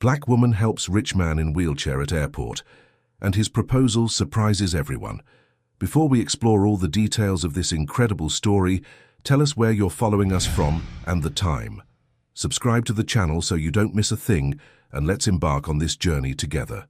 Black woman helps rich man in wheelchair at airport, and his proposal surprises everyone. Before we explore all the details of this incredible story, tell us where you're following us from and the time. Subscribe to the channel so you don't miss a thing, and let's embark on this journey together.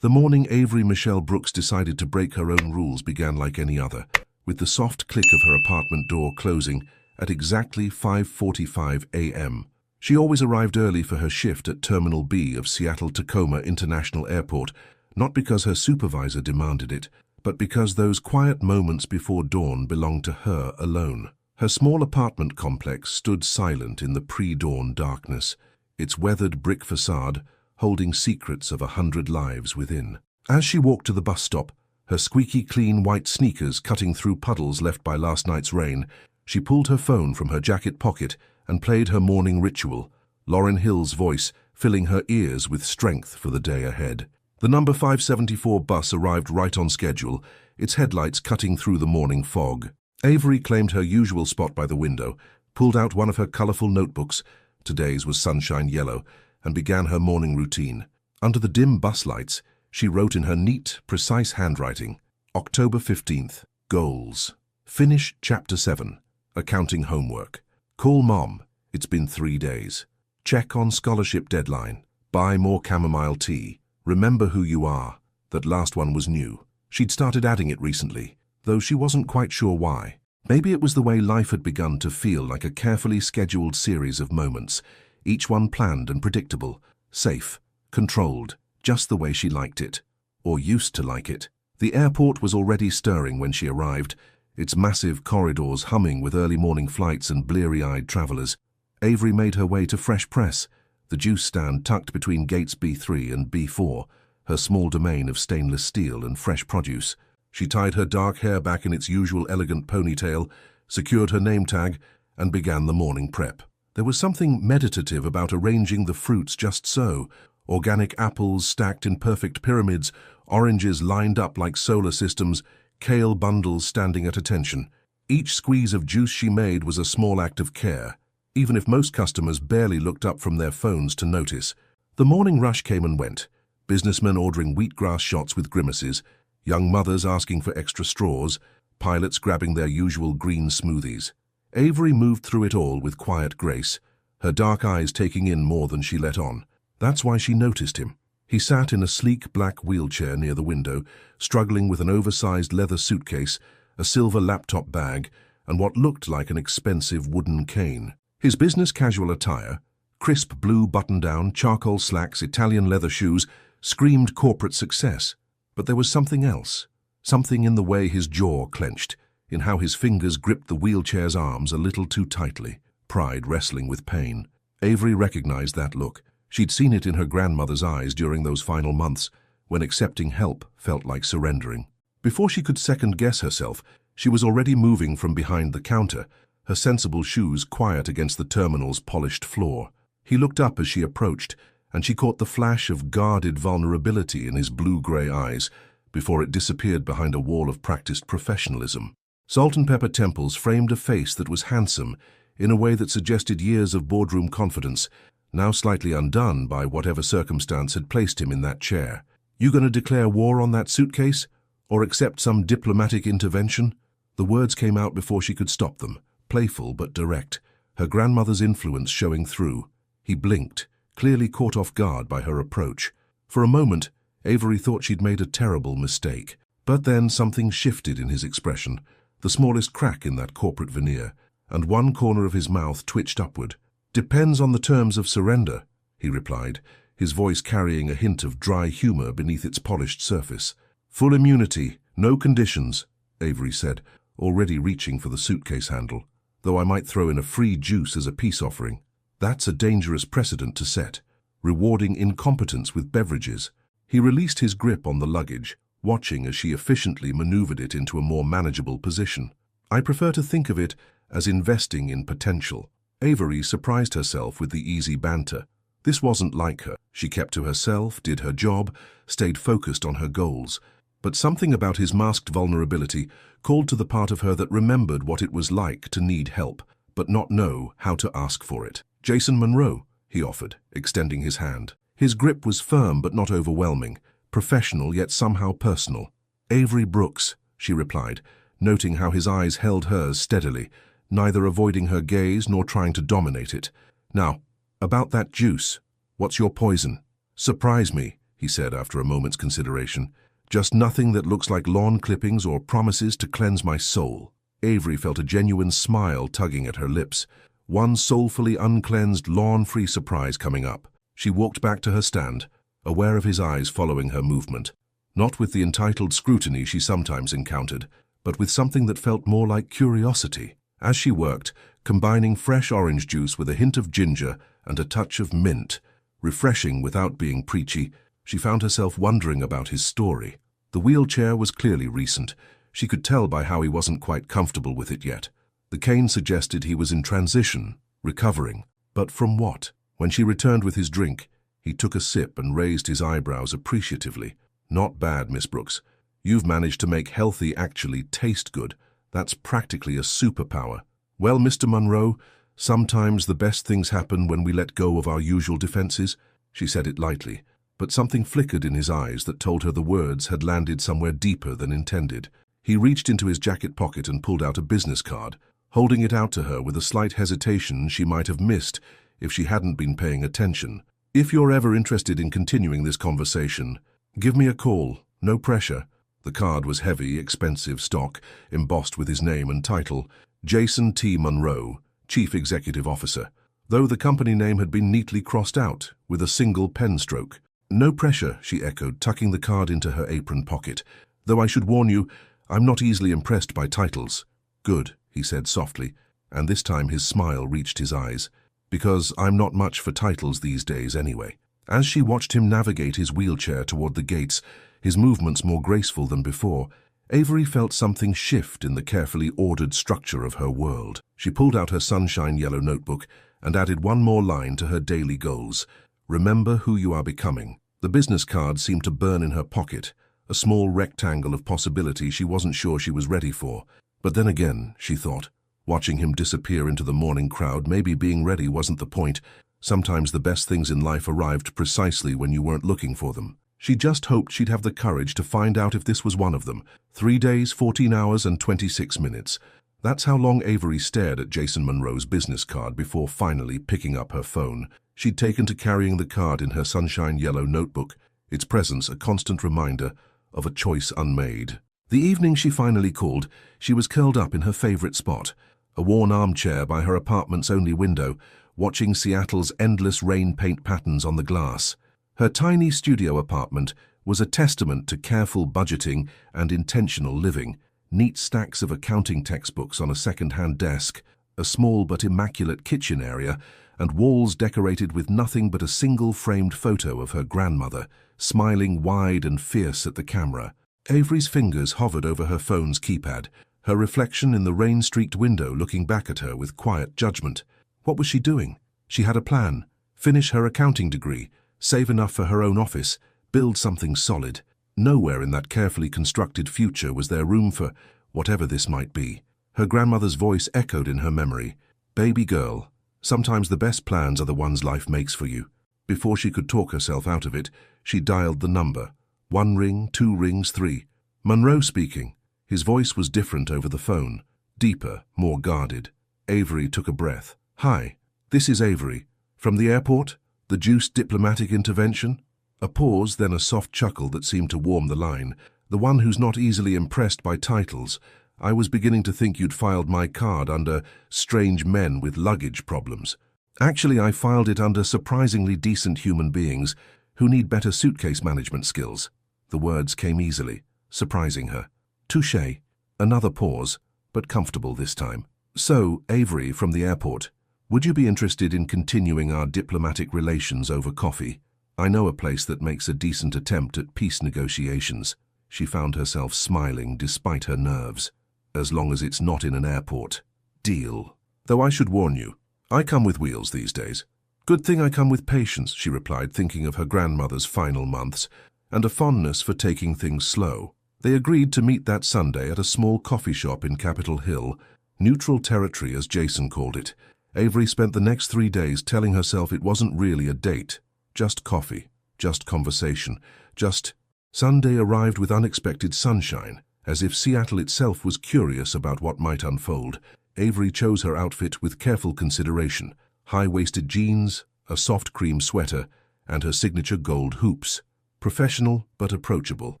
The morning Avery Michelle Brooks decided to break her own rules began like any other, with the soft click of her apartment door closing at exactly 5:45 a.m. She always arrived early for her shift at Terminal B of Seattle-Tacoma International Airport, not because her supervisor demanded it, but because those quiet moments before dawn belonged to her alone. Her small apartment complex stood silent in the pre-dawn darkness, its weathered brick facade holding secrets of 100 lives within. As she walked to the bus stop, her squeaky clean white sneakers cutting through puddles left by last night's rain, she pulled her phone from her jacket pocket and played her morning ritual, Lauryn Hill's voice filling her ears with strength for the day ahead. The number 574 bus arrived right on schedule, its headlights cutting through the morning fog. Avery claimed her usual spot by the window, pulled out one of her colorful notebooks, today's was sunshine yellow, and began her morning routine. Under the dim bus lights, she wrote in her neat, precise handwriting, October 15th, goals. Finish Chapter 7, accounting homework. Call Mom, it's been 3 days. Check on scholarship deadline. Buy more chamomile tea. Remember who you are. That last one was new. She'd started adding it recently, though she wasn't quite sure why. Maybe it was the way life had begun to feel like a carefully scheduled series of moments, each one planned and predictable, safe, controlled, just the way she liked it, or used to like it. The airport was already stirring when she arrived, its massive corridors humming with early morning flights and bleary-eyed travelers. Avery made her way to Fresh Press, the juice stand tucked between gates B3 and B4, her small domain of stainless steel and fresh produce. She tied her dark hair back in its usual elegant ponytail, secured her name tag, and began the morning prep. There was something meditative about arranging the fruits just so, organic apples stacked in perfect pyramids, oranges lined up like solar systems, kale bundles standing at attention. Each squeeze of juice she made was a small act of care, even if most customers barely looked up from their phones to notice. The morning rush came and went, businessmen ordering wheatgrass shots with grimaces, young mothers asking for extra straws, pilots grabbing their usual green smoothies. Avery moved through it all with quiet grace, her dark eyes taking in more than she let on. That's why she noticed him. He sat in a sleek black wheelchair near the window, struggling with an oversized leather suitcase, a silver laptop bag, and what looked like an expensive wooden cane. His business casual attire, crisp blue button-down, charcoal slacks, Italian leather shoes, screamed corporate success. But there was something else, something in the way his jaw clenched, in how his fingers gripped the wheelchair's arms a little too tightly, pride wrestling with pain. Avery recognized that look. She'd seen it in her grandmother's eyes during those final months, when accepting help felt like surrendering. Before she could second-guess herself, she was already moving from behind the counter, her sensible shoes quiet against the terminal's polished floor. He looked up as she approached, and she caught the flash of guarded vulnerability in his blue-gray eyes before it disappeared behind a wall of practiced professionalism. Salt-and-pepper temples framed a face that was handsome in a way that suggested years of boardroom confidence, now slightly undone by whatever circumstance had placed him in that chair. "You gonna declare war on that suitcase? Or accept some diplomatic intervention?" The words came out before she could stop them, playful but direct, her grandmother's influence showing through. He blinked, clearly caught off guard by her approach. For a moment, Avery thought she'd made a terrible mistake. But then something shifted in his expression, the smallest crack in that corporate veneer, and one corner of his mouth twitched upward. "Depends on the terms of surrender," he replied, his voice carrying a hint of dry humor beneath its polished surface. "Full immunity, no conditions," Avery said, already reaching for the suitcase handle, "though I might throw in a free juice as a peace offering. That's a dangerous precedent to set, rewarding incompetence with beverages." He released his grip on the luggage, watching as she efficiently maneuvered it into a more manageable position. "I prefer to think of it as investing in potential." Avery surprised herself with the easy banter. This wasn't like her. She kept to herself, did her job, stayed focused on her goals. But something about his masked vulnerability called to the part of her that remembered what it was like to need help, but not know how to ask for it. "Jason Monroe," he offered, extending his hand. His grip was firm but not overwhelming, professional yet somehow personal. "Avery Brooks," she replied, noting how his eyes held hers steadily, neither avoiding her gaze nor trying to dominate it. "Now, about that juice. What's your poison?" "Surprise me," he said after a moment's consideration. "Just nothing that looks like lawn clippings or promises to cleanse my soul." Avery felt a genuine smile tugging at her lips. One soulfully uncleansed, lawn-free surprise coming up. She walked back to her stand, aware of his eyes following her movement. Not with the entitled scrutiny she sometimes encountered, but with something that felt more like curiosity. As she worked, combining fresh orange juice with a hint of ginger and a touch of mint, refreshing without being preachy, she found herself wondering about his story. The wheelchair was clearly recent. She could tell by how he wasn't quite comfortable with it yet. The cane suggested he was in transition, recovering. But from what? When she returned with his drink, he took a sip and raised his eyebrows appreciatively. "Not bad, Miss Brooks. You've managed to make healthy actually taste good. That's practically a superpower." "Well, Mr. Monroe, sometimes the best things happen when we let go of our usual defenses." She said it lightly, but something flickered in his eyes that told her the words had landed somewhere deeper than intended. He reached into his jacket pocket and pulled out a business card, holding it out to her with a slight hesitation she might have missed if she hadn't been paying attention. "If you're ever interested in continuing this conversation, give me a call. No pressure." The card was heavy, expensive stock, embossed with his name and title, Jason T. Monroe, Chief Executive Officer, though the company name had been neatly crossed out with a single pen stroke. "No pressure," she echoed, tucking the card into her apron pocket. "Though I should warn you, I'm not easily impressed by titles." "Good," he said softly, and this time his smile reached his eyes. "Because I'm not much for titles these days anyway." As she watched him navigate his wheelchair toward the gates, his movements more graceful than before, Avery felt something shift in the carefully ordered structure of her world. She pulled out her sunshine yellow notebook and added one more line to her daily goals. "Remember who you are becoming." The business card seemed to burn in her pocket, a small rectangle of possibility she wasn't sure she was ready for. But then again, she thought, watching him disappear into the morning crowd, maybe being ready wasn't the point. Sometimes the best things in life arrived precisely when you weren't looking for them. She just hoped she'd have the courage to find out if this was one of them. 3 days, 14 hours, and 26 minutes. That's how long Avery stared at Jason Monroe's business card before finally picking up her phone. She'd taken to carrying the card in her sunshine yellow notebook, its presence a constant reminder of a choice unmade. The evening she finally called, she was curled up in her favorite spot, a worn armchair by her apartment's only window, watching Seattle's endless rain paint patterns on the glass. Her tiny studio apartment was a testament to careful budgeting and intentional living. Neat stacks of accounting textbooks on a second-hand desk, a small but immaculate kitchen area, and walls decorated with nothing but a single framed photo of her grandmother, smiling wide and fierce at the camera. Avery's fingers hovered over her phone's keypad, her reflection in the rain-streaked window looking back at her with quiet judgment. What was she doing? She had a plan. Finish her accounting degree, save enough for her own office, build something solid. Nowhere in that carefully constructed future was there room for whatever this might be. Her grandmother's voice echoed in her memory. "Baby girl, sometimes the best plans are the ones life makes for you." Before she could talk herself out of it, she dialed the number. 1 ring, 2 rings, 3. "Monroe speaking." His voice was different over the phone, deeper, more guarded. Avery took a breath. "Hi, this is Avery. From the airport? The Juice diplomatic intervention?" A pause, then a soft chuckle that seemed to warm the line. "The one who's not easily impressed by titles. I was beginning to think you'd filed my card under strange men with luggage problems. Actually, I filed it under surprisingly decent human beings who need better suitcase management skills." The words came easily, surprising her. "Touché." Another pause, but comfortable this time. "So, Avery from the airport, would you be interested in continuing our diplomatic relations over coffee? I know a place that makes a decent attempt at peace negotiations." She found herself smiling despite her nerves. "As long as it's not in an airport. Deal. Though I should warn you, I come with wheels these days." "Good thing I come with patience," she replied, thinking of her grandmother's final months, and a fondness for taking things slow. They agreed to meet that Sunday at a small coffee shop in Capitol Hill, neutral territory as Jason called it. Avery spent the next 3 days telling herself it wasn't really a date, just coffee, just conversation, just... Sunday arrived with unexpected sunshine, as if Seattle itself was curious about what might unfold. Avery chose her outfit with careful consideration: high-waisted jeans, a soft cream sweater, and her signature gold hoops. Professional but approachable,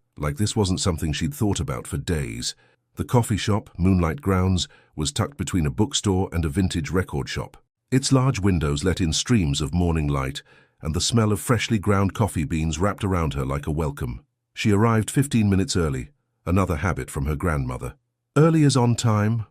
like this wasn't something she'd thought about for days. The coffee shop, Moonlight Grounds, was tucked between a bookstore and a vintage record shop. Its large windows let in streams of morning light, and the smell of freshly ground coffee beans wrapped around her like a welcome. She arrived 15 minutes early, another habit from her grandmother. Early is on time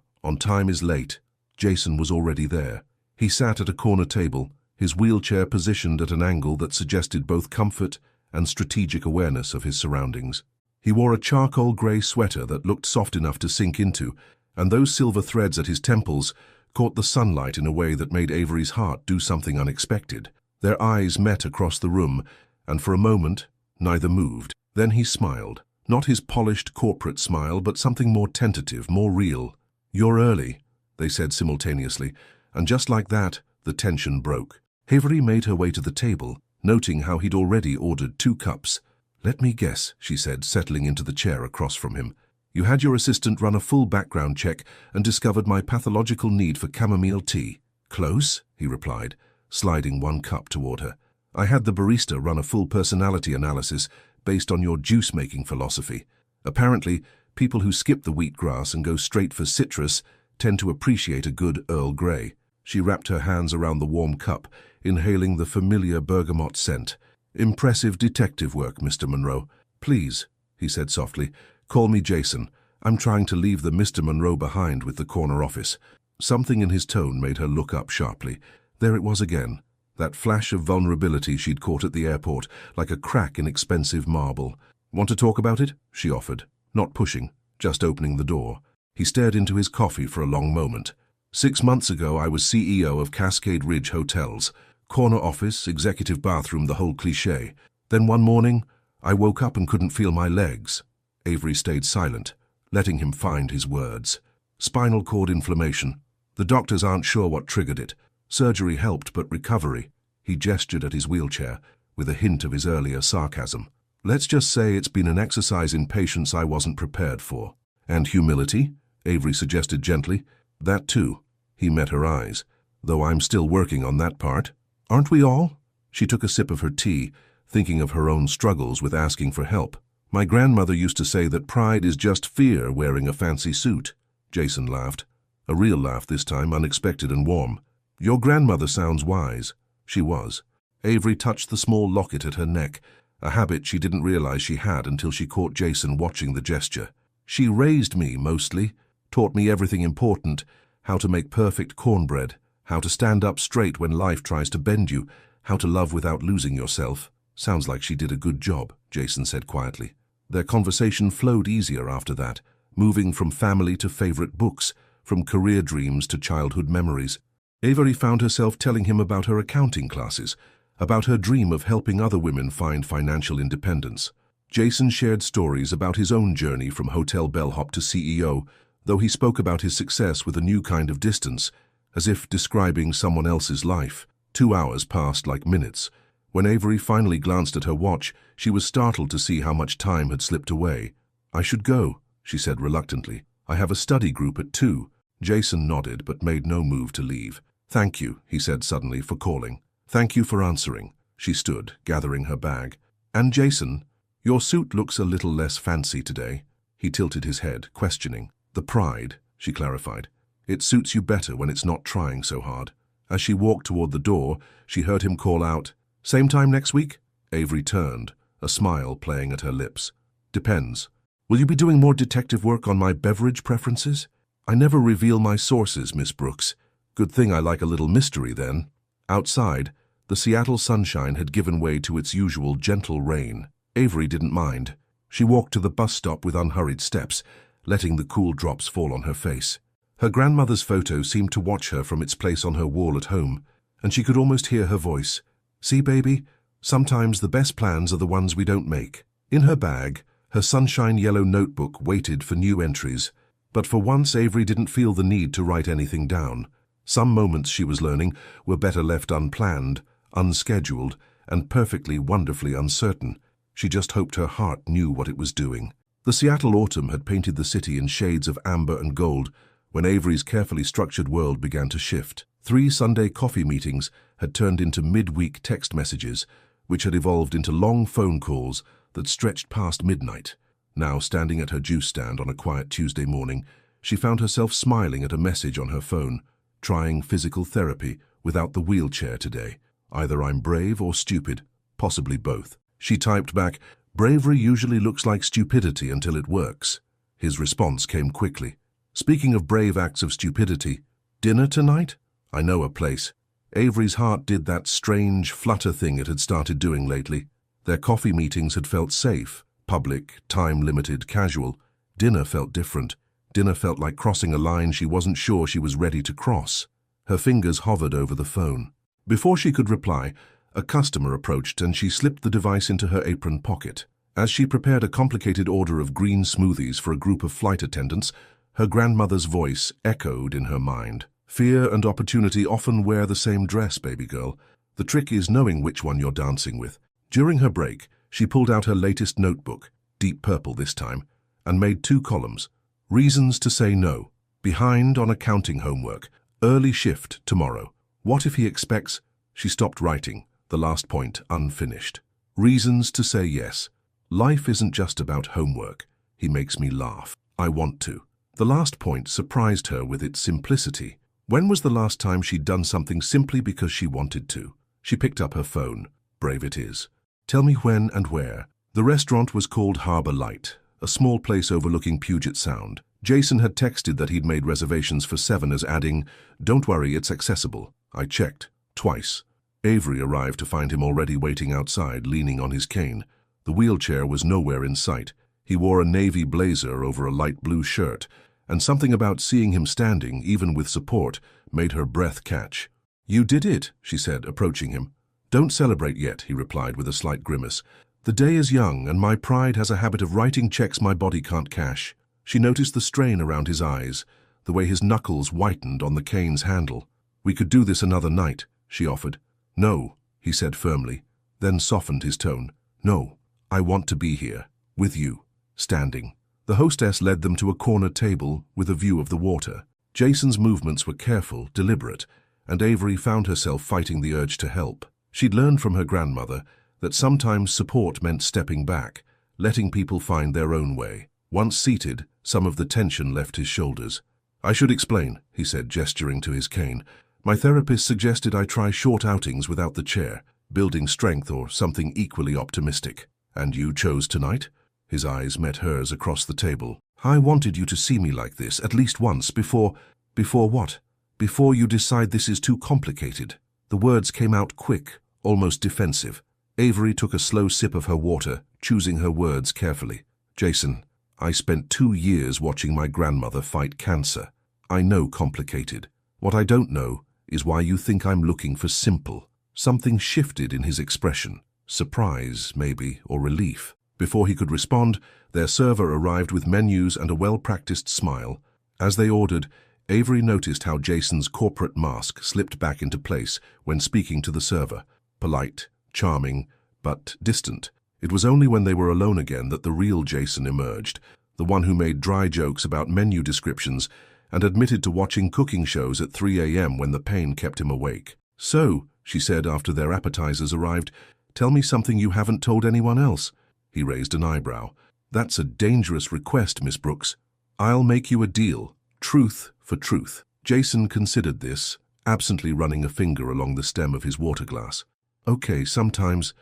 is late. Jason was already there. He sat at a corner table, his wheelchair positioned at an angle that suggested both comfort and strategic awareness of his surroundings. He wore a charcoal grey sweater that looked soft enough to sink into, and those silver threads at his temples caught the sunlight in a way that made Avery's heart do something unexpected. Their eyes met across the room, and for a moment, neither moved. Then he smiled. Not his polished corporate smile, but something more tentative, more real. "You're early," they said simultaneously, and just like that, the tension broke. Avery made her way to the table, noting how he'd already ordered 2 cups. "Let me guess," she said, settling into the chair across from him. "You had your assistant run a full background check and discovered my pathological need for chamomile tea." "Close," he replied, sliding 1 cup toward her. "I had the barista run a full personality analysis based on your juice-making philosophy. Apparently, people who skip the wheatgrass and go straight for citrus tend to appreciate a good Earl Grey." She wrapped her hands around the warm cup, inhaling the familiar bergamot scent. "Impressive detective work, Mr. Monroe." "Please," he said softly, "call me Jason. I'm trying to leave the Mr. Monroe behind with the corner office." Something in his tone made her look up sharply. There it was again, that flash of vulnerability she'd caught at the airport, like a crack in expensive marble. "Want to talk about it?" she offered, not pushing, just opening the door. He stared into his coffee for a long moment. 6 months ago, I was CEO of Cascade Ridge Hotels. Corner office, executive bathroom, the whole cliché. Then one morning, I woke up and couldn't feel my legs." Avery stayed silent, letting him find his words. "Spinal cord inflammation. The doctors aren't sure what triggered it. Surgery helped, but recovery." He gestured at his wheelchair, with a hint of his earlier sarcasm. "Let's just say it's been an exercise in patience I wasn't prepared for." "And humility?" Avery suggested gently. "That too." He met her eyes. "Though I'm still working on that part." "Aren't we all?" She took a sip of her tea, thinking of her own struggles with asking for help. "My grandmother used to say that pride is just fear wearing a fancy suit." Jason laughed. A real laugh this time, unexpected and warm. "Your grandmother sounds wise." She was. Avery touched the small locket at her neck, a habit she didn't realize she had until she caught Jason watching the gesture. "She raised me, mostly. Taught me everything important, how to make perfect cornbread, how to stand up straight when life tries to bend you, how to love without losing yourself." "Sounds like she did a good job," Jason said quietly. Their conversation flowed easier after that, moving from family to favorite books, from career dreams to childhood memories. Avery found herself telling him about her accounting classes, about her dream of helping other women find financial independence. Jason shared stories about his own journey from hotel bellhop to CEO, though he spoke about his success with a new kind of distance, as if describing someone else's life. 2 hours passed like minutes. When Avery finally glanced at her watch, she was startled to see how much time had slipped away. "I should go," she said reluctantly. "I have a study group at 2. Jason nodded but made no move to leave. "Thank you," he said suddenly, "for calling. Thank you for answering." She stood, gathering her bag. "And Jason, your suit looks a little less fancy today." He tilted his head, questioning. "The pride," she clarified. "It suits you better when it's not trying so hard." As she walked toward the door, she heard him call out, "Same time next week?" Avery turned, a smile playing at her lips. "Depends. Will you be doing more detective work on my beverage preferences?" "I never reveal my sources, Miss Brooks. Good thing I like a little mystery, then." Outside, the Seattle sunshine had given way to its usual gentle rain. Avery didn't mind. She walked to the bus stop with unhurried steps, letting the cool drops fall on her face. Her grandmother's photo seemed to watch her from its place on her wall at home, and she could almost hear her voice. "See, baby, sometimes the best plans are the ones we don't make." In her bag, her sunshine yellow notebook waited for new entries, but for once Avery didn't feel the need to write anything down. Some moments, she was learning, were better left unplanned, unscheduled, and perfectly wonderfully uncertain. She just hoped her heart knew what it was doing. The Seattle autumn had painted the city in shades of amber and gold when Avery's carefully structured world began to shift. 3 Sunday coffee meetings had turned into midweek text messages, which had evolved into long phone calls that stretched past midnight. Now, standing at her juice stand on a quiet Tuesday morning, she found herself smiling at a message on her phone, trying physical therapy without the wheelchair today. Either I'm brave or stupid, possibly both. She typed back, "Bravery usually looks like stupidity until it works." His response came quickly. "Speaking of brave acts of stupidity, dinner tonight? I know a place." Avery's heart did that strange flutter thing it had started doing lately. Their coffee meetings had felt safe, public, time-limited, casual. Dinner felt different. Dinner felt like crossing a line she wasn't sure she was ready to cross. Her fingers hovered over the phone. Before she could reply, a customer approached and she slipped the device into her apron pocket. As she prepared a complicated order of green smoothies for a group of flight attendants, her grandmother's voice echoed in her mind. "Fear and opportunity often wear the same dress, baby girl. The trick is knowing which one you're dancing with." During her break, she pulled out her latest notebook, deep purple this time, and made 2 columns. Reasons to say no. Behind on accounting homework. Early shift tomorrow. What if he expects... She stopped writing, the last point unfinished. Reasons to say yes. Life isn't just about homework. He makes me laugh. I want to. The last point surprised her with its simplicity. When was the last time she'd done something simply because she wanted to? She picked up her phone. Brave it is. "Tell me when and where." The restaurant was called Harbor Light, a small place overlooking Puget Sound. Jason had texted that he'd made reservations for 7 as adding, "Don't worry, it's accessible." I checked. Twice. Avery arrived to find him already waiting outside, leaning on his cane. The wheelchair was nowhere in sight. He wore a navy blazer over a light blue shirt, and something about seeing him standing, even with support, made her breath catch. "You did it," she said, approaching him. "Don't celebrate yet," he replied with a slight grimace. "The day is young, and my pride has a habit of writing checks my body can't cash." She noticed the strain around his eyes, the way his knuckles whitened on the cane's handle. "We could do this another night," she offered. "No," he said firmly, then softened his tone. "No, I want to be here, with you, standing." The hostess led them to a corner table with a view of the water. Jason's movements were careful, deliberate, and Avery found herself fighting the urge to help. She'd learned from her grandmother that sometimes support meant stepping back, letting people find their own way. Once seated, some of the tension left his shoulders. "I should explain," he said, gesturing to his cane. "My therapist suggested I try short outings without the chair, building strength or something equally optimistic. And you chose tonight?" His eyes met hers across the table. "I wanted you to see me like this at least once before..." "Before what?" "Before you decide this is too complicated." The words came out quick, almost defensive. Avery took a slow sip of her water, choosing her words carefully. "Jason, I spent 2 years watching my grandmother fight cancer. I know complicated. What I don't know is why you think I'm looking for simple." Something shifted in his expression. Surprise, maybe, or relief. Before he could respond, their server arrived with menus and a well-practiced smile. As they ordered, Avery noticed how Jason's corporate mask slipped back into place when speaking to the server. Polite, charming, but distant. It was only when they were alone again that the real Jason emerged, the one who made dry jokes about menu descriptions and admitted to watching cooking shows at 3 a.m. when the pain kept him awake. "So," she said after their appetizers arrived, "tell me something you haven't told anyone else." He raised an eyebrow. "That's a dangerous request, Miss Brooks." "I'll make you a deal. Truth for truth." Jason considered this, absently running a finger along the stem of his water glass. "Okay, sometimes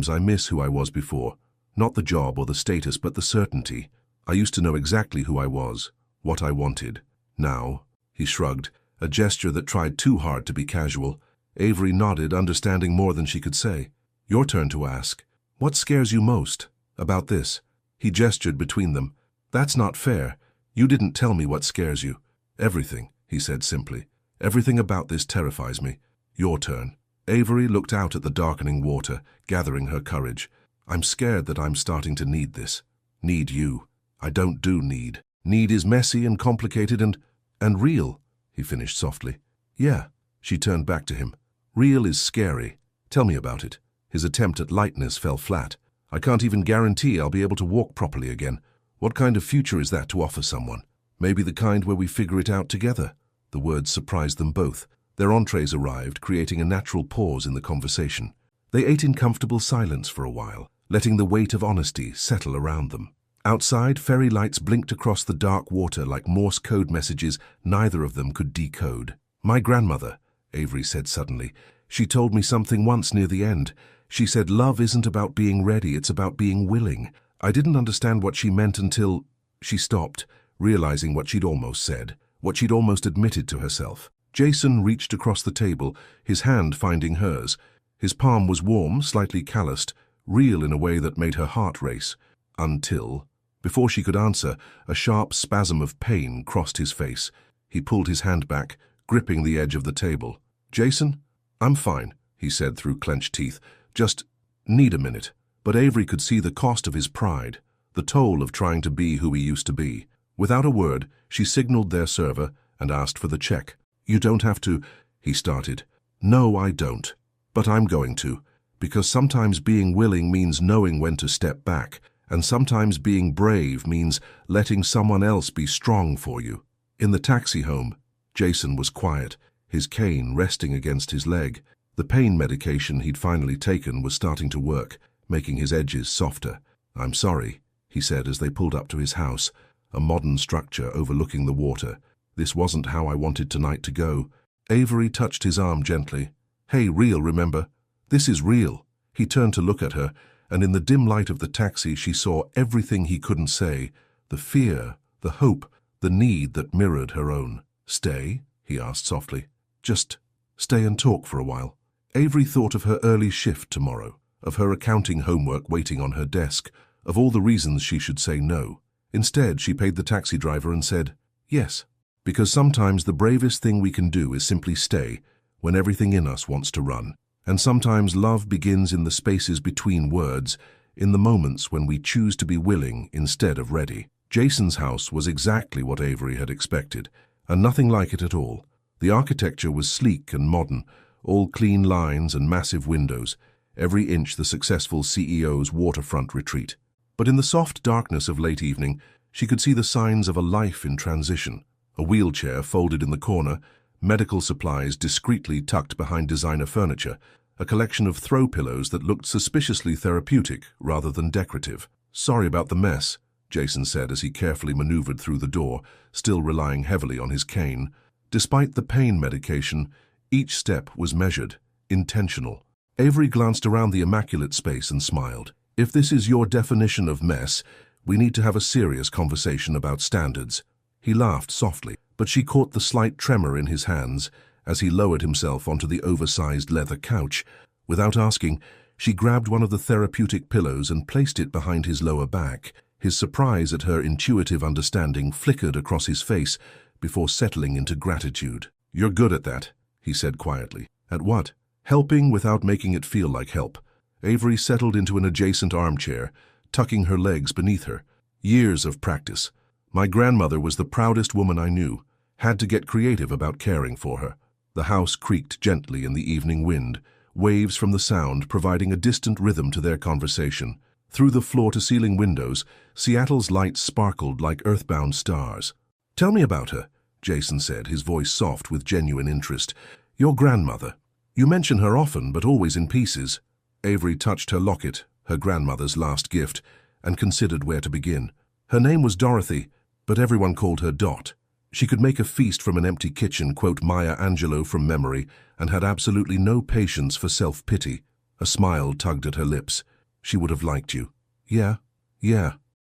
I miss who I was before. Not the job or the status, but the certainty. I used to know exactly who I was, what I wanted. Now," he shrugged, a gesture that tried too hard to be casual. Avery nodded, understanding more than she could say. "Your turn to ask. What scares you most about this?" He gestured between them. "That's not fair. You didn't tell me what scares you." "Everything," he said simply. "Everything about this terrifies me. Your turn." Avery looked out at the darkening water, gathering her courage. "I'm scared that I'm starting to need this. Need you. I don't do need. Need is messy and complicated and real," he finished softly. Yeah. She turned back to him. Real is scary. Tell me about it. His attempt at lightness fell flat. I can't even guarantee I'll be able to walk properly again. What kind of future is that to offer someone? Maybe the kind where we figure it out together. The words surprised them both. Their entrees arrived, creating a natural pause in the conversation. They ate in comfortable silence for a while, letting the weight of honesty settle around them. Outside, fairy lights blinked across the dark water like Morse code messages neither of them could decode. My grandmother, Avery said suddenly. She told me something once near the end. She said love isn't about being ready, it's about being willing. I didn't understand what she meant until... She stopped, realizing what she'd almost said, what she'd almost admitted to herself. Jason reached across the table, his hand finding hers. His palm was warm, slightly calloused, real in a way that made her heart race. Until... Before she could answer, a sharp spasm of pain crossed his face. He pulled his hand back, gripping the edge of the table. Jason? I'm fine, he said through clenched teeth. Just need a minute. But Avery could see the cost of his pride, the toll of trying to be who he used to be. Without a word, she signaled their server and asked for the check. You don't have to, he started. No, I don't. But I'm going to. Because sometimes being willing means knowing when to step back, and sometimes being brave means letting someone else be strong for you. In the taxi home, Jason was quiet, his cane resting against his leg. The pain medication he'd finally taken was starting to work, making his edges softer. I'm sorry, he said as they pulled up to his house, a modern structure overlooking the water. This wasn't how I wanted tonight to go. Avery touched his arm gently. Hey, real, remember? This is real. He turned to look at her, and in the dim light of the taxi she saw everything he couldn't say, the fear, the hope, the need that mirrored her own. Stay? He asked softly. Just stay and talk for a while. Avery thought of her early shift tomorrow, of her accounting homework waiting on her desk, of all the reasons she should say no. Instead, she paid the taxi driver and said, yes, because sometimes the bravest thing we can do is simply stay when everything in us wants to run. And sometimes love begins in the spaces between words, in the moments when we choose to be willing instead of ready. Jason's house was exactly what Avery had expected, and nothing like it at all. The architecture was sleek and modern, all clean lines and massive windows, every inch the successful CEO's waterfront retreat. But in the soft darkness of late evening, she could see the signs of a life in transition. A wheelchair folded in the corner, medical supplies discreetly tucked behind designer furniture, a collection of throw pillows that looked suspiciously therapeutic rather than decorative. Sorry about the mess, Jason said as he carefully maneuvered through the door, still relying heavily on his cane. Despite the pain medication, each step was measured, intentional. Avery glanced around the immaculate space and smiled. If this is your definition of mess, we need to have a serious conversation about standards. He laughed softly, but she caught the slight tremor in his hands as he lowered himself onto the oversized leather couch. Without asking, she grabbed one of the therapeutic pillows and placed it behind his lower back. His surprise at her intuitive understanding flickered across his face before settling into gratitude. You're good at that, he said quietly. At what? Helping without making it feel like help. Avery settled into an adjacent armchair, tucking her legs beneath her. Years of practice. My grandmother was the proudest woman I knew. Had to get creative about caring for her. The house creaked gently in the evening wind, waves from the sound providing a distant rhythm to their conversation. Through the floor-to-ceiling windows, Seattle's lights sparkled like earthbound stars. Tell me about her, Jason said, his voice soft with genuine interest. Your grandmother. You mention her often, but always in pieces. Avery touched her locket, her grandmother's last gift, and considered where to begin. Her name was Dorothy, but everyone called her Dot. She could make a feast from an empty kitchen, quote Maya Angelou from memory, and had absolutely no patience for self-pity. A smile tugged at her lips. She would have liked you. Yeah.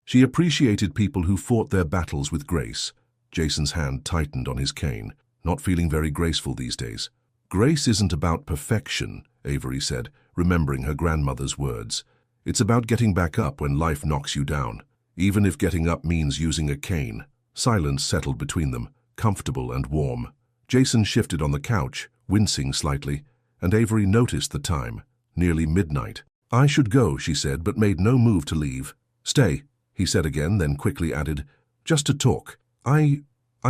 She appreciated people who fought their battles with grace. Jason's hand tightened on his cane, not feeling very graceful these days. Grace isn't about perfection, Avery said, remembering her grandmother's words. It's about getting back up when life knocks you down, even if getting up means using a cane. Silence settled between them, comfortable and warm. Jason shifted on the couch, wincing slightly, and Avery noticed the time, nearly midnight. I should go, she said, but made no move to leave. Stay, he said again, then quickly added, just to talk. I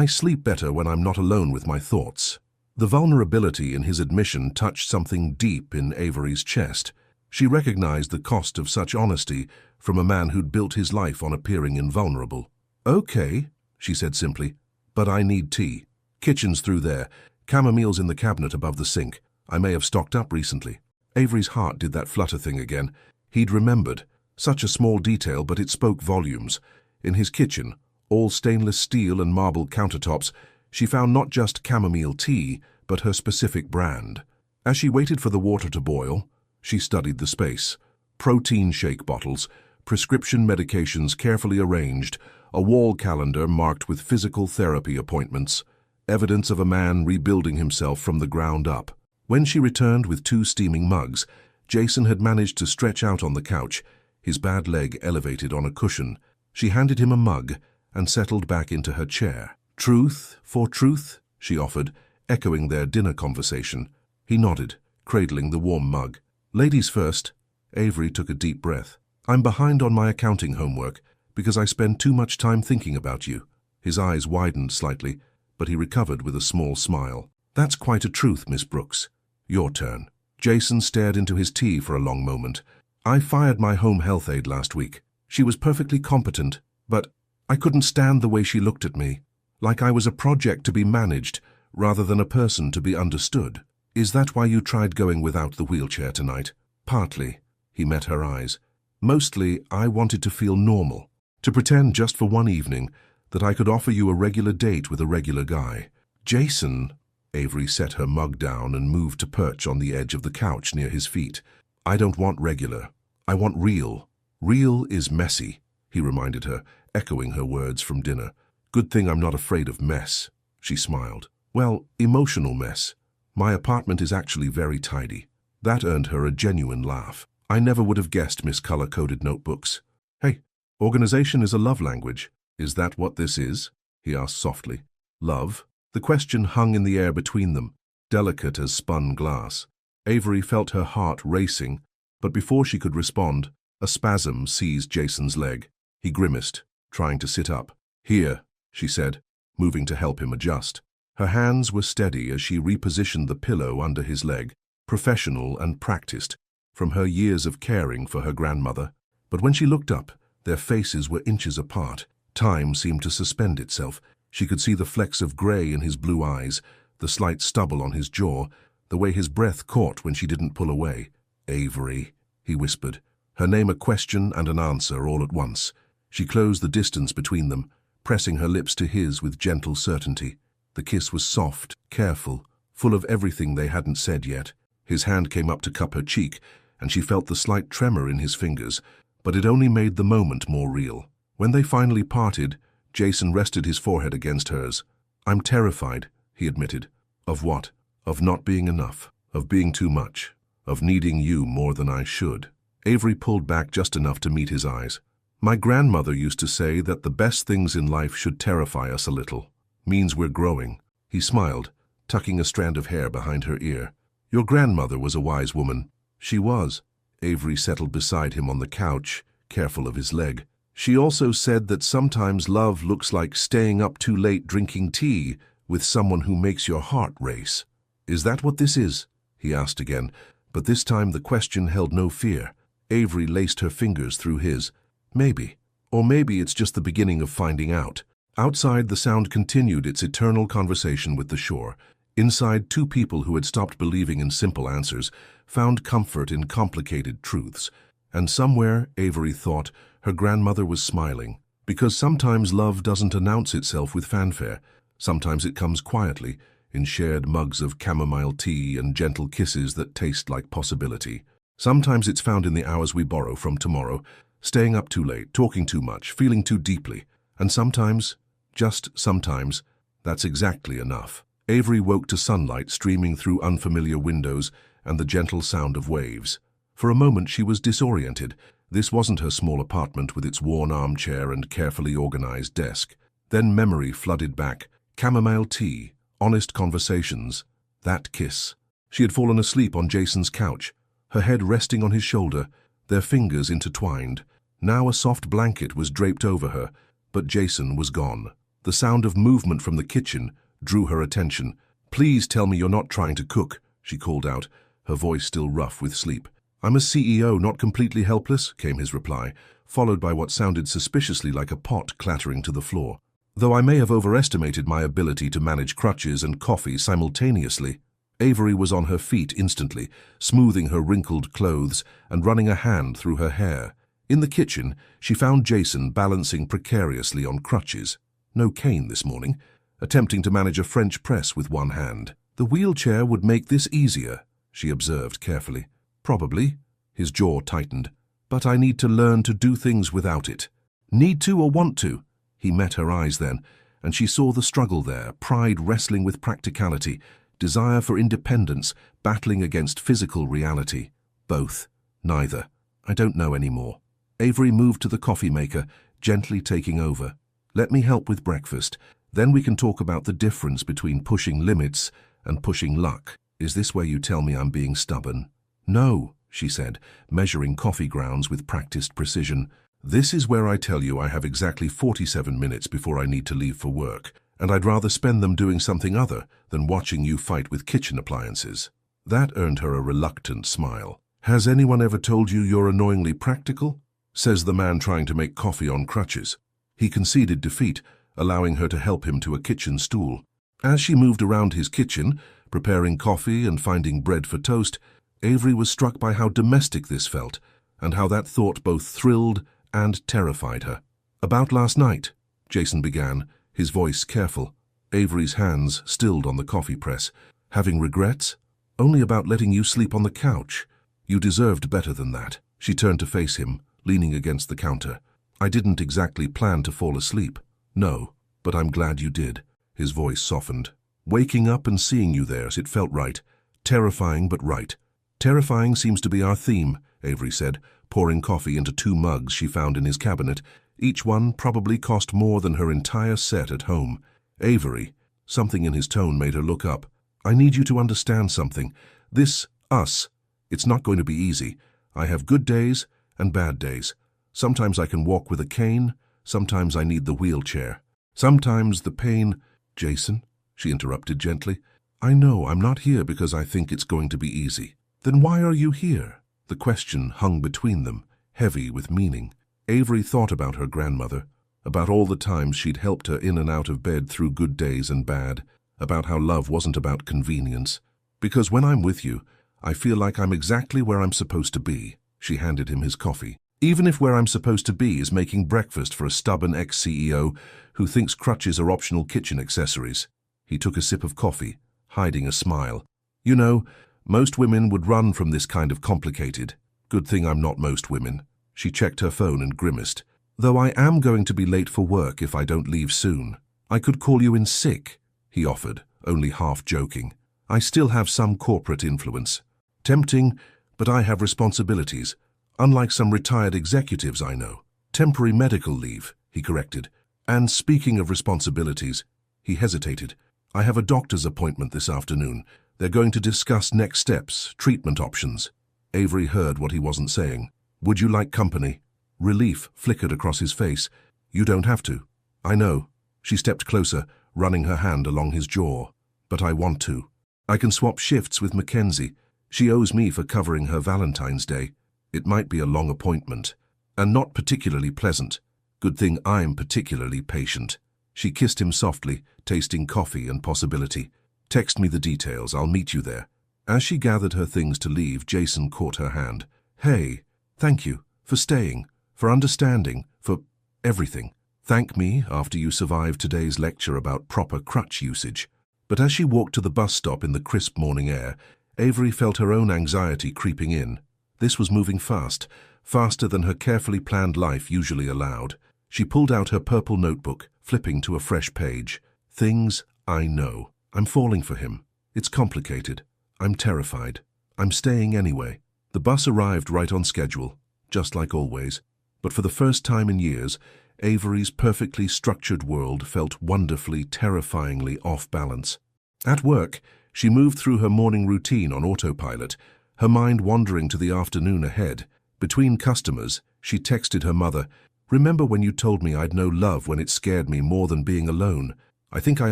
sleep better when I'm not alone with my thoughts. The vulnerability in his admission touched something deep in Avery's chest. She recognized the cost of such honesty from a man who'd built his life on appearing invulnerable. "Okay," she said simply, "but I need tea. Kitchen's through there. Chamomile's in the cabinet above the sink. I may have stocked up recently." Avery's heart did that flutter thing again. He'd remembered. Such a small detail, but it spoke volumes. In his kitchen, all stainless steel and marble countertops, she found not just chamomile tea, but her specific brand. As she waited for the water to boil, she studied the space. Protein shake bottles, prescription medications carefully arranged, a wall calendar marked with physical therapy appointments, evidence of a man rebuilding himself from the ground up. When she returned with 2 steaming mugs, Jason had managed to stretch out on the couch, his bad leg elevated on a cushion. She handed him a mug and settled back into her chair. "Truth for truth," she offered, echoing their dinner conversation. He nodded, cradling the warm mug. "Ladies first." Avery took a deep breath. "I'm behind on my accounting homework because I spend too much time thinking about you." His eyes widened slightly, but he recovered with a small smile. "That's quite a truth, Miss Brooks. Your turn." Jason stared into his tea for a long moment. "I fired my home health aide last week. She was perfectly competent, but I couldn't stand the way she looked at me, like I was a project to be managed rather than a person to be understood." "Is that why you tried going without the wheelchair tonight?" "Partly." He met her eyes. "Mostly, I wanted to feel normal, to pretend just for one evening that I could offer you a regular date with a regular guy." "Jason," Avery set her mug down and moved to perch on the edge of the couch near his feet. "I don't want regular. I want real. Real is messy," he reminded her, echoing her words from dinner. "Good thing I'm not afraid of mess." She smiled. "Well, emotional mess. My apartment is actually very tidy." That earned her a genuine laugh. "I never would have guessed Miss Color-Coded Notebooks." "Hey, organization is a love language. Is that what this is?" he asked softly. "Love?" The question hung in the air between them, delicate as spun glass. Avery felt her heart racing, but before she could respond, a spasm seized Jason's leg. He grimaced, trying to sit up. "Here," she said, moving to help him adjust. Her hands were steady as she repositioned the pillow under his leg, professional and practiced, from her years of caring for her grandmother. But when she looked up, their faces were inches apart. Time seemed to suspend itself. She could see the flecks of gray in his blue eyes, the slight stubble on his jaw, the way his breath caught when she didn't pull away. "Avery," he whispered, her name a question and an answer all at once. She closed the distance between them, pressing her lips to his with gentle certainty. The kiss was soft, careful, full of everything they hadn't said yet. His hand came up to cup her cheek, and she felt the slight tremor in his fingers, but it only made the moment more real. When they finally parted, Jason rested his forehead against hers. "I'm terrified," he admitted. "Of what? Of not being enough, of being too much, of needing you more than I should." Avery pulled back just enough to meet his eyes. "My grandmother used to say that the best things in life should terrify us a little. Means we're growing." He smiled, tucking a strand of hair behind her ear. "Your grandmother was a wise woman." "She was." Avery settled beside him on the couch, careful of his leg. "She also said that sometimes love looks like staying up too late drinking tea with someone who makes your heart race." "Is that what this is?" he asked again, but this time the question held no fear. Avery laced her fingers through his. "Maybe. Or maybe it's just the beginning of finding out." Outside, the sound continued its eternal conversation with the shore. Inside, 2 people who had stopped believing in simple answers found comfort in complicated truths. And somewhere, Avery thought, her grandmother was smiling. Because sometimes love doesn't announce itself with fanfare. Sometimes it comes quietly, in shared mugs of chamomile tea and gentle kisses that taste like possibility. Sometimes it's found in the hours we borrow from tomorrow, staying up too late, talking too much, feeling too deeply. And sometimes, just sometimes, that's exactly enough. Avery woke to sunlight streaming through unfamiliar windows and the gentle sound of waves. For a moment she was disoriented. This wasn't her small apartment with its worn armchair and carefully organized desk. Then memory flooded back. Chamomile tea, honest conversations, that kiss. She had fallen asleep on Jason's couch, her head resting on his shoulder, their fingers intertwined. Now a soft blanket was draped over her, but Jason was gone. The sound of movement from the kitchen drew her attention. Please tell me you're not trying to cook, she called out, her voice still rough with sleep. I'm a CEO, not completely helpless, came his reply, followed by what sounded suspiciously like a pot clattering to the floor. Though I may have overestimated my ability to manage crutches and coffee simultaneously. Avery was on her feet instantly, smoothing her wrinkled clothes and running a hand through her hair. In the kitchen, she found Jason balancing precariously on crutches. No cane this morning, attempting to manage a French press with one hand. The wheelchair would make this easier, she observed carefully. Probably. His jaw tightened. But I need to learn to do things without it. Need to or want to? He met her eyes then, and she saw the struggle there, pride wrestling with practicality, desire for independence battling against physical reality. Both. Neither. I don't know anymore. Avery moved to the coffee maker, gently taking over. Let me help with breakfast. Then we can talk about the difference between pushing limits and pushing luck. Is this where you tell me I'm being stubborn? No, she said, measuring coffee grounds with practiced precision. This is where I tell you I have exactly 47 minutes before I need to leave for work, and I'd rather spend them doing something other than watching you fight with kitchen appliances. That earned her a reluctant smile. Has anyone ever told you you're annoyingly practical? Says the man trying to make coffee on crutches. He conceded defeat, allowing her to help him to a kitchen stool. As she moved around his kitchen, preparing coffee and finding bread for toast, Avery was struck by how domestic this felt, and how that thought both thrilled and terrified her. About last night, Jason began, his voice careful. Avery's hands stilled on the coffee press. Having regrets? Only about letting you sleep on the couch. You deserved better than that. She turned to face him, leaning against the counter. I didn't exactly plan to fall asleep. No, but I'm glad you did. His voice softened. Waking up and seeing you there, it felt right. Terrifying, but right. Terrifying seems to be our theme, Avery said, pouring coffee into 2 mugs she found in his cabinet. Each one probably cost more than her entire set at home. Avery, something in his tone made her look up. I need you to understand something. This, us, it's not going to be easy. I have good days and bad days. Sometimes I can walk with a cane, sometimes I need the wheelchair. Sometimes the pain… Jason, she interrupted gently, I know I'm not here because I think it's going to be easy. Then why are you here? The question hung between them, heavy with meaning. Avery thought about her grandmother, about all the times she'd helped her in and out of bed through good days and bad, about how love wasn't about convenience. Because when I'm with you, I feel like I'm exactly where I'm supposed to be. She handed him his coffee. Even if where I'm supposed to be is making breakfast for a stubborn ex-CEO who thinks crutches are optional kitchen accessories. He took a sip of coffee, hiding a smile. You know, most women would run from this kind of complicated. Good thing I'm not most women. She checked her phone and grimaced. Though I am going to be late for work if I don't leave soon. I could call you in sick, he offered, only half joking. I still have some corporate influence. Tempting, but I have responsibilities. Unlike some retired executives I know. Temporary medical leave, he corrected. And speaking of responsibilities, he hesitated. I have a doctor's appointment this afternoon. They're going to discuss next steps, treatment options. Avery heard what he wasn't saying. Would you like company? Relief flickered across his face. You don't have to. I know. She stepped closer, running her hand along his jaw. But I want to. I can swap shifts with Mackenzie. She owes me for covering her Valentine's Day. It might be a long appointment, and not particularly pleasant. Good thing I'm particularly patient. She kissed him softly, tasting coffee and possibility. Text me the details, I'll meet you there. As she gathered her things to leave, Jason caught her hand. Hey, thank you, for staying, for understanding, for everything. Thank me after you survived today's lecture about proper crutch usage. But as she walked to the bus stop in the crisp morning air, Avery felt her own anxiety creeping in. This was moving fast, faster than her carefully planned life usually allowed. She pulled out her purple notebook, flipping to a fresh page. Things I know. I'm falling for him. It's complicated. I'm terrified. I'm staying anyway. The bus arrived right on schedule, just like always. But for the first time in years, Avery's perfectly structured world felt wonderfully, terrifyingly off balance. At work, she moved through her morning routine on autopilot, her mind wandering to the afternoon ahead. Between customers, she texted her mother, Remember when you told me I'd know love when it scared me more than being alone? I think I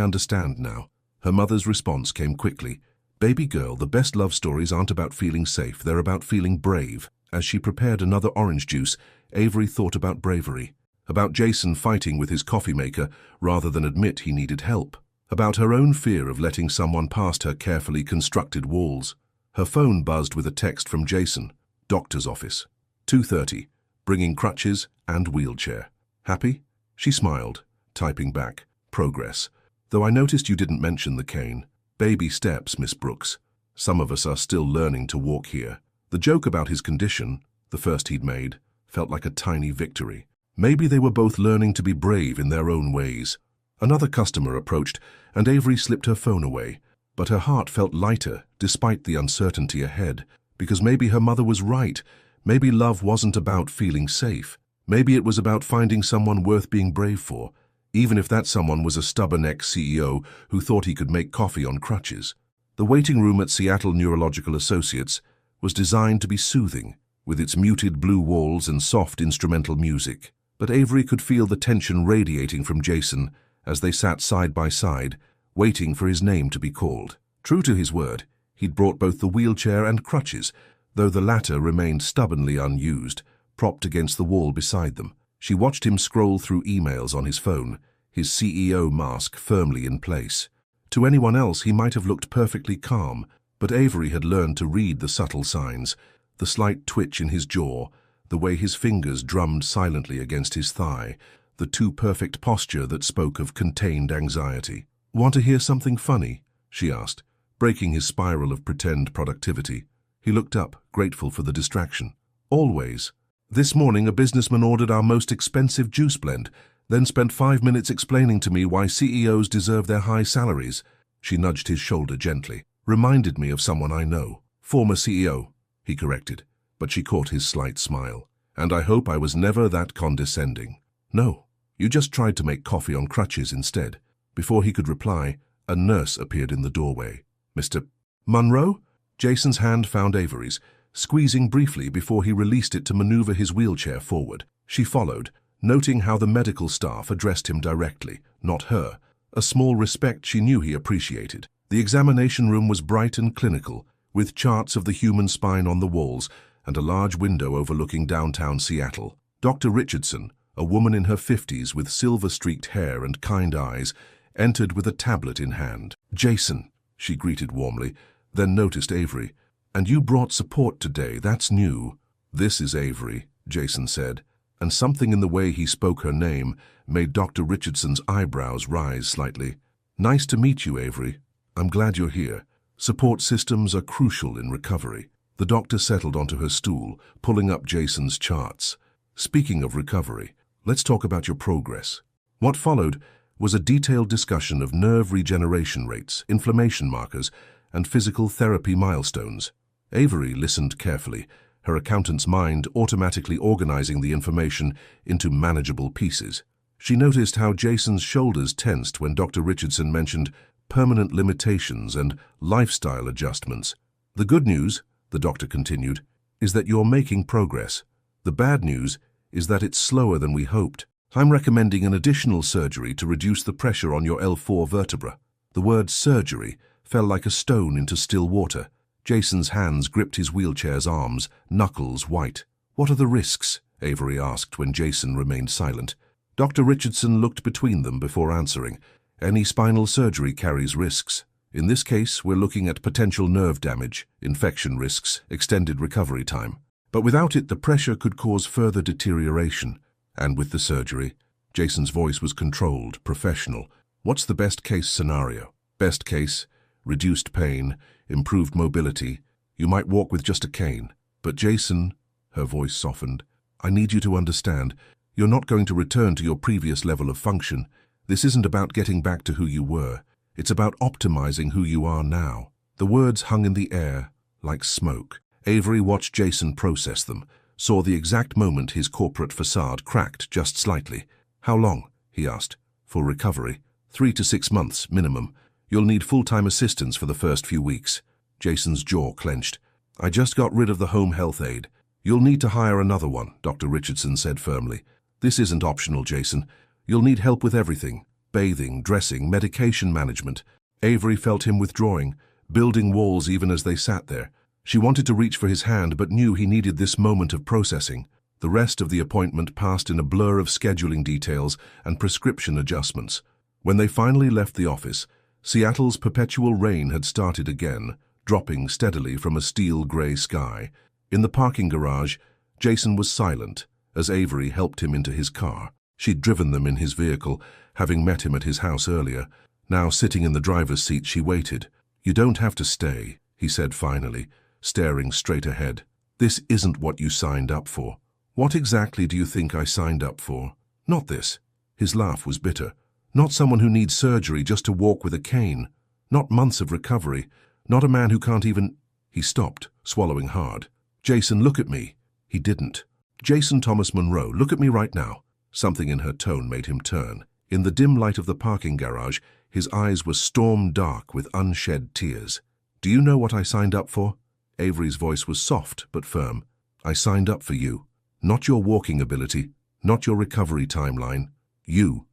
understand now. Her mother's response came quickly. "Baby girl, the best love stories aren't about feeling safe, they're about feeling brave." As she prepared another orange juice, Avery thought about bravery. About Jason fighting with his coffee maker rather than admit he needed help. About her own fear of letting someone past her carefully constructed walls. Her phone buzzed with a text from Jason. Doctor's office. 2:30. Bringing crutches and wheelchair. Happy? She smiled, typing back. Progress. Though I noticed you didn't mention the cane. Baby steps, Miss Brooks. Some of us are still learning to walk here. The joke about his condition, the first he'd made, felt like a tiny victory. Maybe they were both learning to be brave in their own ways. Another customer approached, and Avery slipped her phone away. But her heart felt lighter, despite the uncertainty ahead, because maybe her mother was right. Maybe love wasn't about feeling safe. Maybe it was about finding someone worth being brave for, even if that someone was a stubborn ex-CEO who thought he could make coffee on crutches. The waiting room at Seattle Neurological Associates was designed to be soothing, with its muted blue walls and soft instrumental music. But Avery could feel the tension radiating from Jason as they sat side by side, waiting for his name to be called. True to his word, he'd brought both the wheelchair and crutches, though the latter remained stubbornly unused, propped against the wall beside them. She watched him scroll through emails on his phone, his CEO mask firmly in place. To anyone else, he might have looked perfectly calm, but Avery had learned to read the subtle signs, the slight twitch in his jaw, the way his fingers drummed silently against his thigh, the too-perfect posture that spoke of contained anxiety. "Want to hear something funny?" she asked, breaking his spiral of pretend productivity. He looked up, grateful for the distraction. "Always. This morning a businessman ordered our most expensive juice blend, then spent 5 minutes explaining to me why CEOs deserve their high salaries." She nudged his shoulder gently. "Reminded me of someone I know. Former CEO," he corrected, but she caught his slight smile. "And I hope I was never that condescending." "No, you just tried to make coffee on crutches instead." Before he could reply, a nurse appeared in the doorway. "Mr. Munro?" Jason's hand found Avery's, squeezing briefly before he released it to maneuver his wheelchair forward. She followed, noting how the medical staff addressed him directly, not her, a small respect she knew he appreciated. The examination room was bright and clinical, with charts of the human spine on the walls and a large window overlooking downtown Seattle. Dr. Richardson, a woman in her 50s with silver-streaked hair and kind eyes, entered with a tablet in hand. "Jason," she greeted warmly, then noticed Avery. "And you brought support today, that's new." "This is Avery," Jason said, and something in the way he spoke her name made Dr. Richardson's eyebrows rise slightly. "Nice to meet you, Avery. I'm glad you're here. Support systems are crucial in recovery." The doctor settled onto her stool, pulling up Jason's charts. "Speaking of recovery, let's talk about your progress." What followed was a detailed discussion of nerve regeneration rates, inflammation markers, and physical therapy milestones. Avery listened carefully, her accountant's mind automatically organizing the information into manageable pieces. She noticed how Jason's shoulders tensed when Dr. Richardson mentioned permanent limitations and lifestyle adjustments. "The good news," the doctor continued, "is that you're making progress. The bad news is that it's slower than we hoped. I'm recommending an additional surgery to reduce the pressure on your L4 vertebra." The word surgery fell like a stone into still water. Jason's hands gripped his wheelchair's arms, knuckles white. "What are the risks?" Avery asked when Jason remained silent. Dr. Richardson looked between them before answering. "Any spinal surgery carries risks. In this case, we're looking at potential nerve damage, infection risks, extended recovery time. But without it, the pressure could cause further deterioration. And with the surgery," Jason's voice was controlled, professional. "What's the best-case scenario?" "Best case, reduced pain, improved mobility. You might walk with just a cane. But Jason," her voice softened, "I need you to understand, you're not going to return to your previous level of function. This isn't about getting back to who you were. It's about optimizing who you are now." The words hung in the air, like smoke. Avery watched Jason process them, saw the exact moment his corporate facade cracked just slightly. "How long?" he asked. "For recovery? 3 to 6 months, minimum. You'll need full-time assistance for the first few weeks." Jason's jaw clenched. "I just got rid of the home health aide. You'll need to hire another one," Dr. Richardson said firmly. "This isn't optional, Jason. You'll need help with everything. Bathing, dressing, medication management." Avery felt him withdrawing, building walls even as they sat there. She wanted to reach for his hand but knew he needed this moment of processing. The rest of the appointment passed in a blur of scheduling details and prescription adjustments. When they finally left the office, Seattle's perpetual rain had started again, dropping steadily from a steel-gray sky. In the parking garage, Jason was silent as Avery helped him into his car. She'd driven them in his vehicle, having met him at his house earlier. Now, sitting in the driver's seat, she waited. "You don't have to stay," he said finally, staring straight ahead. "This isn't what you signed up for." "What exactly do you think I signed up for?" "Not this." His laugh was bitter. "Not someone who needs surgery just to walk with a cane. Not months of recovery. Not a man who can't even—" He stopped, swallowing hard. "Jason, look at me." He didn't. "Jason Thomas Monroe, look at me right now." Something in her tone made him turn. In the dim light of the parking garage, his eyes were storm-dark with unshed tears. "Do you know what I signed up for?" Avery's voice was soft but firm. "I signed up for you. Not your walking ability, not your recovery timeline. You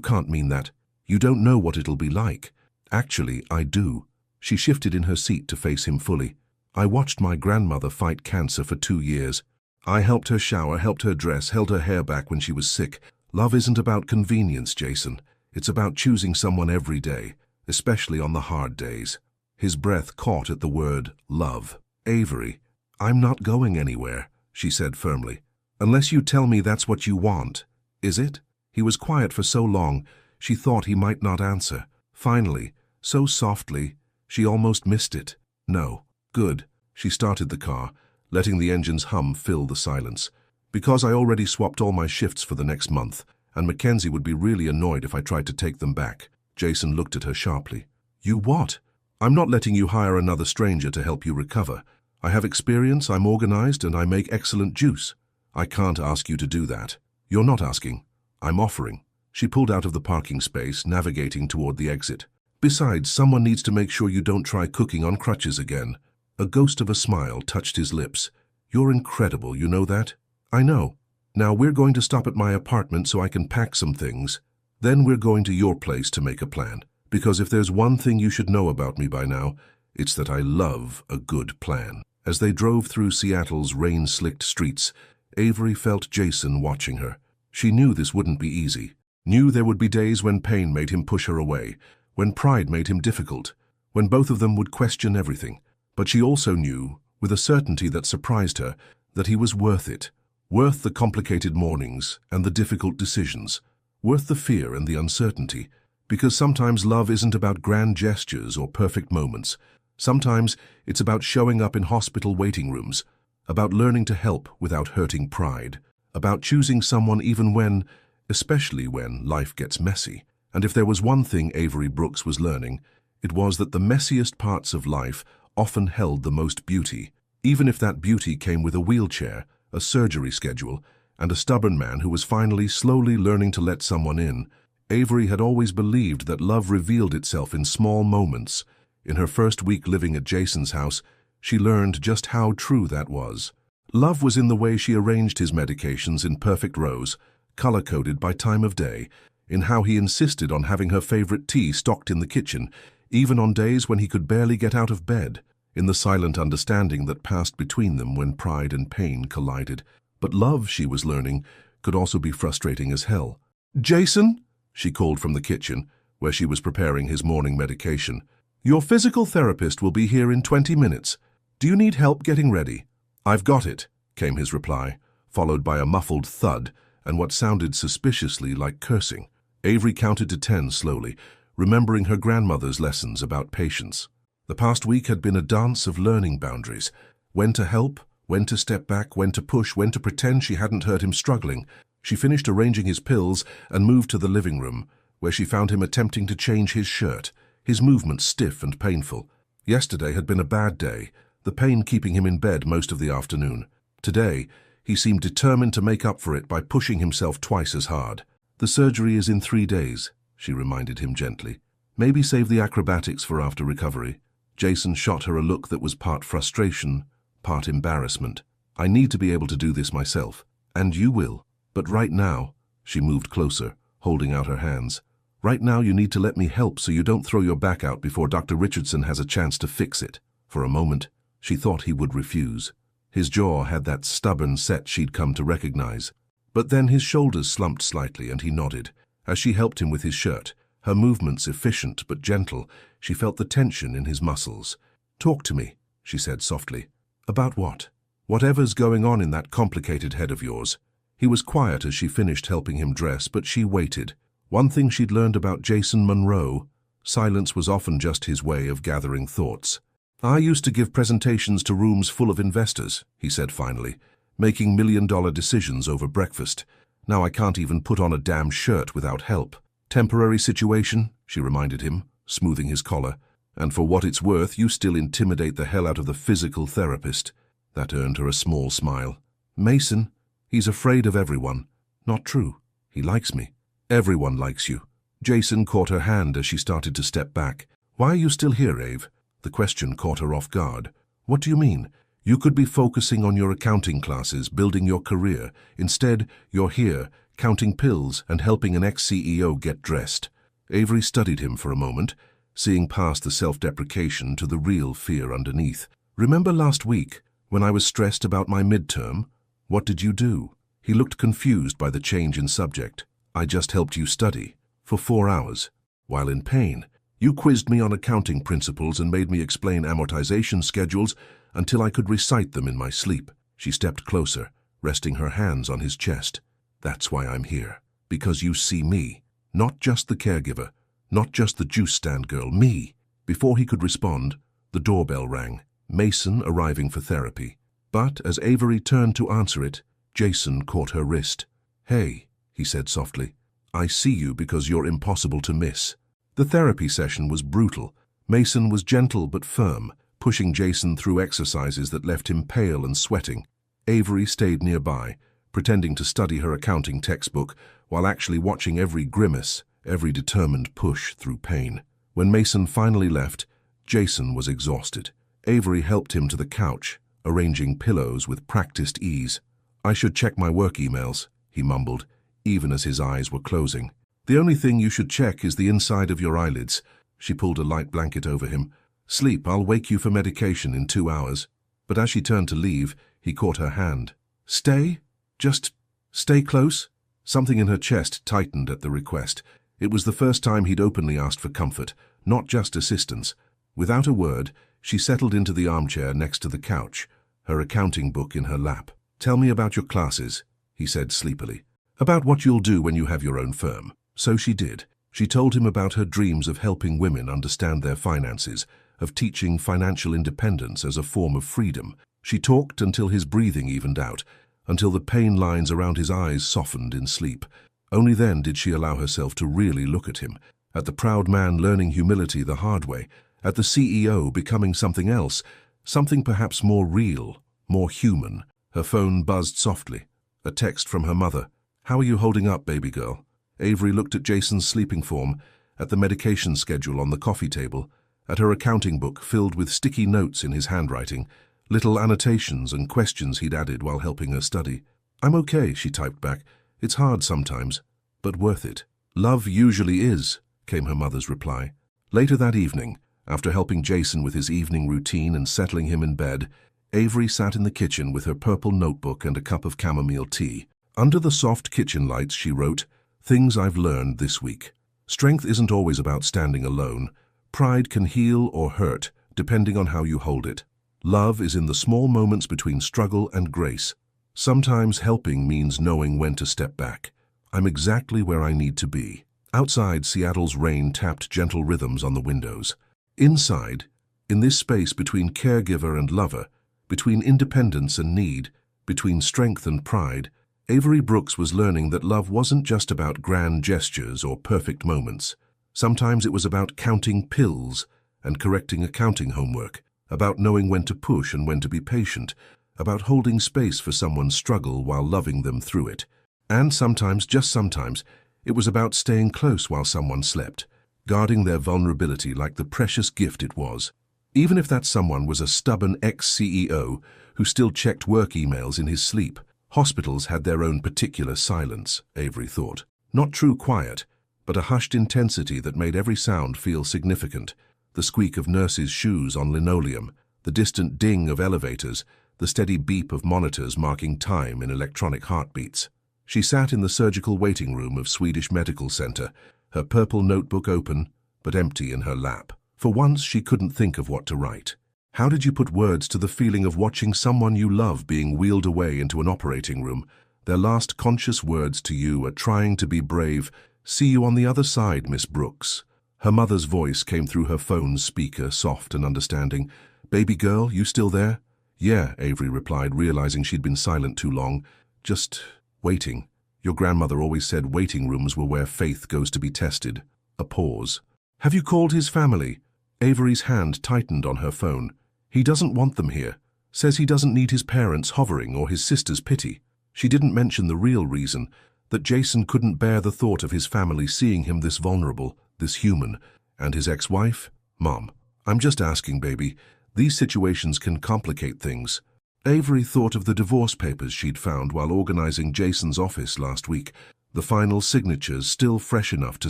can't mean that. You don't know what it'll be like." "Actually, I do." She shifted in her seat to face him fully. "I watched my grandmother fight cancer for 2 years. I helped her shower, helped her dress, held her hair back when she was sick. Love isn't about convenience, Jason. It's about choosing someone every day, especially on the hard days." His breath caught at the word love. "Avery, I'm not going anywhere," she said firmly. "Unless you tell me that's what you want." "Is it?" He was quiet for so long, she thought he might not answer. Finally, so softly, she almost missed it. "No." "Good." She started the car, letting the engine's hum fill the silence. "Because I already swapped all my shifts for the next month, and Mackenzie would be really annoyed if I tried to take them back." Jason looked at her sharply. "You what?" "I'm not letting you hire another stranger to help you recover. I have experience, I'm organized, and I make excellent juice. I can't ask you to do that." "You're not asking. I'm offering." She pulled out of the parking space, navigating toward the exit. "Besides, someone needs to make sure you don't try cooking on crutches again." A ghost of a smile touched his lips. "You're incredible, you know that?" "I know. Now we're going to stop at my apartment so I can pack some things. Then we're going to your place to make a plan. Because if there's one thing you should know about me by now, it's that I love a good plan." As they drove through Seattle's rain-slicked streets, Avery felt Jason watching her. She knew this wouldn't be easy. Knew there would be days when pain made him push her away, when pride made him difficult, when both of them would question everything. But she also knew, with a certainty that surprised her, that he was worth it. Worth the complicated mornings and the difficult decisions. Worth the fear and the uncertainty. Because sometimes love isn't about grand gestures or perfect moments. Sometimes it's about showing up in hospital waiting rooms, about learning to help without hurting pride, about choosing someone even when, especially when, life gets messy. And if there was one thing Avery Brooks was learning, it was that the messiest parts of life often held the most beauty, even if that beauty came with a wheelchair, a surgery schedule, and a stubborn man who was finally slowly learning to let someone in. Avery had always believed that love revealed itself in small moments. In her first week living at Jason's house, she learned just how true that was. Love was in the way she arranged his medications in perfect rows, color-coded by time of day, in how he insisted on having her favorite tea stocked in the kitchen, even on days when he could barely get out of bed, in the silent understanding that passed between them when pride and pain collided. But love, she was learning, could also be frustrating as hell. "Jason," she called from the kitchen, where she was preparing his morning medication. "Your physical therapist will be here in 20 minutes. Do you need help getting ready?" "I've got it," came his reply, followed by a muffled thud and what sounded suspiciously like cursing. Avery counted to 10 slowly, remembering her grandmother's lessons about patience. The past week had been a dance of learning boundaries. When to help, when to step back, when to push, when to pretend she hadn't heard him struggling. She finished arranging his pills and moved to the living room, where she found him attempting to change his shirt, his movements stiff and painful. Yesterday had been a bad day, the pain keeping him in bed most of the afternoon. Today, he seemed determined to make up for it by pushing himself twice as hard. "The surgery is in 3 days, she reminded him gently. "Maybe save the acrobatics for after recovery." Jason shot her a look that was part frustration, part embarrassment. "I need to be able to do this myself, and you will. But right now," she moved closer, holding out her hands. Right now you need to let me help so you don't throw your back out before Dr. Richardson has a chance to fix it. For a moment, she thought he would refuse. His jaw had that stubborn set she'd come to recognize. But then his shoulders slumped slightly and he nodded. As she helped him with his shirt, her movements efficient but gentle, she felt the tension in his muscles. "Talk to me," she said softly. "About what?" "Whatever's going on in that complicated head of yours." He was quiet as she finished helping him dress, but she waited. One thing she'd learned about Jason Monroe, silence was often just his way of gathering thoughts. "I used to give presentations to rooms full of investors," he said finally, "making million-dollar decisions over breakfast. Now I can't even put on a damn shirt without help." "Temporary situation," she reminded him, smoothing his collar. "And for what it's worth, you still intimidate the hell out of the physical therapist." That earned her a small smile. "Mason, he's afraid of everyone." "Not true. He likes me." "Everyone likes you." Jason caught her hand as she started to step back. "Why are you still here, Ave?" The question caught her off guard. "What do you mean? You could be focusing on your accounting classes, building your career. Instead, you're here, counting pills and helping an ex-CEO get dressed." Avery studied him for a moment, seeing past the self-deprecation to the real fear underneath. "Remember last week, when I was stressed about my midterm? What did you do?" He looked confused by the change in subject. "I just helped you study. For 4 hours. While in pain. You quizzed me on accounting principles and made me explain amortization schedules until I could recite them in my sleep." She stepped closer, resting her hands on his chest. "That's why I'm here. Because you see me. Not just the caregiver. Not just the juice stand girl. Me." Before he could respond, the doorbell rang. Mason arriving for therapy. But as Avery turned to answer it, Jason caught her wrist. "Hey," he said softly. "I see you because you're impossible to miss." The therapy session was brutal. Mason was gentle but firm, pushing Jason through exercises that left him pale and sweating. Avery stayed nearby, pretending to study her accounting textbook while actually watching every grimace, every determined push through pain. When Mason finally left, Jason was exhausted. Avery helped him to the couch, arranging pillows with practiced ease. "I should check my work emails," he mumbled, even as his eyes were closing. "The only thing you should check is the inside of your eyelids." She pulled a light blanket over him. "Sleep, I'll wake you for medication in 2 hours." But as she turned to leave, he caught her hand. "Stay? Just stay close?" Something in her chest tightened at the request. It was the first time he'd openly asked for comfort, not just assistance. Without a word, she settled into the armchair next to the couch, her accounting book in her lap. "Tell me about your classes," he said sleepily. "About what you'll do when you have your own firm." So she did. She told him about her dreams of helping women understand their finances, of teaching financial independence as a form of freedom. She talked until his breathing evened out, until the pain lines around his eyes softened in sleep. Only then did she allow herself to really look at him, at the proud man learning humility the hard way, at the CEO becoming something else, something perhaps more real, more human. Her phone buzzed softly. A text from her mother. "How are you holding up, baby girl?" Avery looked at Jason's sleeping form, at the medication schedule on the coffee table, at her accounting book filled with sticky notes in his handwriting, little annotations and questions he'd added while helping her study. "I'm okay," she typed back. "It's hard sometimes, but worth it." "Love usually is," came her mother's reply. Later that evening, after helping Jason with his evening routine and settling him in bed, Avery sat in the kitchen with her purple notebook and a cup of chamomile tea. Under the soft kitchen lights, she wrote, "Things I've learned this week. Strength isn't always about standing alone. Pride can heal or hurt, depending on how you hold it. Love is in the small moments between struggle and grace. Sometimes helping means knowing when to step back. I'm exactly where I need to be." Outside, Seattle's rain tapped gentle rhythms on the windows. Inside, in this space between caregiver and lover, between independence and need, between strength and pride, Avery Brooks was learning that love wasn't just about grand gestures or perfect moments. Sometimes it was about counting pills and correcting accounting homework, about knowing when to push and when to be patient, about holding space for someone's struggle while loving them through it. And sometimes, just sometimes, it was about staying close while someone slept, guarding their vulnerability like the precious gift it was. Even if that someone was a stubborn ex-CEO who still checked work emails in his sleep. Hospitals had their own particular silence, Avery thought. Not true quiet, but a hushed intensity that made every sound feel significant. The squeak of nurses' shoes on linoleum, the distant ding of elevators, the steady beep of monitors marking time in electronic heartbeats. She sat in the surgical waiting room of Swedish Medical Center, her purple notebook open, but empty in her lap. For once, she couldn't think of what to write. How did you put words to the feeling of watching someone you love being wheeled away into an operating room? Their last conscious words to you are trying to be brave. "See you on the other side, Miss Brooks." Her mother's voice came through her phone's speaker, soft and understanding. "Baby girl, you still there?" "Yeah," Avery replied, realizing she'd been silent too long. "Just waiting. Your grandmother always said waiting rooms were where faith goes to be tested." A pause. "Have you called his family?" Avery's hand tightened on her phone. "He doesn't want them here. Says he doesn't need his parents hovering or his sister's pity." She didn't mention the real reason, that Jason couldn't bear the thought of his family seeing him this vulnerable, this human. And his ex-wife? "Mom, I'm just asking, baby. These situations can complicate things." Avery thought of the divorce papers she'd found while organizing Jason's office last week, the final signatures still fresh enough to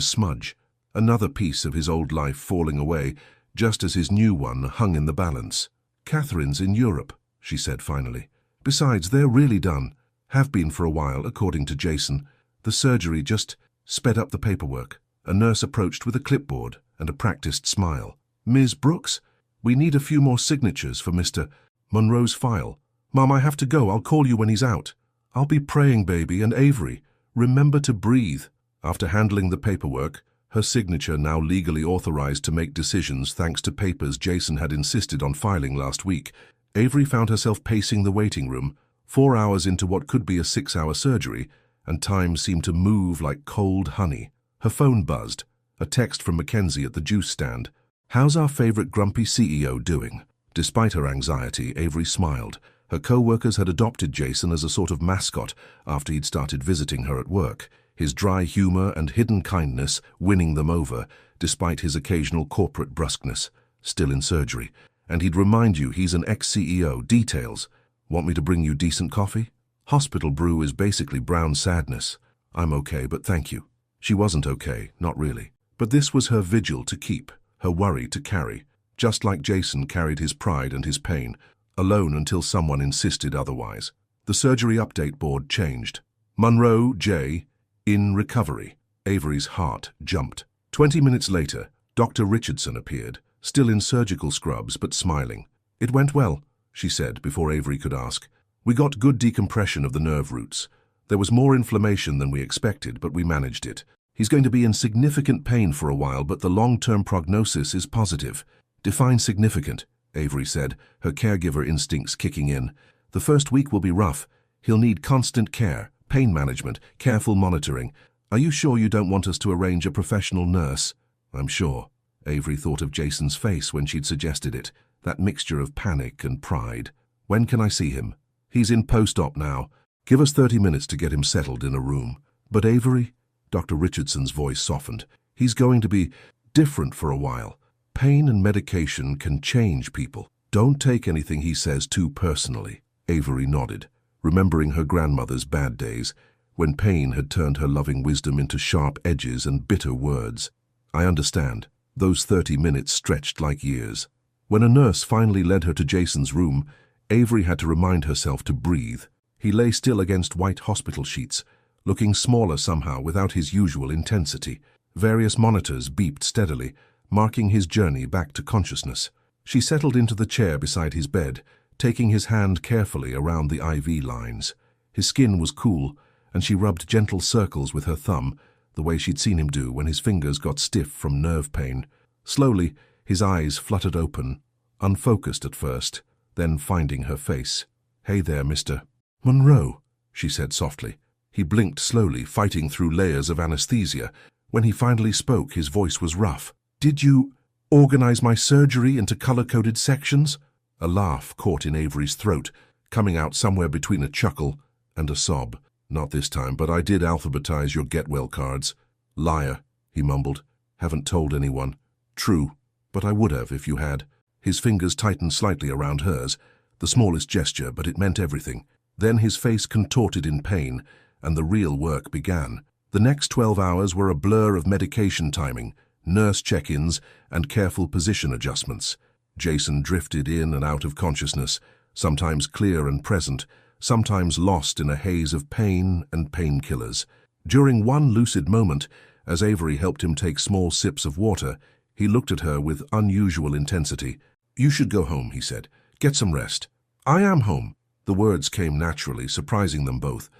smudge. Another piece of his old life falling away, just as his new one hung in the balance. "Catherine's in Europe," she said finally. "Besides, they're really done. Have been for a while, according to Jason. The surgery just sped up the paperwork." A nurse approached with a clipboard and a practiced smile. "Ms. Brooks, we need a few more signatures for Mr. Monroe's file. Mom, I have to go. I'll call you when he's out." "I'll be praying, baby, and Avery, remember to breathe." After handling the paperwork, her signature now legally authorized to make decisions thanks to papers Jason had insisted on filing last week, Avery found herself pacing the waiting room, 4 hours into what could be a 6-hour surgery, and time seemed to move like cold honey. Her phone buzzed, a text from Mackenzie at the juice stand. "How's our favorite grumpy CEO doing?" Despite her anxiety, Avery smiled. Her co-workers had adopted Jason as a sort of mascot after he'd started visiting her at work, his dry humor and hidden kindness winning them over, despite his occasional corporate brusqueness. "Still in surgery. And he'd remind you he's an ex-CEO. Details. Want me to bring you decent coffee? Hospital brew is basically brown sadness." "I'm okay, but thank you." She wasn't okay, not really. But this was her vigil to keep, her worry to carry, just like Jason carried his pride and his pain, alone until someone insisted otherwise. The surgery update board changed. "Monroe, J., in recovery." Avery's heart jumped. 20 minutes later, Dr. Richardson appeared, still in surgical scrubs but smiling. "It went well," she said before Avery could ask. "We got good decompression of the nerve roots. There was more inflammation than we expected, but we managed it. He's going to be in significant pain for a while, but the long-term prognosis is positive." "Define significant," Avery said, her caregiver instincts kicking in. "The first week will be rough. He'll need constant care, pain management, careful monitoring. Are you sure you don't want us to arrange a professional nurse?" "I'm sure." Avery thought of Jason's face when she'd suggested it, that mixture of panic and pride. "When can I see him?" "He's in post-op now. Give us 30 minutes to get him settled in a room." "But Avery," Dr. Richardson's voice softened, "he's going to be different for a while. Pain and medication can change people. Don't take anything he says too personally." Avery nodded, remembering her grandmother's bad days, when pain had turned her loving wisdom into sharp edges and bitter words. "I understand." Those 30 minutes stretched like years. When a nurse finally led her to Jason's room, Avery had to remind herself to breathe. He lay still against white hospital sheets, looking smaller somehow without his usual intensity. Various monitors beeped steadily, marking his journey back to consciousness. She settled into the chair beside his bed, taking his hand carefully around the IV lines. His skin was cool, and she rubbed gentle circles with her thumb, the way she'd seen him do when his fingers got stiff from nerve pain. Slowly, his eyes fluttered open, unfocused at first, then finding her face. "Hey there, Mr. Monroe," she said softly. He blinked slowly, fighting through layers of anesthesia. When he finally spoke, his voice was rough. "Did you organize my surgery into color-coded sections?" A laugh caught in Avery's throat, coming out somewhere between a chuckle and a sob. "Not this time, but I did alphabetize your get-well cards." "Liar," he mumbled. "Haven't told anyone." "True, but I would have if you had." His fingers tightened slightly around hers, the smallest gesture, but it meant everything. Then his face contorted in pain, and the real work began. The next 12 hours were a blur of medication timing, nurse check-ins, and careful position adjustments. Jason drifted in and out of consciousness, sometimes clear and present, sometimes lost in a haze of pain and painkillers. During one lucid moment, as Avery helped him take small sips of water, he looked at her with unusual intensity. "You should go home," he said. "Get some rest." "I am home." The words came naturally, surprising them both.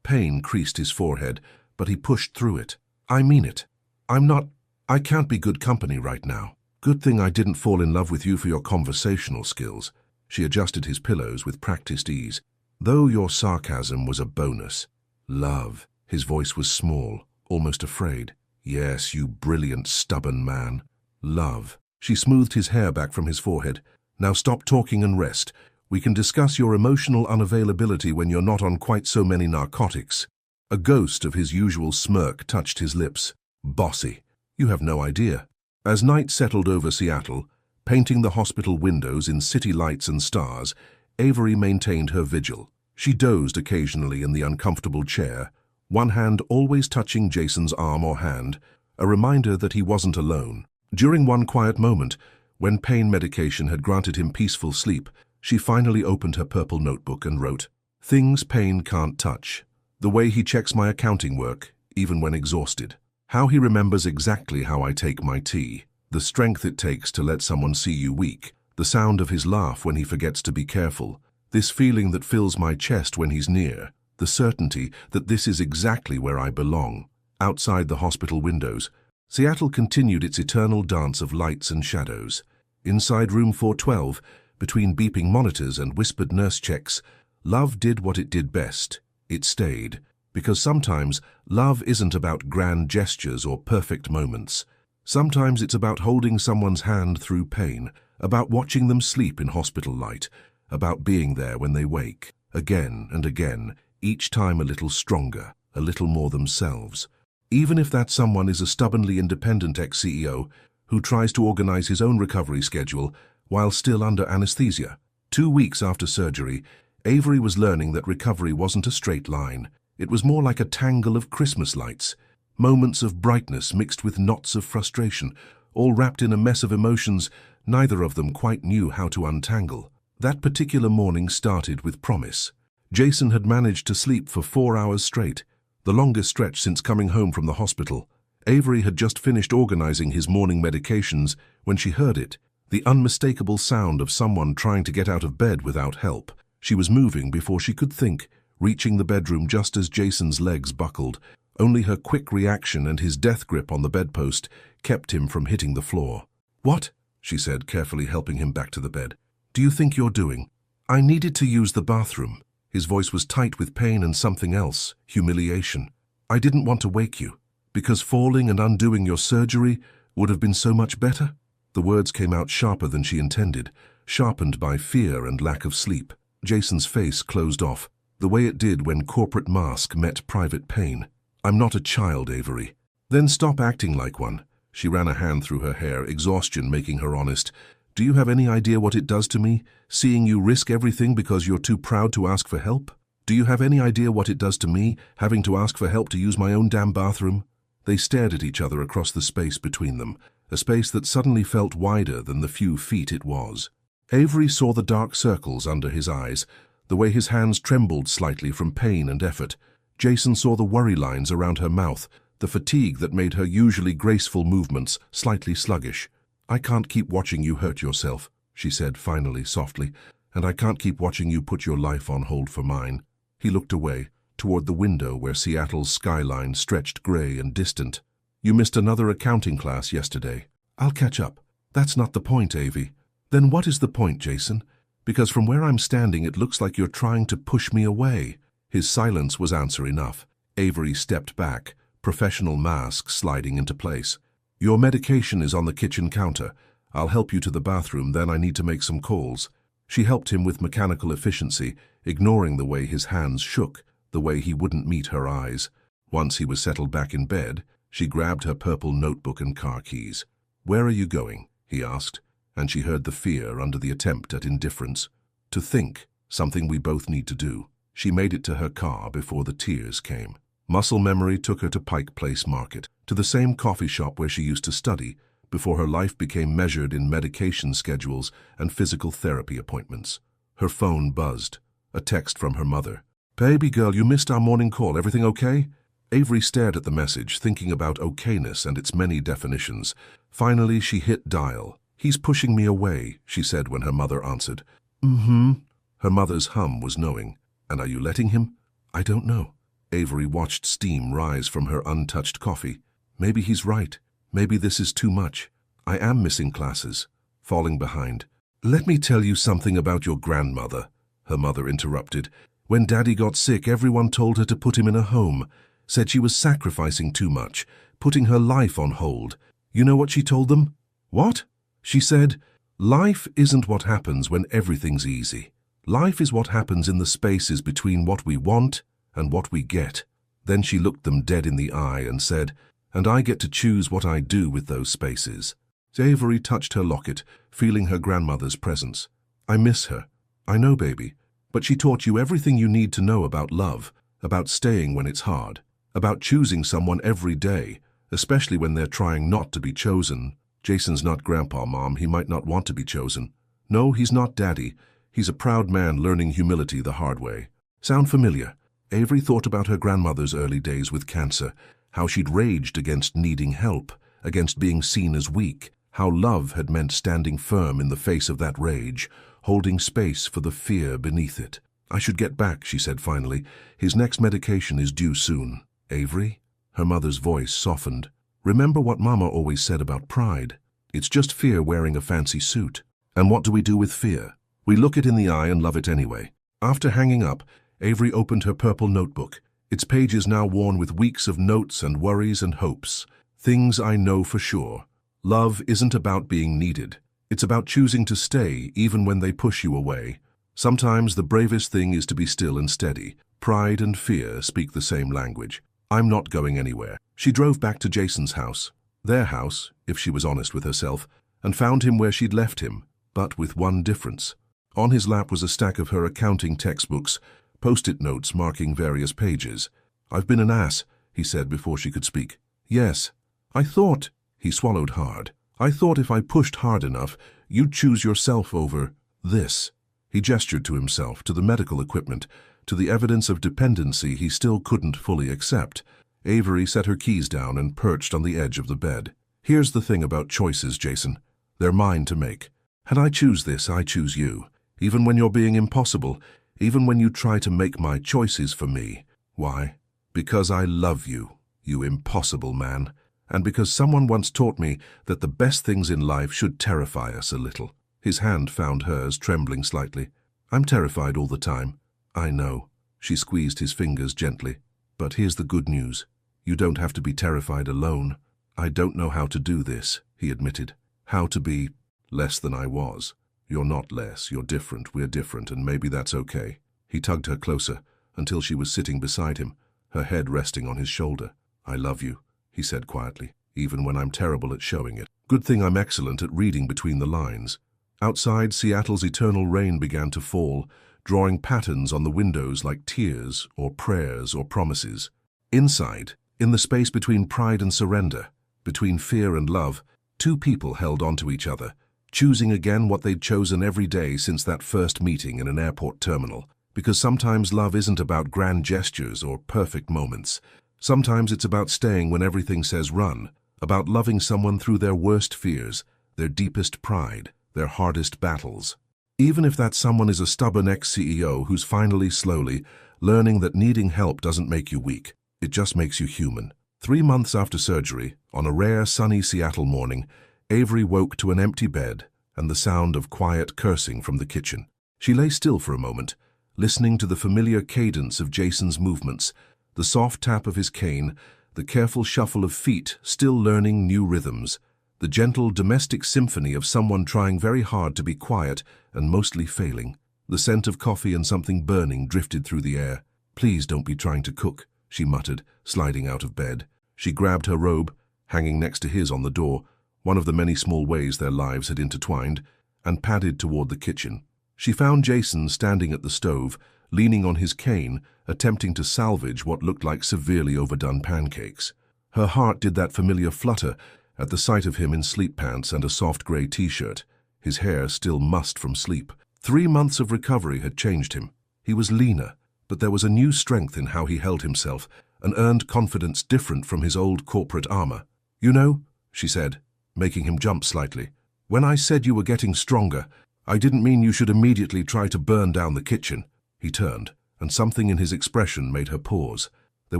Pain creased his forehead, but he pushed through it. "I mean it. I can't be good company right now. Good thing I didn't fall in love with you for your conversational skills." She adjusted his pillows with practiced ease. "Though your sarcasm was a bonus." "Love." His voice was small, almost afraid. "Yes, you brilliant, stubborn man. Love." She smoothed his hair back from his forehead. "Now stop talking and rest. We can discuss your emotional unavailability when you're not on quite so many narcotics." A ghost of his usual smirk touched his lips. "Bossy. You have no idea." As night settled over Seattle, painting the hospital windows in city lights and stars, Avery maintained her vigil. She dozed occasionally in the uncomfortable chair, one hand always touching Jason's arm or hand, a reminder that he wasn't alone. During one quiet moment, when pain medication had granted him peaceful sleep, she finally opened her purple notebook and wrote, "Things pain can't touch. The way he checks my accounting work, even when exhausted. How he remembers exactly how I take my tea. The strength it takes to let someone see you weak. The sound of his laugh when he forgets to be careful. This feeling that fills my chest when he's near. The certainty that this is exactly where I belong." Outside the hospital windows, Seattle continued its eternal dance of lights and shadows. Inside room 412, between beeping monitors and whispered nurse checks, love did what it did best. It stayed. Because sometimes love isn't about grand gestures or perfect moments. Sometimes it's about holding someone's hand through pain, about watching them sleep in hospital light, about being there when they wake. Again and again, each time a little stronger, a little more themselves. Even if that someone is a stubbornly independent ex-CEO who tries to organize his own recovery schedule while still under anesthesia. 2 weeks after surgery, Avery was learning that recovery wasn't a straight line. It was more like a tangle of Christmas lights, moments of brightness mixed with knots of frustration, all wrapped in a mess of emotions neither of them quite knew how to untangle. That particular morning started with promise. Jason had managed to sleep for 4 hours straight, the longest stretch since coming home from the hospital. Avery had just finished organizing his morning medications when she heard it, the unmistakable sound of someone trying to get out of bed without help. She was moving before she could think, reaching the bedroom just as Jason's legs buckled. Only her quick reaction and his death grip on the bedpost kept him from hitting the floor. "What?" she said, carefully helping him back to the bed. "Do you think you're doing?" "I needed to use the bathroom." His voice was tight with pain and something else, humiliation. "I didn't want to wake you, because falling and undoing your surgery would have been so much better." The words came out sharper than she intended, sharpened by fear and lack of sleep. Jason's face closed off, the way it did when corporate mask met private pain. "I'm not a child, Avery." "Then stop acting like one." She ran a hand through her hair, exhaustion making her honest. "Do you have any idea what it does to me, seeing you risk everything because you're too proud to ask for help? Do you have any idea what it does to me, having to ask for help to use my own damn bathroom?" They stared at each other across the space between them, a space that suddenly felt wider than the few feet it was. Avery saw the dark circles under his eyes, the way his hands trembled slightly from pain and effort. Jason saw the worry lines around her mouth, the fatigue that made her usually graceful movements slightly sluggish. "I can't keep watching you hurt yourself," she said finally, softly, "and I can't keep watching you put your life on hold for mine." He looked away, toward the window where Seattle's skyline stretched gray and distant. "You missed another accounting class yesterday." "I'll catch up." "That's not the point, Avy." "Then what is the point, Jason? Because from where I'm standing it looks like you're trying to push me away." His silence was answer enough. Avery stepped back, professional mask sliding into place. "Your medication is on the kitchen counter. I'll help you to the bathroom, then I need to make some calls." She helped him with mechanical efficiency, ignoring the way his hands shook, the way he wouldn't meet her eyes. Once he was settled back in bed, she grabbed her purple notebook and car keys. "Where are you going?" he asked, and she heard the fear under the attempt at indifference. "To think, something we both need to do." She made it to her car before the tears came. Muscle memory took her to Pike Place Market, to the same coffee shop where she used to study, before her life became measured in medication schedules and physical therapy appointments. Her phone buzzed. A text from her mother. "Baby girl, you missed our morning call. Everything okay?" Avery stared at the message, thinking about okayness and its many definitions. Finally, she hit dial. "He's pushing me away," she said when her mother answered. "Mm-hmm." Her mother's hum was knowing. "And are you letting him?" "I don't know." Avery watched steam rise from her untouched coffee. "Maybe he's right. Maybe this is too much. I am missing classes, falling behind." "Let me tell you something about your grandmother," her mother interrupted. "When Daddy got sick, everyone told her to put him in a home, said she was sacrificing too much, putting her life on hold. You know what she told them?" "What?" "She said, life isn't what happens when everything's easy. Life is what happens in the spaces between what we want and what we get." Then she looked them dead in the eye and said, "And I get to choose what I do with those spaces." Avery touched her locket, feeling her grandmother's presence. "I miss her. I know, baby. But she taught you everything you need to know about love, about staying when it's hard, about choosing someone every day, especially when they're trying not to be chosen." "Jason's not Grandpa, Mom. He might not want to be chosen." "No, he's not Daddy. He's a proud man learning humility the hard way." Sound familiar? Avery thought about her grandmother's early days with cancer, how she'd raged against needing help, against being seen as weak, how love had meant standing firm in the face of that rage, holding space for the fear beneath it. "I should get back," she said finally. "His next medication is due soon." "Avery?" Her mother's voice softened. "Remember what Mama always said about pride. It's just fear wearing a fancy suit. And what do we do with fear? We look it in the eye and love it anyway." After hanging up, Avery opened her purple notebook, its pages now worn with weeks of notes and worries and hopes. "Things I know for sure. Love isn't about being needed. It's about choosing to stay even when they push you away. Sometimes the bravest thing is to be still and steady. Pride and fear speak the same language. I'm not going anywhere." She drove back to Jason's house, their house, if she was honest with herself, and found him where she'd left him, but with one difference. On his lap was a stack of her accounting textbooks, post-it notes marking various pages. "I've been an ass," he said before she could speak. "Yes. I thought," he swallowed hard, "I thought if I pushed hard enough, you'd choose yourself over this." He gestured to himself, to the medical equipment, to the evidence of dependency he still couldn't fully accept. Avery set her keys down and perched on the edge of the bed. "Here's the thing about choices, Jason. They're mine to make. And I choose this, I choose you. Even when you're being impossible, even when you try to make my choices for me. Why? Because I love you, you impossible man. And because someone once taught me that the best things in life should terrify us a little." His hand found hers, trembling slightly. "I'm terrified all the time." "I know." She squeezed his fingers gently. "But here's the good news. You don't have to be terrified alone." "I don't know how to do this," he admitted. "How to be less than I was." "You're not less, you're different, we're different, and maybe that's okay." He tugged her closer, until she was sitting beside him, her head resting on his shoulder. "I love you," he said quietly, "even when I'm terrible at showing it. Good thing I'm excellent at reading between the lines." Outside, Seattle's eternal rain began to fall, drawing patterns on the windows like tears or prayers or promises. Inside, in the space between pride and surrender, between fear and love, two people held onto each other, choosing again what they'd chosen every day since that first meeting in an airport terminal. Because sometimes love isn't about grand gestures or perfect moments. Sometimes it's about staying when everything says run, about loving someone through their worst fears, their deepest pride, their hardest battles. Even if that someone is a stubborn ex-CEO who's finally slowly learning that needing help doesn't make you weak, it just makes you human. 3 months after surgery, on a rare sunny Seattle morning, Avery woke to an empty bed and the sound of quiet cursing from the kitchen. She lay still for a moment, listening to the familiar cadence of Jason's movements, the soft tap of his cane, the careful shuffle of feet still learning new rhythms, the gentle domestic symphony of someone trying very hard to be quiet and mostly failing. The scent of coffee and something burning drifted through the air. "Please don't be trying to cook," she muttered, sliding out of bed. She grabbed her robe, hanging next to his on the door, one of the many small ways their lives had intertwined, and padded toward the kitchen. She found Jason standing at the stove, leaning on his cane, attempting to salvage what looked like severely overdone pancakes. Her heart did that familiar flutter at the sight of him in sleep pants and a soft grey t-shirt, his hair still mussed from sleep. 3 months of recovery had changed him. He was leaner, but there was a new strength in how he held himself, an earned confidence different from his old corporate armor. "You know," she said, making him jump slightly, "when I said you were getting stronger, I didn't mean you should immediately try to burn down the kitchen." He turned, and something in his expression made her pause. There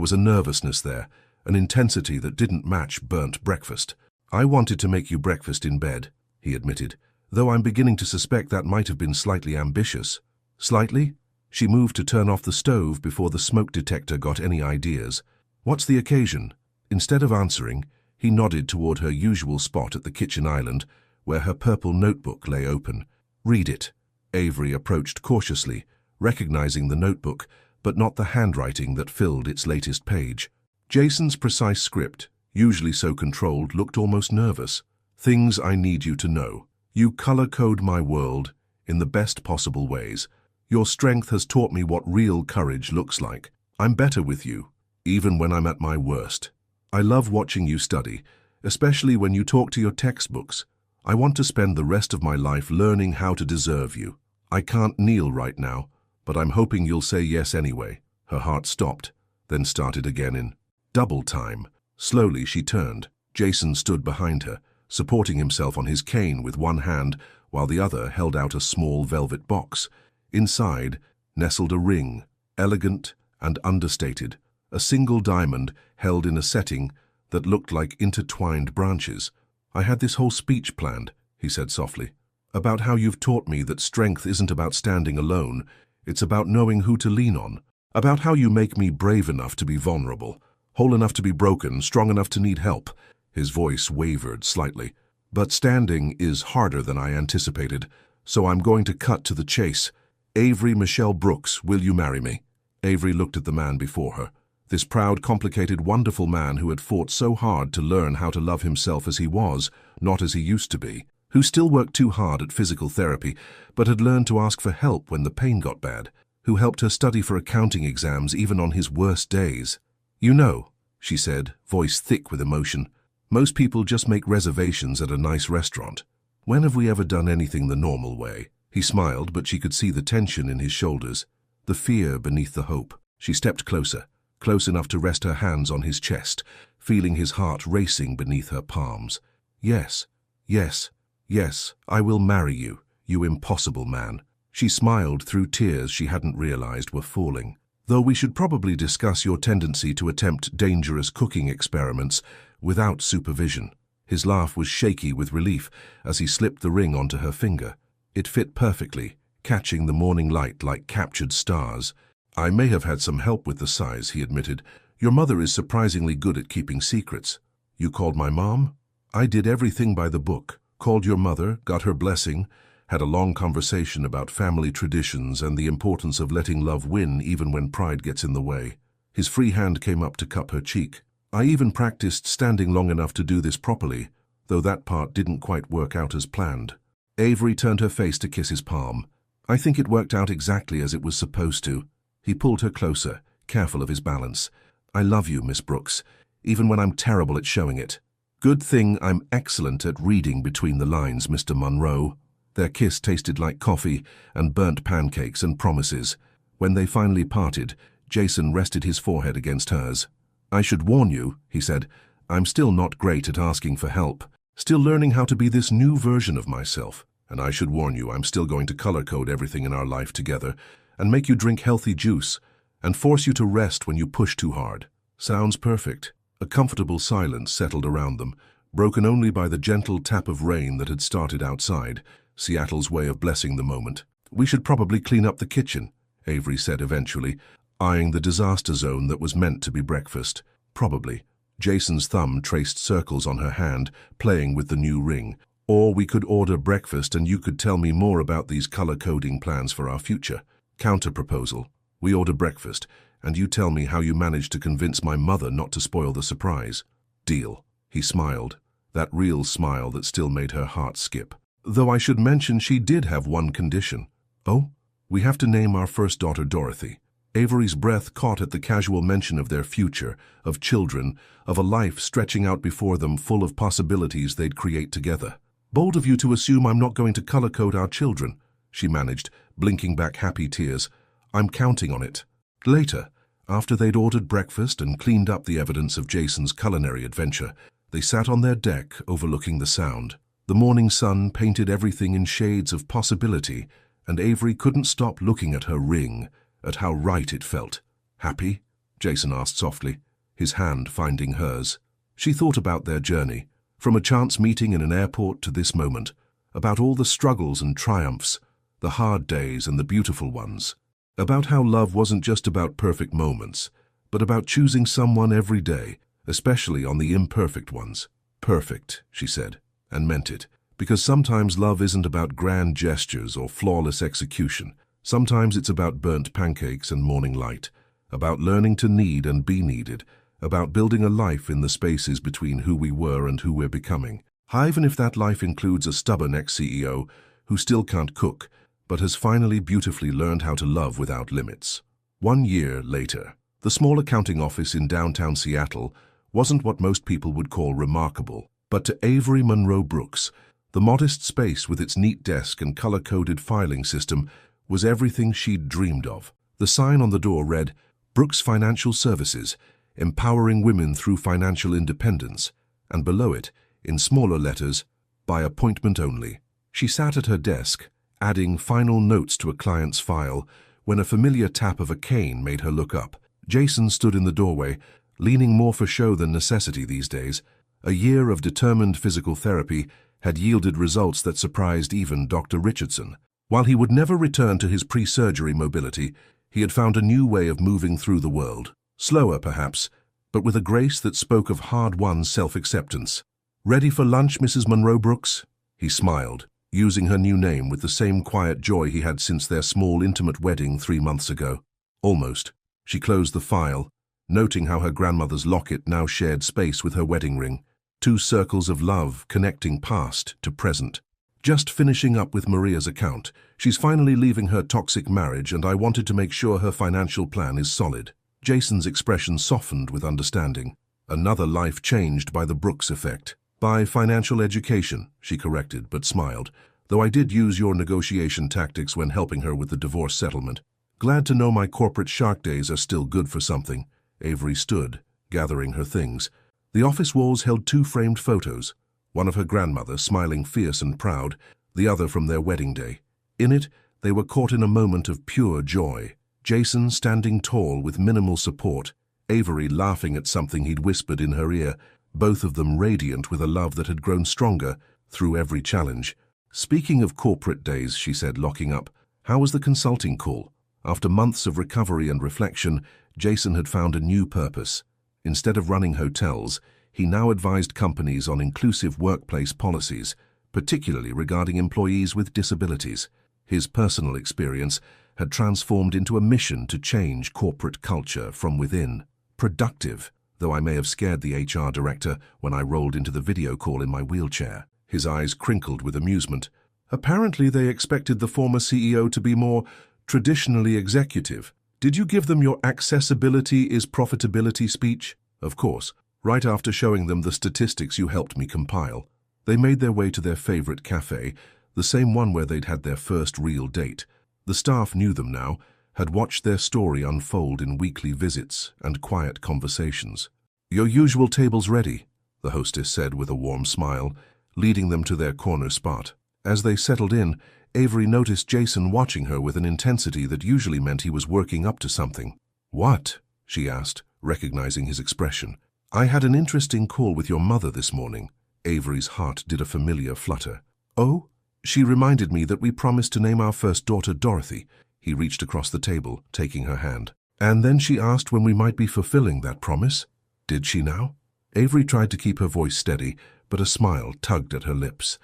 was a nervousness there, an intensity that didn't match burnt breakfast. "I wanted to make you breakfast in bed," he admitted, though I'm beginning to suspect that might have been slightly ambitious. "Slightly?" She moved to turn off the stove before the smoke detector got any ideas. "What's the occasion?" Instead of answering, he nodded toward her usual spot at the kitchen island, where her purple notebook lay open. "Read it." Avery approached cautiously, recognizing the notebook, but not the handwriting that filled its latest page. Jason's precise script, usually so controlled, looked almost nervous. "Things I need you to know. You color-code my world in the best possible ways. Your strength has taught me what real courage looks like. I'm better with you, even when I'm at my worst. I love watching you study, especially when you talk to your textbooks. I want to spend the rest of my life learning how to deserve you. I can't kneel right now, but I'm hoping you'll say yes anyway." Her heart stopped, then started again in double time. Slowly she turned. Jason stood behind her, supporting himself on his cane with one hand while the other held out a small velvet box. Inside nestled a ring, elegant and understated, a single diamond held in a setting that looked like intertwined branches. "I had this whole speech planned," he said softly, "about how you've taught me that strength isn't about standing alone, it's about knowing who to lean on, about how you make me brave enough to be vulnerable, whole enough to be broken, strong enough to need help." His voice wavered slightly. "But standing is harder than I anticipated, so I'm going to cut to the chase. Avery Michelle Brooks, will you marry me?" Avery looked at the man before her, this proud, complicated, wonderful man who had fought so hard to learn how to love himself as he was, not as he used to be, who still worked too hard at physical therapy, but had learned to ask for help when the pain got bad, who helped her study for accounting exams even on his worst days. "You know," she said, voice thick with emotion, "most people just make reservations at a nice restaurant. When have we ever done anything the normal way?" He smiled, but she could see the tension in his shoulders, the fear beneath the hope. She stepped closer, close enough to rest her hands on his chest, feeling his heart racing beneath her palms. "Yes, yes, yes, I will marry you, you impossible man." She smiled through tears she hadn't realized were falling. "Though we should probably discuss your tendency to attempt dangerous cooking experiments without supervision." His laugh was shaky with relief as he slipped the ring onto her finger. It fit perfectly, catching the morning light like captured stars. "I may have had some help with the size," he admitted. "Your mother is surprisingly good at keeping secrets." "You called my mom?" "I did everything by the book. Called your mother, got her blessing, had a long conversation about family traditions and the importance of letting love win even when pride gets in the way." His free hand came up to cup her cheek. "I even practiced standing long enough to do this properly, though that part didn't quite work out as planned." Avery turned her face to kiss his palm. "I think it worked out exactly as it was supposed to." He pulled her closer, careful of his balance. "I love you, Miss Brooks, even when I'm terrible at showing it. Good thing I'm excellent at reading between the lines, Mr. Monroe." Their kiss tasted like coffee and burnt pancakes and promises. When they finally parted, Jason rested his forehead against hers. "I should warn you," he said, "I'm still not great at asking for help. Still learning how to be this new version of myself. And I should warn you, I'm still going to color-code everything in our life together and make you drink healthy juice and force you to rest when you push too hard." "Sounds perfect." A comfortable silence settled around them, broken only by the gentle tap of rain that had started outside, Seattle's way of blessing the moment. "We should probably clean up the kitchen," Avery said eventually, eyeing the disaster zone that was meant to be breakfast. "Probably." Jason's thumb traced circles on her hand, playing with the new ring. "Or we could order breakfast and you could tell me more about these color-coding plans for our future." Counter-proposal. "We order breakfast, and you tell me how you managed to convince my mother not to spoil the surprise." "Deal." He smiled, that real smile that still made her heart skip. "Though I should mention she did have one condition." "Oh?" We have to name our first daughter Dorothy. Avery's breath caught at the casual mention of their future, of children, of a life stretching out before them full of possibilities they'd create together. Bold of you to assume I'm not going to color-code our children, she managed, blinking back happy tears. I'm counting on it. Later, after they'd ordered breakfast and cleaned up the evidence of Jason's culinary adventure, they sat on their deck overlooking the Sound. The morning sun painted everything in shades of possibility, and Avery couldn't stop looking at her ring, at how right it felt. Happy? Jason asked softly, his hand finding hers. She thought about their journey, from a chance meeting in an airport to this moment, about all the struggles and triumphs, the hard days and the beautiful ones, about how love wasn't just about perfect moments, but about choosing someone every day, especially on the imperfect ones. Perfect, she said, and meant it, because sometimes love isn't about grand gestures or flawless execution. Sometimes it's about burnt pancakes and morning light, about learning to need and be needed, about building a life in the spaces between who we were and who we're becoming. Even if that life includes a stubborn ex-CEO who still can't cook, but has finally beautifully learned how to love without limits. 1 year later, the small accounting office in downtown Seattle wasn't what most people would call remarkable, but to Avery Monroe Brooks, the modest space with its neat desk and color-coded filing system was everything she'd dreamed of. The sign on the door read, Brooks Financial Services, empowering women through financial independence, and below it, in smaller letters, by appointment only. She sat at her desk, adding final notes to a client's file, when a familiar tap of a cane made her look up. Jason stood in the doorway, leaning more for show than necessity these days. A year of determined physical therapy had yielded results that surprised even Dr. Richardson. While he would never return to his pre-surgery mobility, he had found a new way of moving through the world. Slower, perhaps, but with a grace that spoke of hard-won self-acceptance. Ready for lunch, Mrs. Monroe Brooks? He smiled, using her new name with the same quiet joy he had since their small, intimate wedding 3 months ago. Almost. She closed the file, noting how her grandmother's locket now shared space with her wedding ring. 2 circles of love connecting past to present. Just finishing up with Maria's account. She's finally leaving her toxic marriage, and I wanted to make sure her financial plan is solid. Jason's expression softened with understanding. Another life changed by the Brooks effect. By financial education, she corrected, but smiled, though I did use your negotiation tactics when helping her with the divorce settlement. Glad to know my corporate shark days are still good for something. Avery stood, gathering her things. The office walls held 2 framed photos, one of her grandmother smiling fierce and proud, the other from their wedding day. In it, they were caught in a moment of pure joy. Jason standing tall with minimal support, Avery laughing at something he'd whispered in her ear, both of them radiant with a love that had grown stronger through every challenge. Speaking of corporate days, she said, locking up, how was the consulting call? After months of recovery and reflection, Jason had found a new purpose. Instead of running hotels, he now advised companies on inclusive workplace policies, particularly regarding employees with disabilities. His personal experience had transformed into a mission to change corporate culture from within. Productive, though I may have scared the HR director when I rolled into the video call in my wheelchair. His eyes crinkled with amusement. Apparently they expected the former CEO to be more traditionally executive. Did you give them your accessibility is profitability speech? Of course. Right after showing them the statistics you helped me compile. They made their way to their favorite cafe, the same one where they'd had their first real date. The staff knew them now, had watched their story unfold in weekly visits and quiet conversations. Your usual table's ready, the hostess said with a warm smile, leading them to their corner spot. As they settled in, Avery noticed Jason watching her with an intensity that usually meant he was working up to something. What? She asked, recognizing his expression. I had an interesting call with your mother this morning. Avery's heart did a familiar flutter. Oh? She reminded me that we promised to name our first daughter Dorothy. He reached across the table, taking her hand. And then she asked when we might be fulfilling that promise. Did she now? Avery tried to keep her voice steady, but a smile tugged at her lips.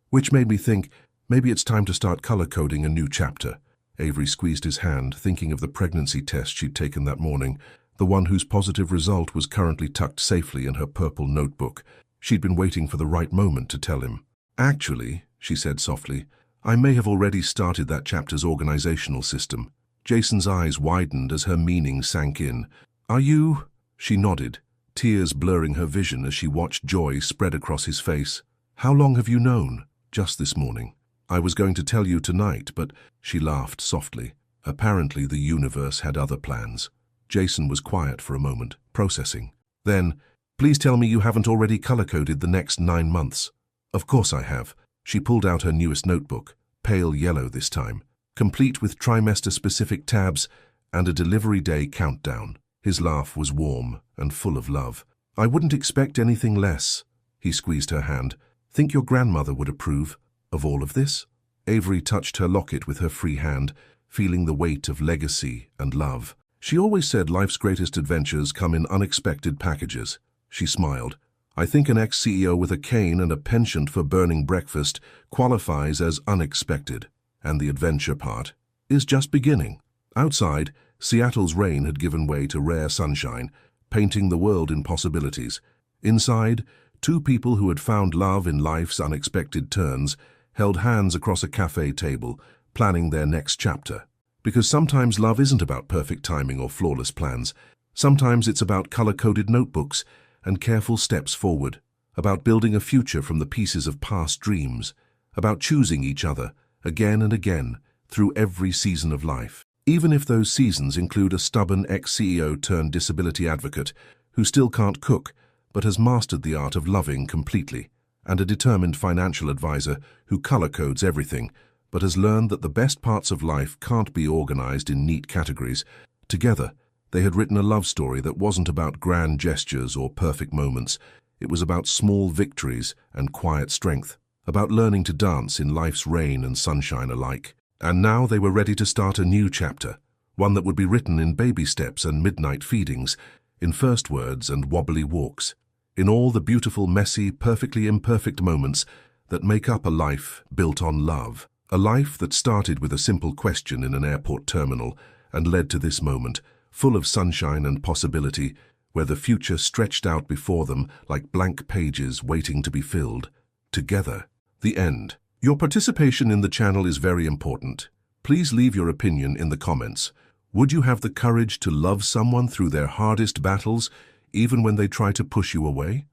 Which made me think, maybe it's time to start color-coding a new chapter. Avery squeezed his hand, thinking of the pregnancy test she'd taken that morning, the one whose positive result was currently tucked safely in her purple notebook. She'd been waiting for the right moment to tell him. Actually, she said softly, I may have already started that chapter's organizational system. Jason's eyes widened as her meaning sank in. Are you? She nodded, tears blurring her vision as she watched joy spread across his face. How long have you known? Just this morning. I was going to tell you tonight, but she laughed softly. Apparently the universe had other plans. Jason was quiet for a moment, processing. Then, please tell me you haven't already color-coded the next 9 months. Of course I have. She pulled out her newest notebook, pale yellow this time, complete with trimester-specific tabs and a delivery day countdown. His laugh was warm and full of love. I wouldn't expect anything less. He squeezed her hand. Think your grandmother would approve of all of this? Avery touched her locket with her free hand, feeling the weight of legacy and love. She always said life's greatest adventures come in unexpected packages. She smiled. I think an ex-CEO with a cane and a penchant for burning breakfast qualifies as unexpected. And the adventure part is just beginning. Outside, Seattle's rain had given way to rare sunshine, painting the world in possibilities. Inside, two people who had found love in life's unexpected turns held hands across a cafe table, planning their next chapter. Because sometimes love isn't about perfect timing or flawless plans. Sometimes it's about color-coded notebooks and careful steps forward, about building a future from the pieces of past dreams, about choosing each other again and again through every season of life. Even if those seasons include a stubborn ex-CEO turned disability advocate who still can't cook but has mastered the art of loving completely, and a determined financial advisor who color-codes everything but has learned that the best parts of life can't be organized in neat categories. Together, they had written a love story that wasn't about grand gestures or perfect moments. It was about small victories and quiet strength, about learning to dance in life's rain and sunshine alike. And now they were ready to start a new chapter, one that would be written in baby steps and midnight feedings, in first words and wobbly walks, in all the beautiful, messy, perfectly imperfect moments that make up a life built on love. A life that started with a simple question in an airport terminal and led to this moment, full of sunshine and possibility, where the future stretched out before them like blank pages waiting to be filled. Together. The end. Your participation in the channel is very important. Please leave your opinion in the comments. Would you have the courage to love someone through their hardest battles, even when they try to push you away?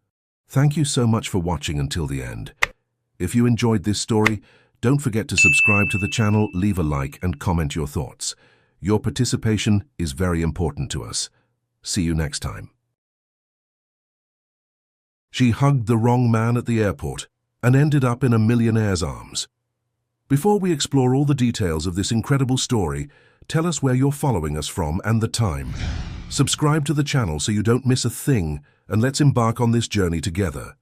Thank you so much for watching until the end. If you enjoyed this story, don't forget to subscribe to the channel, leave a like, and comment your thoughts. Your participation is very important to us. See you next time. She hugged the wrong man at the airport and ended up in a millionaire's arms. Before we explore all the details of this incredible story, tell us where you're following us from and the time. Subscribe to the channel so you don't miss a thing, and let's embark on this journey together.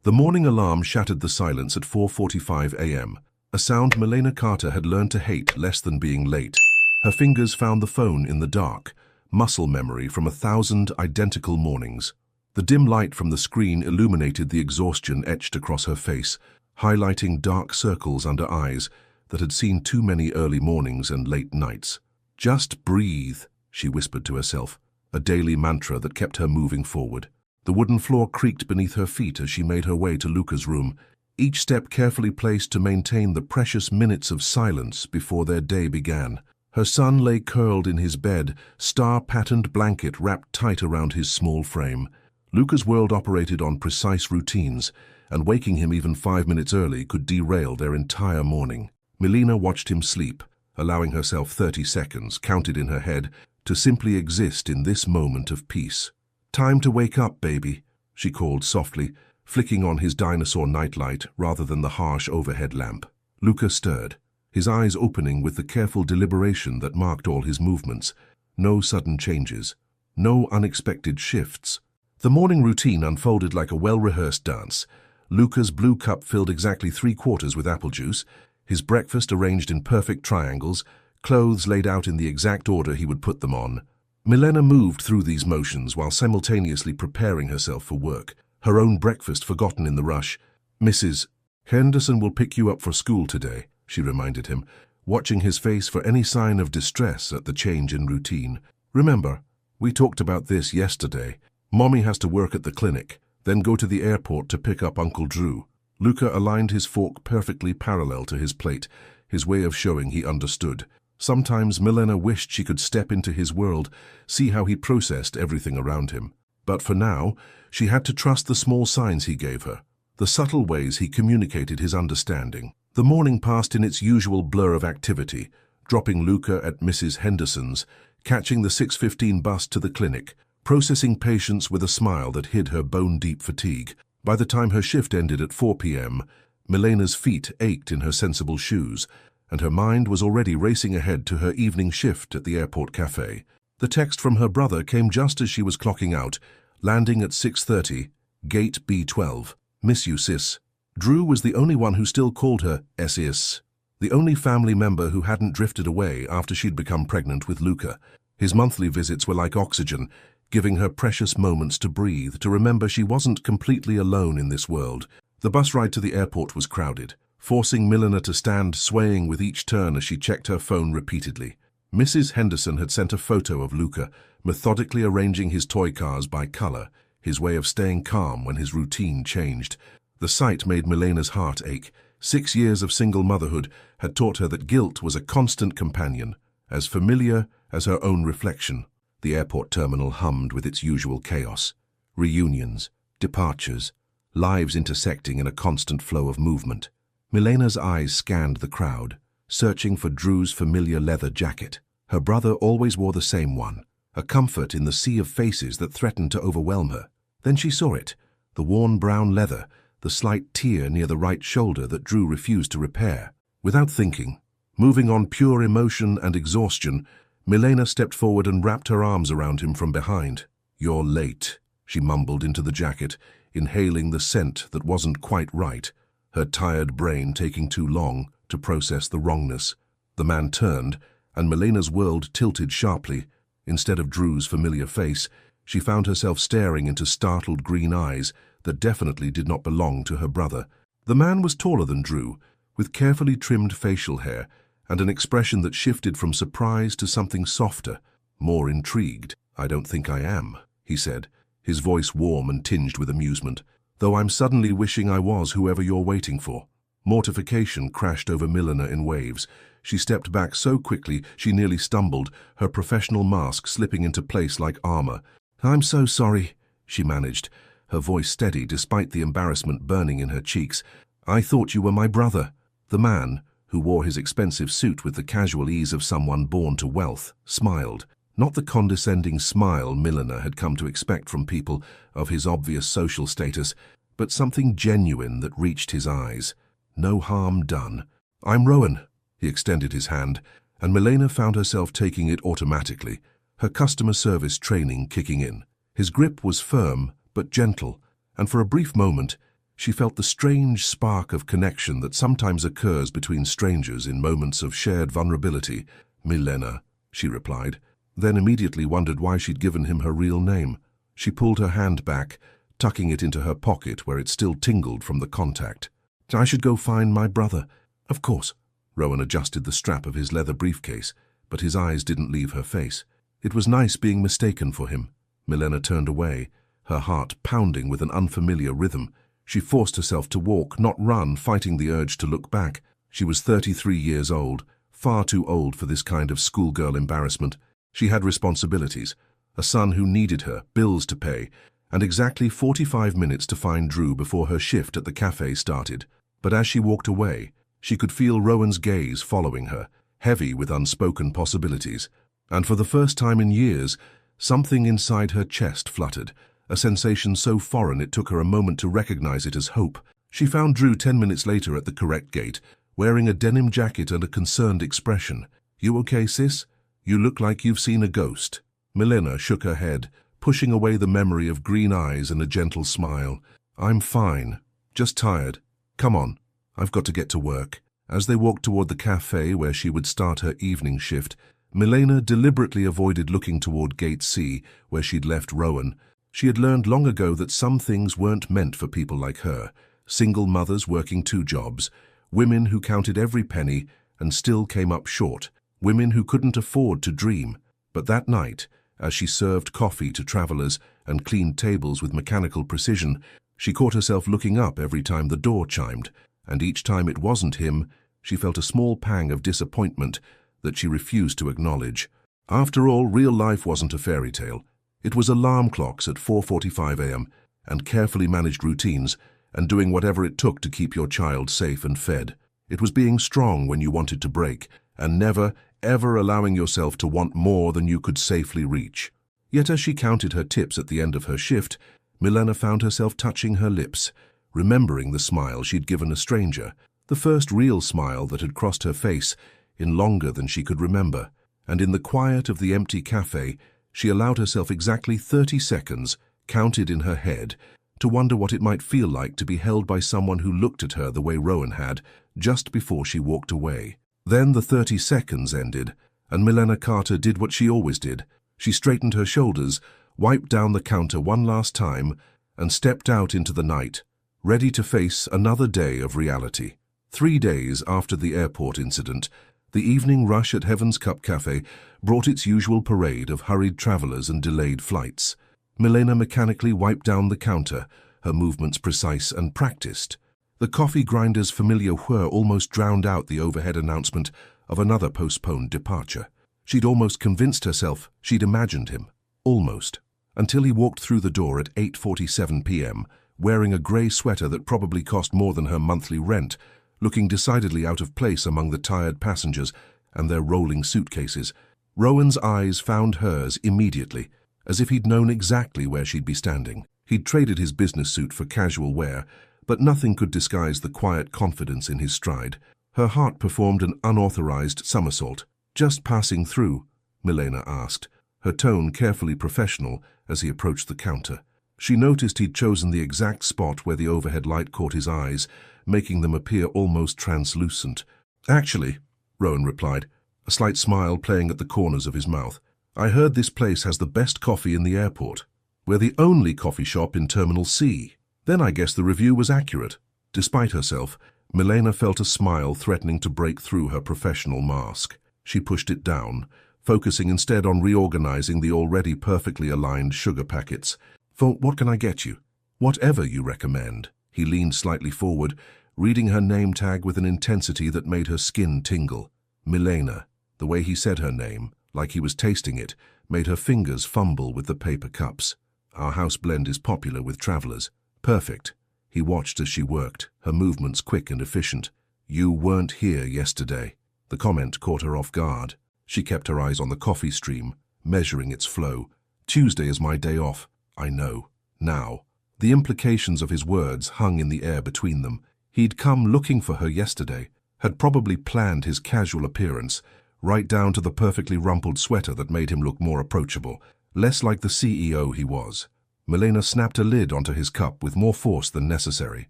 The morning alarm shattered the silence at 4:45 a.m., a sound Milena Carter had learned to hate less than being late. Her fingers found the phone in the dark, muscle memory from 1,000 identical mornings. The dim light from the screen illuminated the exhaustion etched across her face, highlighting dark circles under eyes that had seen too many early mornings and late nights. Just breathe, she whispered to herself, a daily mantra that kept her moving forward. The wooden floor creaked beneath her feet as she made her way to Luca's room, each step carefully placed to maintain the precious minutes of silence before their day began. Her son lay curled in his bed, star-patterned blanket wrapped tight around his small frame. Luca's world operated on precise routines, and waking him even 5 minutes early could derail their entire morning. Milena watched him sleep, allowing herself 30 seconds, counted in her head, to simply exist in this moment of peace. "Time to wake up, baby," she called softly, flicking on his dinosaur nightlight rather than the harsh overhead lamp. Luca stirred, his eyes opening with the careful deliberation that marked all his movements. No sudden changes, no unexpected shifts. The morning routine unfolded like a well-rehearsed dance. Luca's blue cup filled exactly 3/4 with apple juice, his breakfast arranged in perfect triangles, clothes laid out in the exact order he would put them on. Milena moved through these motions while simultaneously preparing herself for work, her own breakfast forgotten in the rush. "Mrs. Henderson will pick you up for school today," she reminded him, watching his face for any sign of distress at the change in routine. "Remember, we talked about this yesterday. Mommy has to work at the clinic, then go to the airport to pick up Uncle Drew." Luca aligned his fork perfectly parallel to his plate, his way of showing he understood. Sometimes Milena wished she could step into his world, see how he processed everything around him. But for now, she had to trust the small signs he gave her, the subtle ways he communicated his understanding. The morning passed in its usual blur of activity, dropping Luca at Mrs. Henderson's, catching the 6:15 bus to the clinic, processing patients with a smile that hid her bone-deep fatigue. By the time her shift ended at 4 p.m., Milena's feet ached in her sensible shoes, and her mind was already racing ahead to her evening shift at the airport cafe. The text from her brother came just as she was clocking out, landing at 6:30, gate B12. "Miss you, sis." Drew was the only one who still called her sis, the only family member who hadn't drifted away after she'd become pregnant with Luca. His monthly visits were like oxygen, giving her precious moments to breathe, to remember she wasn't completely alone in this world. The bus ride to the airport was crowded, forcing Milena to stand swaying with each turn as she checked her phone repeatedly. Mrs. Henderson had sent a photo of Luca, methodically arranging his toy cars by color, his way of staying calm when his routine changed. The sight made Milena's heart ache. 6 years of single motherhood had taught her that guilt was a constant companion, as familiar as her own reflection. The airport terminal hummed with its usual chaos. Reunions, departures, lives intersecting in a constant flow of movement. Milena's eyes scanned the crowd, searching for Drew's familiar leather jacket. Her brother always wore the same one, a comfort in the sea of faces that threatened to overwhelm her. Then she saw it, the worn brown leather, the slight tear near the right shoulder that Drew refused to repair. Without thinking, moving on pure emotion and exhaustion, Milena stepped forward and wrapped her arms around him from behind. "You're late," she mumbled into the jacket, inhaling the scent that wasn't quite right, her tired brain taking too long to process the wrongness. The man turned, and Milena's world tilted sharply. Instead of Drew's familiar face, she found herself staring into startled green eyes that definitely did not belong to her brother. The man was taller than Drew, with carefully trimmed facial hair and an expression that shifted from surprise to something softer, more intrigued. "I don't think I am," he said, his voice warm and tinged with amusement, "though I'm suddenly wishing I was whoever you're waiting for." Mortification crashed over Milena in waves. She stepped back so quickly she nearly stumbled, her professional mask slipping into place like armor. "I'm so sorry," she managed, her voice steady despite the embarrassment burning in her cheeks. "I thought you were my brother." The man, who wore his expensive suit with the casual ease of someone born to wealth, smiled. Not the condescending smile Milena had come to expect from people of his obvious social status, but something genuine that reached his eyes. No harm done. "I'm Rowan." He extended his hand, and Milena found herself taking it automatically, her customer service training kicking in. His grip was firm but gentle, and for a brief moment, she felt the strange spark of connection that sometimes occurs between strangers in moments of shared vulnerability. "Milena," she replied, then immediately wondered why she'd given him her real name. She pulled her hand back, tucking it into her pocket where it still tingled from the contact. "I should go find my brother." "Of course." Rowan adjusted the strap of his leather briefcase, but his eyes didn't leave her face. It was nice being mistaken for him. Milena turned away, her heart pounding with an unfamiliar rhythm. She forced herself to walk, not run, fighting the urge to look back. She was 33 years old, far too old for this kind of schoolgirl embarrassment. She had responsibilities, a son who needed her, bills to pay, and exactly 45 minutes to find Drew before her shift at the cafe started. But as she walked away, she could feel Rowan's gaze following her, heavy with unspoken possibilities. And for the first time in years, something inside her chest fluttered, a sensation so foreign it took her a moment to recognize it as hope. She found Drew 10 minutes later at the correct gate, wearing a denim jacket and a concerned expression. "You okay, sis? You look like you've seen a ghost." Milena shook her head, pushing away the memory of green eyes and a gentle smile. "I'm fine, just tired. Come on, I've got to get to work." As they walked toward the cafe where she would start her evening shift, Milena deliberately avoided looking toward Gate C, where she'd left Rowan. She had learned long ago that some things weren't meant for people like her. Single mothers working 2 jobs, women who counted every penny and still came up short, women who couldn't afford to dream. But that night, as she served coffee to travelers and cleaned tables with mechanical precision, She caught herself looking up every time the door chimed, and each time it wasn't him, she felt a small pang of disappointment that she refused to acknowledge. After all, real life wasn't a fairy tale. It was alarm clocks at 4:45 a.m. and carefully managed routines and doing whatever it took to keep your child safe and fed. It was being strong when you wanted to break and never, ever allowing yourself to want more than you could safely reach. Yet as she counted her tips at the end of her shift, Milena found herself touching her lips, remembering the smile she'd given a stranger, the first real smile that had crossed her face in longer than she could remember. And in the quiet of the empty cafe, she allowed herself exactly 30 seconds, counted in her head, to wonder what it might feel like to be held by someone who looked at her the way Rowan had, just before she walked away. Then the 30 seconds ended, and Milena Carter did what she always did. She straightened her shoulders, wiped down the counter one last time, and stepped out into the night, ready to face another day of reality. 3 days after the airport incident, the evening rush at Heaven's Cup Cafe brought its usual parade of hurried travelers and delayed flights. Milena mechanically wiped down the counter, her movements precise and practiced. The coffee grinder's familiar whir almost drowned out the overhead announcement of another postponed departure. She'd almost convinced herself she'd imagined him. Almost. Until he walked through the door at 8:47 p.m., wearing a grey sweater that probably cost more than her monthly rent, looking decidedly out of place among the tired passengers and their rolling suitcases. Rowan's eyes found hers immediately, as if he'd known exactly where she'd be standing. He'd traded his business suit for casual wear, but nothing could disguise the quiet confidence in his stride. Her heart performed an unauthorized somersault. "Just passing through?" Milena asked, her tone carefully professional as he approached the counter. She noticed he'd chosen the exact spot where the overhead light caught his eyes, making them appear almost translucent. "Actually," Rowan replied, a slight smile playing at the corners of his mouth, "I heard this place has the best coffee in the airport. We're the only coffee shop in Terminal C." Then I guess the review was accurate. Despite herself, Milena felt a smile threatening to break through her professional mask. She pushed it down, focusing instead on reorganizing the already perfectly aligned sugar packets. "For what can I get you?" "Whatever you recommend." He leaned slightly forward, reading her name tag with an intensity that made her skin tingle. Milena. The way he said her name, like he was tasting it, made her fingers fumble with the paper cups. "Our house blend is popular with travelers." "Perfect." He watched as she worked, her movements quick and efficient. "You weren't here yesterday." The comment caught her off guard. She kept her eyes on the coffee stream, measuring its flow. "Tuesday is my day off." "I know. Now." The implications of his words hung in the air between them. He'd come looking for her yesterday, had probably planned his casual appearance, right down to the perfectly rumpled sweater that made him look more approachable, less like the CEO he was. Milena snapped a lid onto his cup with more force than necessary.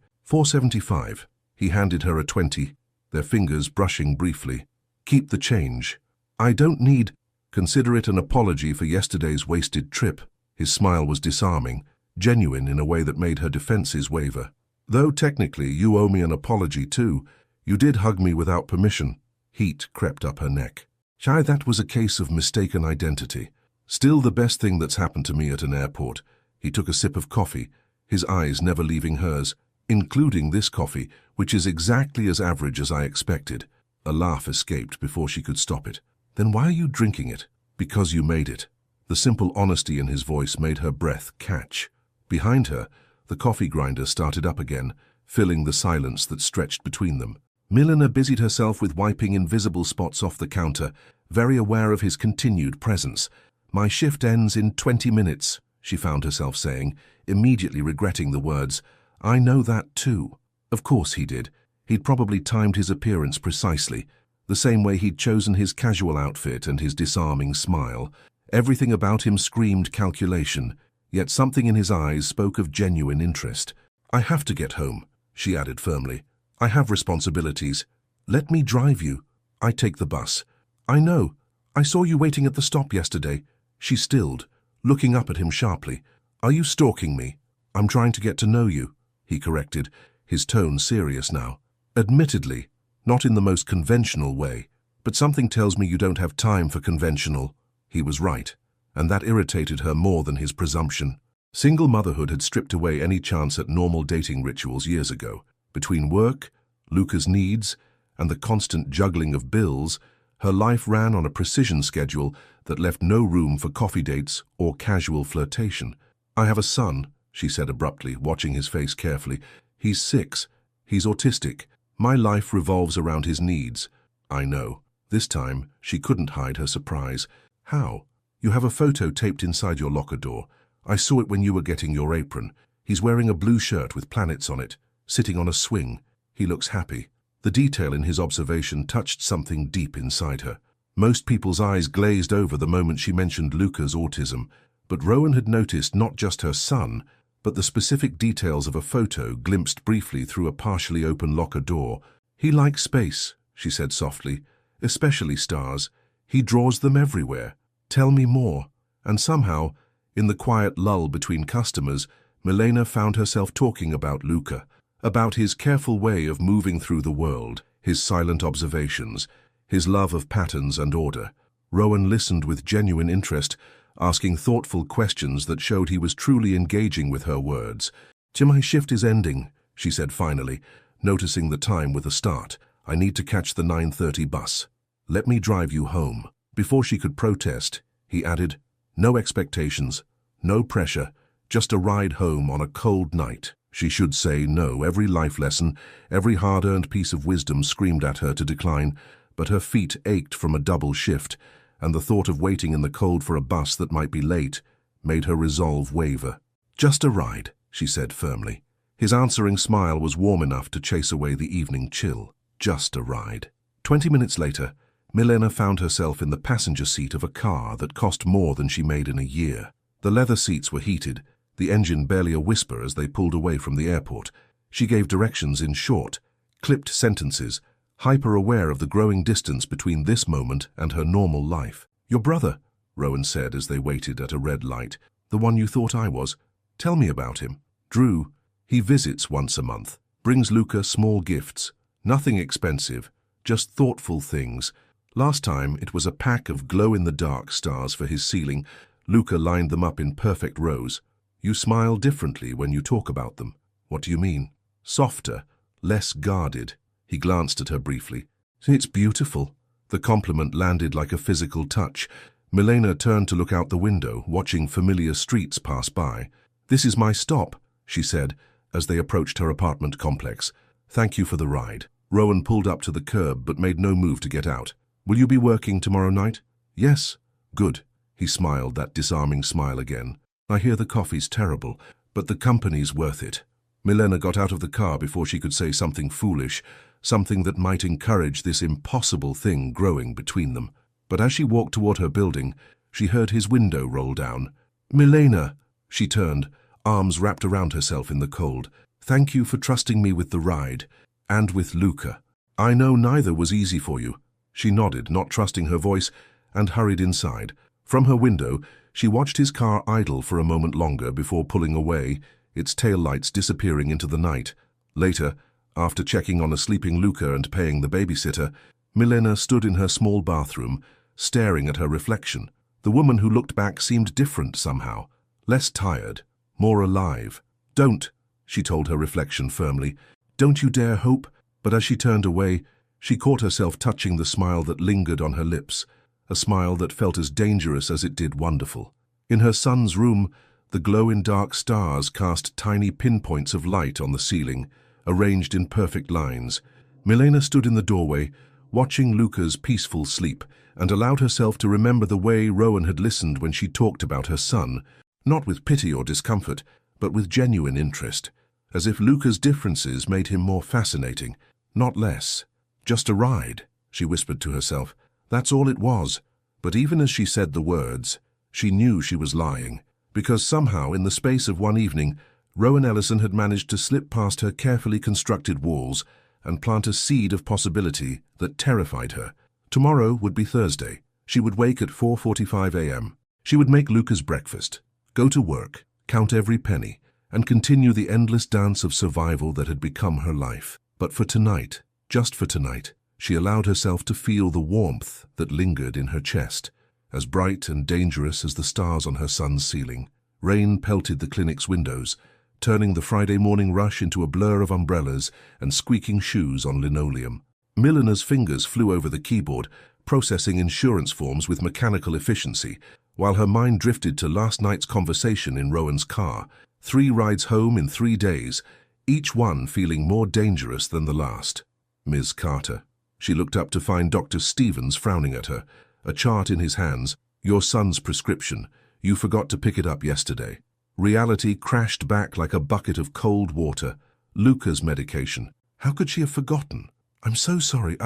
$4.75. He handed her a 20, their fingers brushing briefly. "Keep the change." "I don't need." "Consider it an apology for yesterday's wasted trip." His smile was disarming, genuine in a way that made her defenses waver. "Though technically you owe me an apology too. You did hug me without permission." Heat crept up her neck. "Shy, that was a case of mistaken identity. Still the best thing that's happened to me at an airport." He took a sip of coffee, his eyes never leaving hers, "including this coffee, which is exactly as average as I expected." A laugh escaped before she could stop it. "Then why are you drinking it?" "Because you made it." The simple honesty in his voice made her breath catch. Behind her, the coffee grinder started up again, filling the silence that stretched between them. Milena busied herself with wiping invisible spots off the counter, very aware of his continued presence. "My shift ends in 20 minutes, she found herself saying, immediately regretting the words. "I know that too." Of course he did. He'd probably timed his appearance precisely, the same way he'd chosen his casual outfit and his disarming smile. Everything about him screamed calculation, yet something in his eyes spoke of genuine interest. "I have to get home," she added firmly. "I have responsibilities. Let me drive you." "I take the bus." "I know. I saw you waiting at the stop yesterday." She stilled, looking up at him sharply. "Are you stalking me?" "I'm trying to get to know you," he corrected, his tone serious now. "Admittedly, not in the most conventional way, but something tells me you don't have time for conventional." He was right, and that irritated her more than his presumption. Single motherhood had stripped away any chance at normal dating rituals years ago. Between work, Luca's needs, and the constant juggling of bills, her life ran on a precision schedule that left no room for coffee dates or casual flirtation. "I have a son," she said abruptly, watching his face carefully. "He's 6. He's autistic. My life revolves around his needs." "I know." This time, she couldn't hide her surprise. "How?" "You have a photo taped inside your locker door. I saw it when you were getting your apron. He's wearing a blue shirt with planets on it, sitting on a swing. He looks happy." The detail in his observation touched something deep inside her. Most people's eyes glazed over the moment she mentioned Luca's autism, but Rowan had noticed not just her son, but the specific details of a photo glimpsed briefly through a partially open locker door. "He likes space," she said softly, "especially stars. He draws them everywhere. Tell me more." And somehow, in the quiet lull between customers, Milena found herself talking about Luca, about his careful way of moving through the world, his silent observations, his love of patterns and order. Rowan listened with genuine interest, asking thoughtful questions that showed he was truly engaging with her words. "My shift is ending," she said finally, noticing the time with a start. "I need to catch the 9:30 bus. Let me drive you home." Before she could protest, he added, "No expectations, no pressure, just a ride home on a cold night." She should say no. Every life lesson, every hard-earned piece of wisdom screamed at her to decline, but her feet ached from a double shift, and the thought of waiting in the cold for a bus that might be late made her resolve waver. "Just a ride," she said firmly. His answering smile was warm enough to chase away the evening chill. Just a ride. 20 minutes later, Milena found herself in the passenger seat of a car that cost more than she made in a year. The leather seats were heated, the engine barely a whisper as they pulled away from the airport. She gave directions in short, clipped sentences, hyper-aware of the growing distance between this moment and her normal life. "Your brother," Rowan said as they waited at a red light. "The one you thought I was. Tell me about him." "Drew. He visits once a month. Brings Luca small gifts. Nothing expensive, just thoughtful things. Last time it was a pack of glow-in-the-dark stars for his ceiling. Luca lined them up in perfect rows. You smile differently when you talk about them." "What do you mean?" "Softer, less guarded." He glanced at her briefly. "It's beautiful." The compliment landed like a physical touch. Milena turned to look out the window, watching familiar streets pass by. "This is my stop," she said, as they approached her apartment complex. "Thank you for the ride." Rowan pulled up to the curb but made no move to get out. "Will you be working tomorrow night?" "Yes." "Good." He smiled, that disarming smile again. "I hear the coffee's terrible, but the company's worth it." Milena got out of the car before she could say something foolish, something that might encourage this impossible thing growing between them. But as she walked toward her building, she heard his window roll down. "Milena!" She turned, arms wrapped around herself in the cold. "Thank you for trusting me with the ride, and with Luca. I know neither was easy for you." She nodded, not trusting her voice, and hurried inside. From her window, she watched his car idle for a moment longer before pulling away, its taillights disappearing into the night. Later, after checking on a sleeping Luca and paying the babysitter, Milena stood in her small bathroom, staring at her reflection. The woman who looked back seemed different somehow, less tired, more alive. "Don't," she told her reflection firmly. "Don't you dare hope." But as she turned away, she caught herself touching the smile that lingered on her lips, a smile that felt as dangerous as it did wonderful. In her son's room, the glow-in-dark stars cast tiny pinpoints of light on the ceiling, arranged in perfect lines. Milena stood in the doorway, watching Luca's peaceful sleep, and allowed herself to remember the way Rowan had listened when she talked about her son, not with pity or discomfort, but with genuine interest, as if Luca's differences made him more fascinating, not less. "Just a ride," she whispered to herself. That's all it was. But even as she said the words, she knew she was lying, because somehow, in the space of one evening, Rowan Ellison had managed to slip past her carefully constructed walls and plant a seed of possibility that terrified her. Tomorrow would be Thursday. She would wake at 4:45 a.m. She would make Luca's breakfast, go to work, count every penny, and continue the endless dance of survival that had become her life. But for tonight, just for tonight, she allowed herself to feel the warmth that lingered in her chest, as bright and dangerous as the stars on her son's ceiling. Rain pelted the clinic's windows, turning the Friday morning rush into a blur of umbrellas and squeaking shoes on linoleum. Miller's fingers flew over the keyboard, processing insurance forms with mechanical efficiency, while her mind drifted to last night's conversation in Rowan's car. 3 rides home in 3 days, each one feeling more dangerous than the last. Ms. Carter. She looked up to find Dr. Stevens frowning at her, a chart in his hands. Your son's prescription. You forgot to pick it up yesterday. Reality crashed back like a bucket of cold water. Luca's medication. How could she have forgotten? I'm so sorry.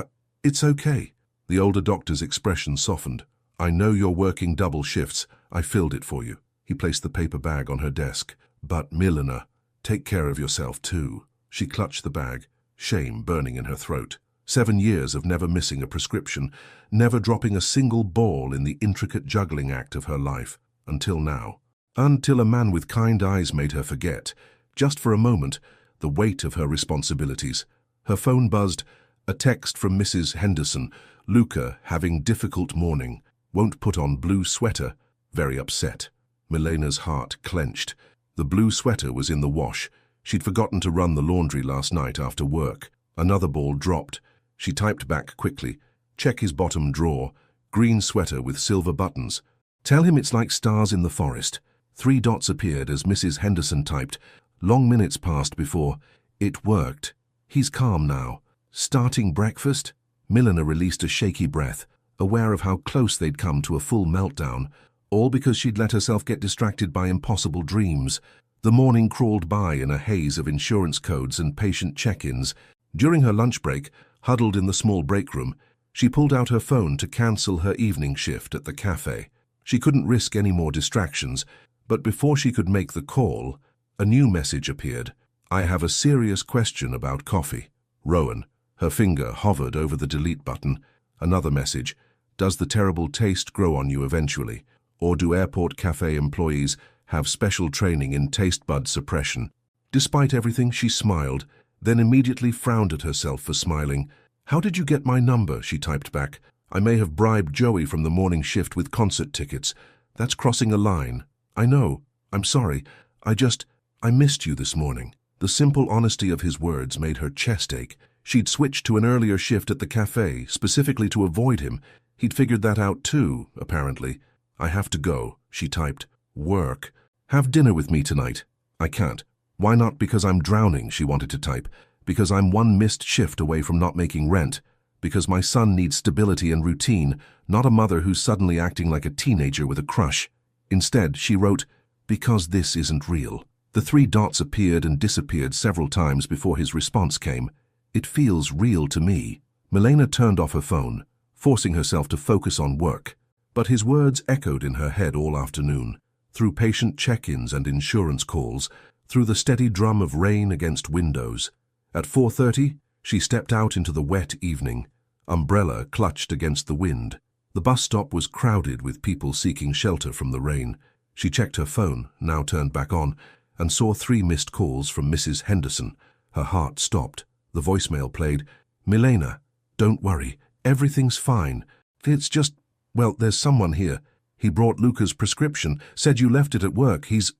It's okay. The older doctor's expression softened. I know you're working double shifts. I filled it for you. He placed the paper bag on her desk. But, Milena, take care of yourself too. She clutched the bag, shame burning in her throat. 7 years of never missing a prescription, never dropping a single ball in the intricate juggling act of her life, until now. Until a man with kind eyes made her forget, just for a moment, the weight of her responsibilities. Her phone buzzed, a text from Mrs. Henderson. Luca, having difficult morning, won't put on blue sweater, very upset. Milena's heart clenched. The blue sweater was in the wash. She'd forgotten to run the laundry last night after work. Another ball dropped. She typed back quickly. Check his bottom drawer. Green sweater with silver buttons. Tell him it's like stars in the forest. 3 dots appeared as Mrs. Henderson typed. Long minutes passed before. It worked. He's calm now. Starting breakfast? Milena released a shaky breath, aware of how close they'd come to a full meltdown, all because she'd let herself get distracted by impossible dreams. The morning crawled by in a haze of insurance codes and patient check-ins. During her lunch break, huddled in the small break room, she pulled out her phone to cancel her evening shift at the cafe. She couldn't risk any more distractions, but before she could make the call, a new message appeared. I have a serious question about coffee. Rowan. Her finger hovered over the delete button. Another message. Does the terrible taste grow on you eventually? Or do airport cafe employees have special training in taste bud suppression? Despite everything, she smiled, then immediately frowned at herself for smiling. How did you get my number? She typed back. I may have bribed Joey from the morning shift with concert tickets. That's crossing a line. I know. I'm sorry. I missed you this morning. The simple honesty of his words made her chest ache. She'd switched to an earlier shift at the cafe, specifically to avoid him. He'd figured that out too, apparently. I have to go, she typed. Work. Have dinner with me tonight. I can't. Why not? Because I'm drowning, she wanted to type. Because I'm 1 missed shift away from not making rent. Because my son needs stability and routine, not a mother who's suddenly acting like a teenager with a crush. Instead, she wrote, because this isn't real. The 3 dots appeared and disappeared several times before his response came. It feels real to me. Milena turned off her phone, forcing herself to focus on work. But his words echoed in her head all afternoon, through patient check-ins and insurance calls, through the steady drum of rain against windows. At 4:30, she stepped out into the wet evening, umbrella clutched against the wind. The bus stop was crowded with people seeking shelter from the rain. She checked her phone, now turned back on, and saw 3 missed calls from Mrs. Henderson. Her heart stopped. The voicemail played. Milena, don't worry. Everything's fine. It's just, well, there's someone here. He brought Luca's prescription, said you left it at work. He's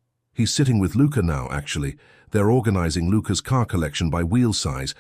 sitting with Luca now, actually. They're organizing Luca's car collection by wheel size.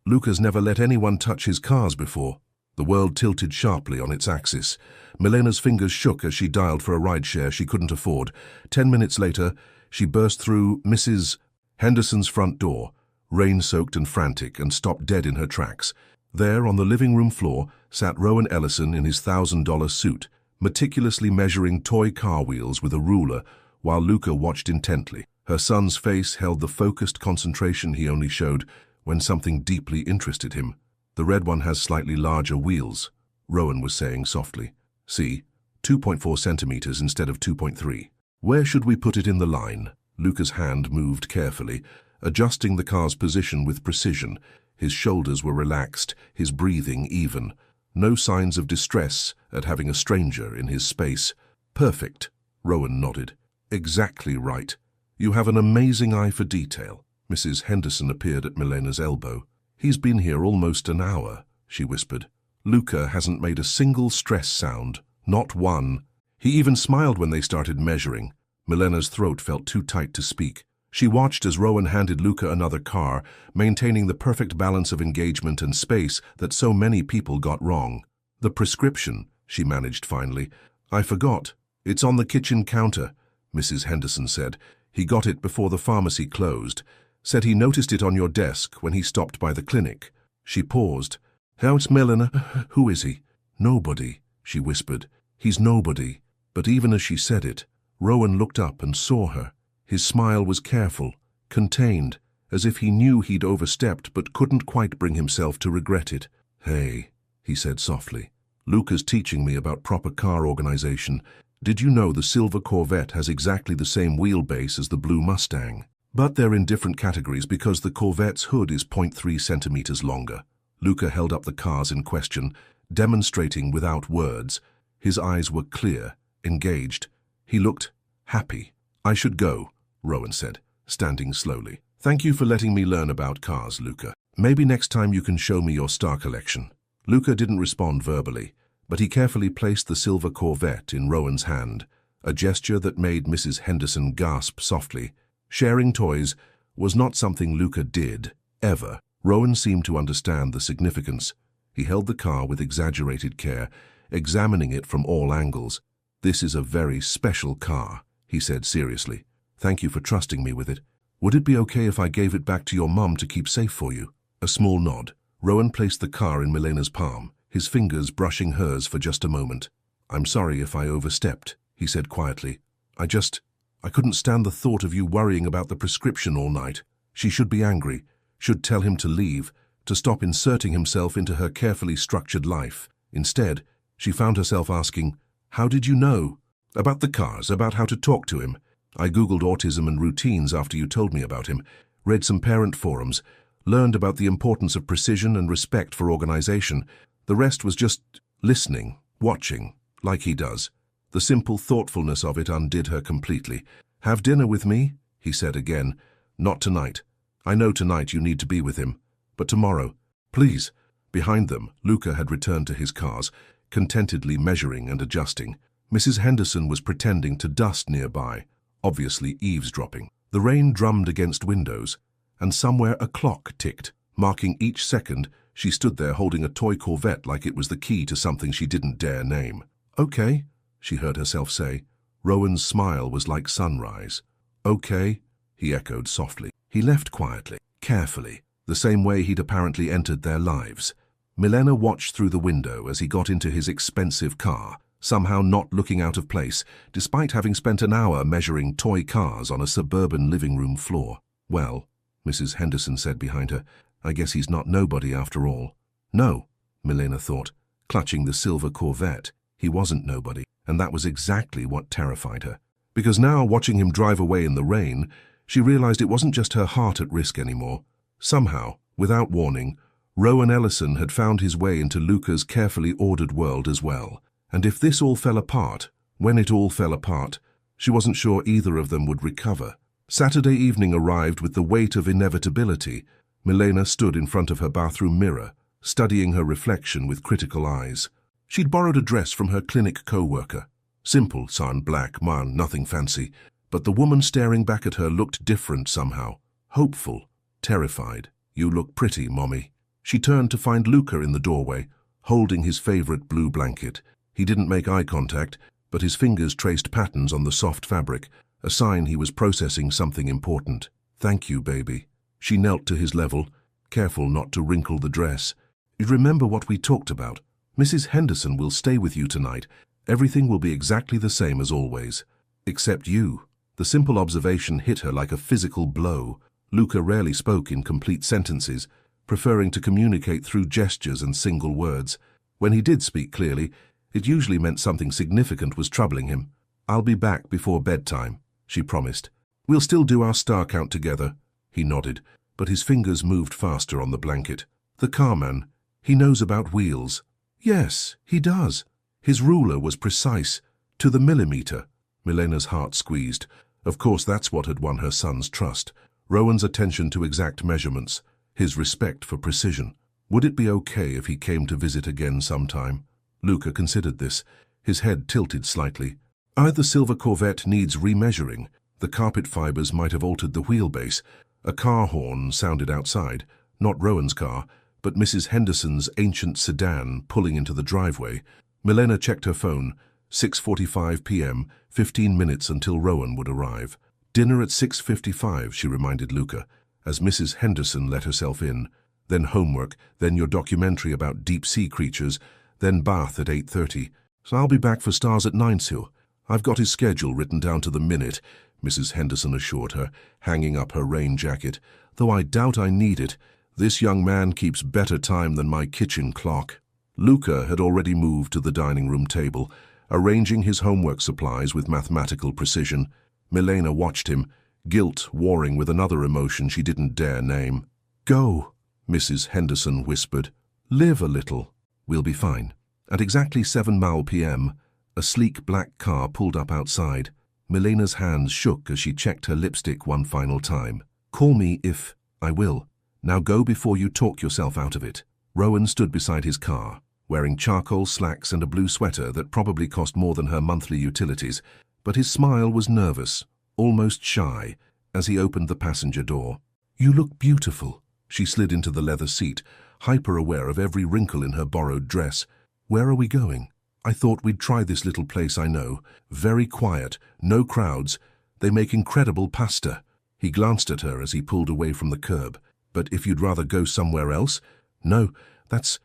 Luca's never let anyone touch his cars before. The world tilted sharply on its axis. Milena's fingers shook as she dialed for a rideshare she couldn't afford. 10 minutes later, she burst through Mrs. Henderson's front door, rain-soaked and frantic, and stopped dead in her tracks. There, on the living room floor, sat Rowan Ellison in his $1,000 suit, meticulously measuring toy car wheels with a ruler, while Luca watched intently. Her son's face held the focused concentration he only showed when something deeply interested him. The red one has slightly larger wheels, Rowan was saying softly. See, 2.4 centimeters instead of 2.3. Where should we put it in the line? Luca's hand moved carefully, adjusting the car's position with precision. His shoulders were relaxed, his breathing even. No signs of distress at having a stranger in his space. Perfect, Rowan nodded. Exactly right. You have an amazing eye for detail. Mrs. Henderson appeared at Milena's elbow. He's been here almost an hour, she whispered. Luca hasn't made a single stress sound, not one. He even smiled when they started measuring. Milena's throat felt too tight to speak. She watched as Rowan handed Luca another car, maintaining the perfect balance of engagement and space that so many people got wrong. "The prescription," she managed finally. "I forgot. It's on the kitchen counter," Mrs. Henderson said. "He got it before the pharmacy closed. Said he noticed it on your desk when he stopped by the clinic." She paused. "How's Milena? Who is he?" "Nobody," she whispered. "He's nobody." But even as she said it, Rowan looked up and saw her. His smile was careful, contained, as if he knew he'd overstepped but couldn't quite bring himself to regret it. "Hey," he said softly. "Luca's teaching me about proper car organization. Did you know the silver Corvette has exactly the same wheelbase as the blue Mustang? But they're in different categories because the Corvette's hood is 0.3 centimeters longer." Luca held up the cars in question, demonstrating without words. His eyes were clear, engaged. He looked happy. "I should go," Rowan said, standing slowly. "Thank you for letting me learn about cars, Luca. Maybe next time you can show me your star collection." Luca didn't respond verbally, but he carefully placed the silver Corvette in Rowan's hand, a gesture that made Mrs. Henderson gasp softly. Sharing toys was not something Luca did, ever. Rowan seemed to understand the significance. He held the car with exaggerated care, examining it from all angles. "This is a very special car," he said seriously. "Thank you for trusting me with it. Would it be okay if I gave it back to your mum to keep safe for you?" A small nod. Rowan placed the car in Milena's palm, his fingers brushing hers for just a moment. "I'm sorry if I overstepped," he said quietly. I couldn't stand the thought of you worrying about the prescription all night." She should be angry, should tell him to leave, to stop inserting himself into her carefully structured life. Instead, she found herself asking, "How did you know?" "About the cars, about how to talk to him. I Googled autism and routines after you told me about him, read some parent forums, learned about the importance of precision and respect for organization. The rest was just listening, watching, like he does." The simple thoughtfulness of it undid her completely. "Have dinner with me?" he said again. "Not tonight. I know tonight you need to be with him. But tomorrow, please." Behind them, Luca had returned to his cars, contentedly measuring and adjusting. Mrs. Henderson was pretending to dust nearby, obviously eavesdropping. The rain drummed against windows, and somewhere a clock ticked, marking each second. She stood there holding a toy Corvette like it was the key to something she didn't dare name. "Okay," she heard herself say. Rowan's smile was like sunrise. "Okay," he echoed softly. He left quietly, carefully, the same way he'd apparently entered their lives. Milena watched through the window as he got into his expensive car, somehow not looking out of place, despite having spent an hour measuring toy cars on a suburban living room floor. "Well," Mrs. Henderson said behind her, "I guess he's not nobody after all." No, Milena thought, clutching the silver Corvette. He wasn't nobody, and that was exactly what terrified her. Because now, watching him drive away in the rain, she realized it wasn't just her heart at risk anymore. Somehow, without warning, Rowan Ellison had found his way into Luca's carefully ordered world as well. And if this all fell apart, when it all fell apart, she wasn't sure either of them would recover. Saturday evening arrived with the weight of inevitability. Milena stood in front of her bathroom mirror, studying her reflection with critical eyes. She'd borrowed a dress from her clinic co-worker. Simple, sun, black, man, nothing fancy. But the woman staring back at her looked different somehow. Hopeful, terrified. "You look pretty, Mommy." She turned to find Luca in the doorway, holding his favorite blue blanket. He didn't make eye contact, but his fingers traced patterns on the soft fabric, a sign he was processing something important. "Thank you, baby." She knelt to his level, careful not to wrinkle the dress. "You remember what we talked about? Mrs. Henderson will stay with you tonight. Everything will be exactly the same as always. Except you." The simple observation hit her like a physical blow. Luca rarely spoke in complete sentences, preferring to communicate through gestures and single words. When he did speak clearly, it usually meant something significant was troubling him. "I'll be back before bedtime," she promised. "We'll still do our star count together." He nodded, but his fingers moved faster on the blanket. "The carman, he knows about wheels." "Yes, he does." His ruler was precise, to the millimeter. Milena's heart squeezed. Of course, that's what had won her son's trust. Rowan's attention to exact measurements, his respect for precision. Would it be okay if he came to visit again sometime? Luca considered this, his head tilted slightly. Either silver Corvette needs remeasuring. The carpet fibers might have altered the wheelbase. A car horn sounded outside, not Rowan's car, but Mrs. Henderson's ancient sedan pulling into the driveway. Milena checked her phone. 6:45 p.m., 15 minutes until Rowan would arrive. Dinner at 6:55, she reminded Luca, as Mrs. Henderson let herself in. Then homework, then your documentary about deep-sea creatures, then bath at 8:30. So I'll be back for stars at Ninesil. I've got his schedule written down to the minute, Mrs. Henderson assured her, hanging up her rain jacket. Though I doubt I need it. This young man keeps better time than my kitchen clock. Luca had already moved to the dining room table, arranging his homework supplies with mathematical precision. Milena watched him, guilt warring with another emotion she didn't dare name. Go, Mrs. Henderson whispered. Live a little. We'll be fine. At exactly 7 p.m., a sleek black car pulled up outside. Milena's hands shook as she checked her lipstick one final time. Call me if I will. Now go before you talk yourself out of it. Rowan stood beside his car, wearing charcoal slacks and a blue sweater that probably cost more than her monthly utilities, but his smile was nervous, almost shy, as he opened the passenger door. You look beautiful. She slid into the leather seat, hyper-aware of every wrinkle in her borrowed dress. Where are we going? I thought we'd try this little place I know. Very quiet, no crowds. They make incredible pasta. He glanced at her as he pulled away from the curb. But if you'd rather go somewhere else? No, that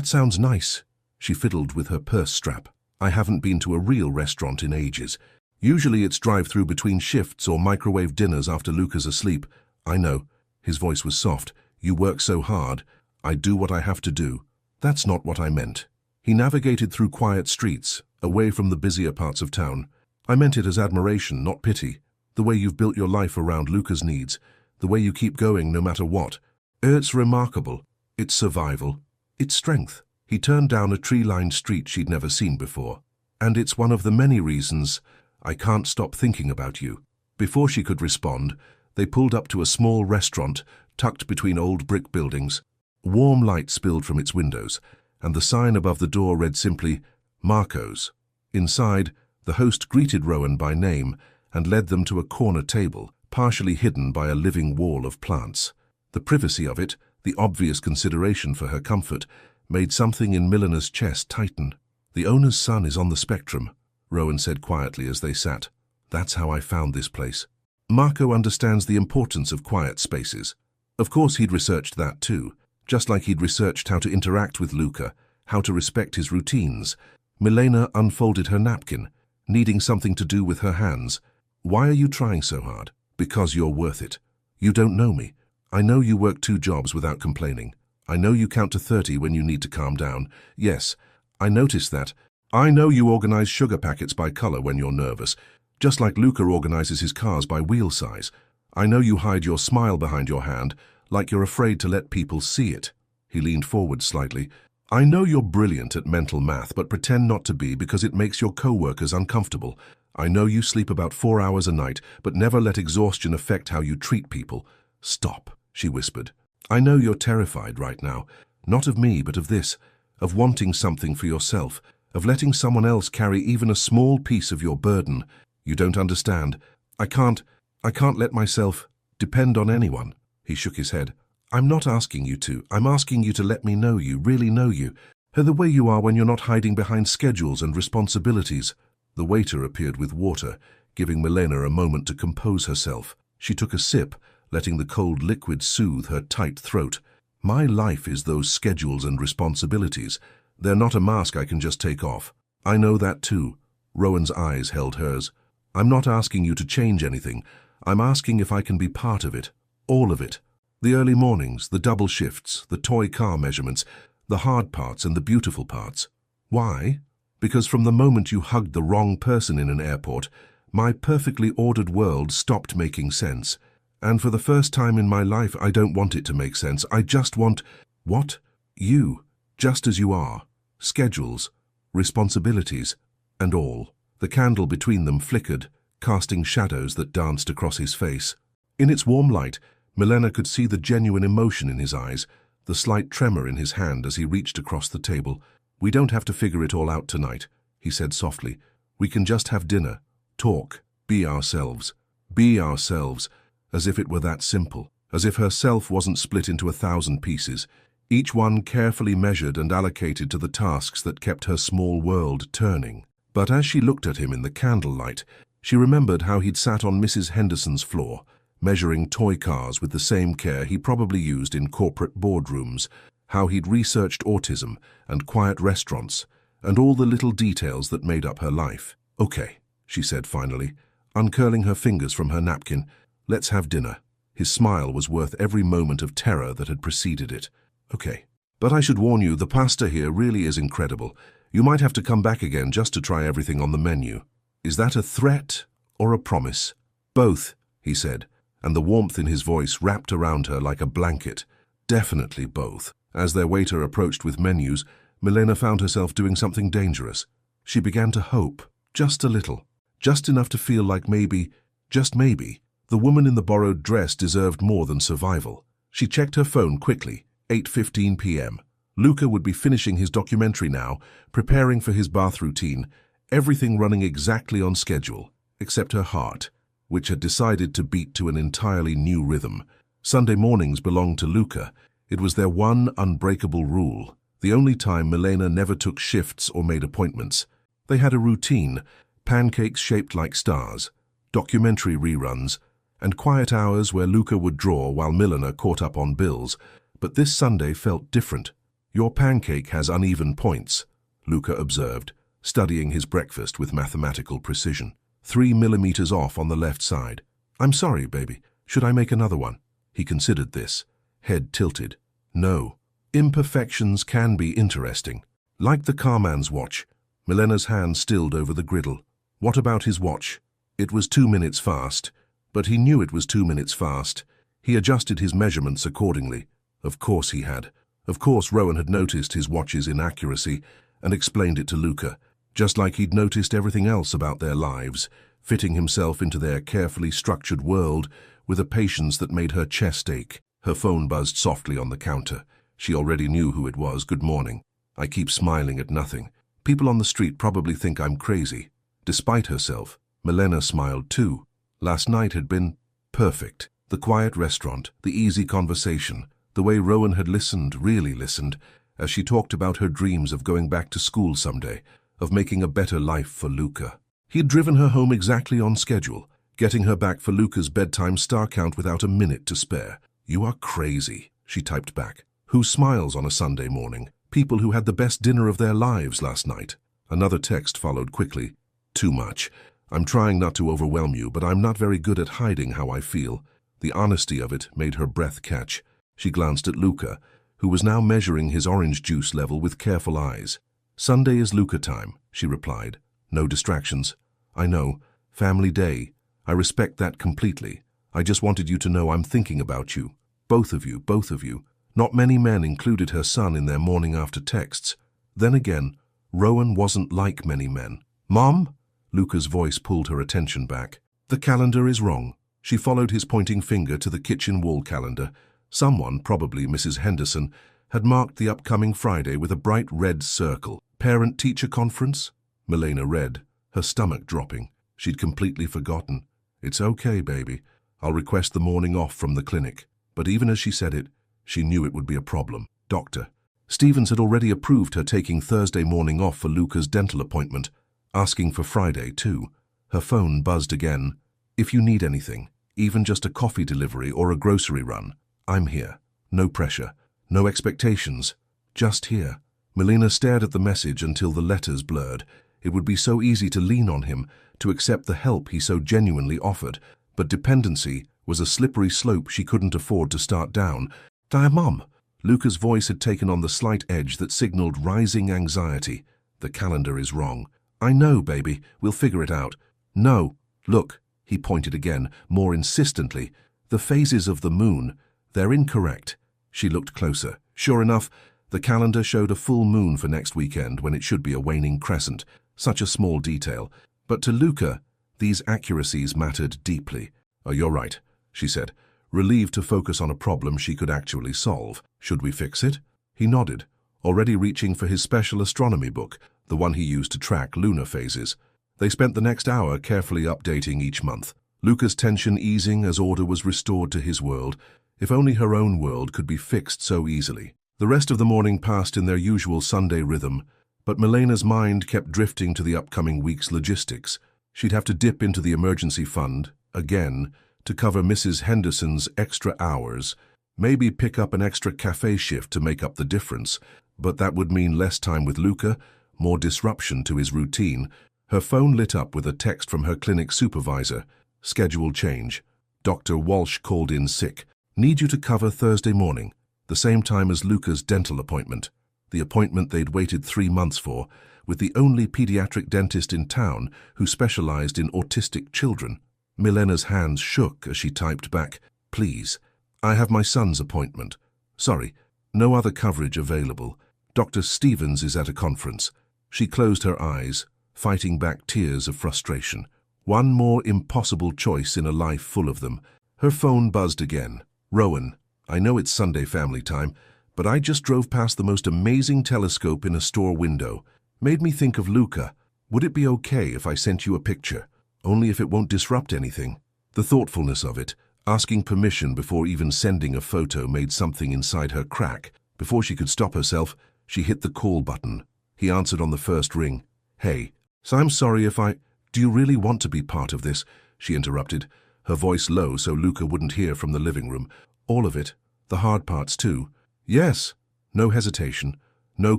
sounds nice. She fiddled with her purse strap. I haven't been to a real restaurant in ages. Usually it's drive-through between shifts or microwave dinners after Luca's asleep. I know. His voice was soft. You work so hard. I do what I have to do. That's not what I meant. He navigated through quiet streets, away from the busier parts of town. I meant it as admiration, not pity. The way you've built your life around Luca's needs. The way you keep going no matter what. It's remarkable. It's survival. It's strength. He turned down a tree-lined street she'd never seen before. And it's one of the many reasons I can't stop thinking about you. Before she could respond, they pulled up to a small restaurant tucked between old brick buildings. Warm light spilled from its windows, and the sign above the door read simply, Marco's. Inside, the host greeted Rowan by name and led them to a corner table, partially hidden by a living wall of plants. The privacy of it, the obvious consideration for her comfort, made something in Milena's chest tighten. The owner's son is on the spectrum, Rowan said quietly as they sat. That's how I found this place. Marco understands the importance of quiet spaces. Of course he'd researched that too, just like he'd researched how to interact with Luca, how to respect his routines. Milena unfolded her napkin, needing something to do with her hands. Why are you trying so hard? Because you're worth it. You don't know me. I know you work 2 jobs without complaining. I know you count to 30 when you need to calm down. Yes, I noticed that. I know you organize sugar packets by color when you're nervous, just like Luca organizes his cars by wheel size. I know you hide your smile behind your hand, like you're afraid to let people see it. He leaned forward slightly. I know you're brilliant at mental math, but pretend not to be because it makes your co-workers uncomfortable. I know you sleep about 4 hours a night, but never let exhaustion affect how you treat people. Stop, she whispered. I know you're terrified right now, not of me, but of this, of wanting something for yourself, of letting someone else carry even a small piece of your burden. You don't understand. I can't let myself depend on anyone. He shook his head. I'm not asking you to. I'm asking you to let me know you, really know you. The way you are when you're not hiding behind schedules and responsibilities. The waiter appeared with water, giving Milena a moment to compose herself. She took a sip, letting the cold liquid soothe her tight throat. My life is those schedules and responsibilities. They're not a mask I can just take off. I know that too. Rowan's eyes held hers. I'm not asking you to change anything. I'm asking if I can be part of it. All of it. The early mornings, the double shifts, the toy car measurements, the hard parts and the beautiful parts. Why? Because from the moment you hugged the wrong person in an airport, my perfectly ordered world stopped making sense. And for the first time in my life, I don't want it to make sense. I just want... What? You. Just as you are. Schedules, responsibilities, and all. The candle between them flickered, casting shadows that danced across his face. In its warm light, Milena could see the genuine emotion in his eyes, the slight tremor in his hand as he reached across the table. We don't have to figure it all out tonight, he said softly. We can just have dinner, talk, be ourselves. Be ourselves, as if it were that simple, as if her self wasn't split into 1,000 pieces, each one carefully measured and allocated to the tasks that kept her small world turning. But as she looked at him in the candlelight, she remembered how he'd sat on Mrs. Henderson's floor, measuring toy cars with the same care he probably used in corporate boardrooms, how he'd researched autism and quiet restaurants, and all the little details that made up her life. "Okay," she said finally, uncurling her fingers from her napkin. "Let's have dinner." His smile was worth every moment of terror that had preceded it. "Okay. But I should warn you, the pasta here really is incredible. You might have to come back again just to try everything on the menu." "Is that a threat or a promise?" "Both," he said, and the warmth in his voice wrapped around her like a blanket. "Definitely both." As their waiter approached with menus, Milena found herself doing something dangerous. She began to hope, just a little, just enough to feel like maybe, just maybe, the woman in the borrowed dress deserved more than survival. She checked her phone quickly, 8:15 p.m. Luca would be finishing his documentary now, preparing for his bath routine, everything running exactly on schedule, except her heart, which had decided to beat to an entirely new rhythm. Sunday mornings belonged to Luca. It was their one unbreakable rule, the only time Milena never took shifts or made appointments. They had a routine, pancakes shaped like stars, documentary reruns, and quiet hours where Luca would draw while Milena caught up on bills. But this Sunday felt different. "Your pancake has uneven points," Luca observed, studying his breakfast with mathematical precision. 3 millimeters off on the left side. "I'm sorry, baby. Should I make another one?" He considered this, head tilted. "No. Imperfections can be interesting. Like the carman's watch." Milena's hand stilled over the griddle. "What about his watch?" It was 2 minutes fast, but he knew it was 2 minutes fast. He adjusted his measurements accordingly. Of course he had. Of course Rowan had noticed his watch's inaccuracy and explained it to Luca, just like he'd noticed everything else about their lives, fitting himself into their carefully structured world with a patience that made her chest ache. Her phone buzzed softly on the counter. She already knew who it was. "Good morning. I keep smiling at nothing. People on the street probably think I'm crazy." Despite herself, Milena smiled too. Last night had been perfect. The quiet restaurant, the easy conversation, the way Rowan had listened, really listened, as she talked about her dreams of going back to school someday, of making a better life for Luca. He had driven her home exactly on schedule, getting her back for Luca's bedtime star count without a minute to spare. "You are crazy," she typed back. "Who smiles on a Sunday morning? People who had the best dinner of their lives last night." Another text followed quickly. "Too much. I'm trying not to overwhelm you, but I'm not very good at hiding how I feel." The honesty of it made her breath catch. She glanced at Luca, who was now measuring his orange juice level with careful eyes. "Sunday is Luca time," she replied. "No distractions." "I know. Family day. I respect that completely. I just wanted you to know I'm thinking about you. Both of you, both of you." Not many men included her son in their morning after texts. Then again, Rowan wasn't like many men. "Mom?" Luca's voice pulled her attention back. "The calendar is wrong." She followed his pointing finger to the kitchen wall calendar. Someone, probably Mrs. Henderson, had marked the upcoming Friday with a bright red circle. "Parent-teacher conference?" Milena read, her stomach dropping. She'd completely forgotten. "It's okay, baby. I'll request the morning off from the clinic." But even as she said it, she knew it would be a problem. Doctor Stevens had already approved her taking Thursday morning off for Luca's dental appointment, asking for Friday too. Her phone buzzed again. "If you need anything, even just a coffee delivery or a grocery run, I'm here. No pressure, no expectations, just here." Milena stared at the message until the letters blurred. It would be so easy to lean on him, to accept the help he so genuinely offered, but dependency was a slippery slope she couldn't afford to start down. "Dear Mom." Luca's voice had taken on the slight edge that signaled rising anxiety. "The calendar is wrong." "I know, baby. We'll figure it out." "No. Look." He pointed again, more insistently. "The phases of the moon. They're incorrect." She looked closer. Sure enough, the calendar showed a full moon for next weekend when it should be a waning crescent. Such a small detail. But to Luca, these accuracies mattered deeply. "Oh, you're right," she said, relieved to focus on a problem she could actually solve. "Should we fix it?" He nodded, already reaching for his special astronomy book, the one he used to track lunar phases. They spent the next hour carefully updating each month, Luca's tension easing as order was restored to his world. If only her own world could be fixed so easily. The rest of the morning passed in their usual Sunday rhythm, but Milena's mind kept drifting to the upcoming week's logistics. She'd have to dip into the emergency fund, again, to cover Mrs. Henderson's extra hours, maybe pick up an extra cafe shift to make up the difference, but that would mean less time with Luca, more disruption to his routine. Her phone lit up with a text from her clinic supervisor. Schedule change. Dr. Walsh called in sick. Need you to cover Thursday morning, the same time as Luca's dental appointment. The appointment they'd waited 3 months for, with the only pediatric dentist in town who specialized in autistic children. Milena's hands shook as she typed back, "Please, I have my son's appointment. Sorry, no other coverage available. Dr. Stevens is at a conference." She closed her eyes, fighting back tears of frustration. One more impossible choice in a life full of them. Her phone buzzed again. "Rowan, I know it's Sunday family time, but I just drove past the most amazing telescope in a store window. Made me think of Luca. Would it be okay if I sent you a picture? Only if it won't disrupt anything." The thoughtfulness of it, asking permission before even sending a photo, made something inside her crack. Before she could stop herself, she hit the call button. He answered on the first ring. "Hey, so I'm sorry if I... Do you really want to be part of this?" she interrupted, her voice low so Luca wouldn't hear from the living room. "All of it? The hard parts too?" "Yes." No hesitation, no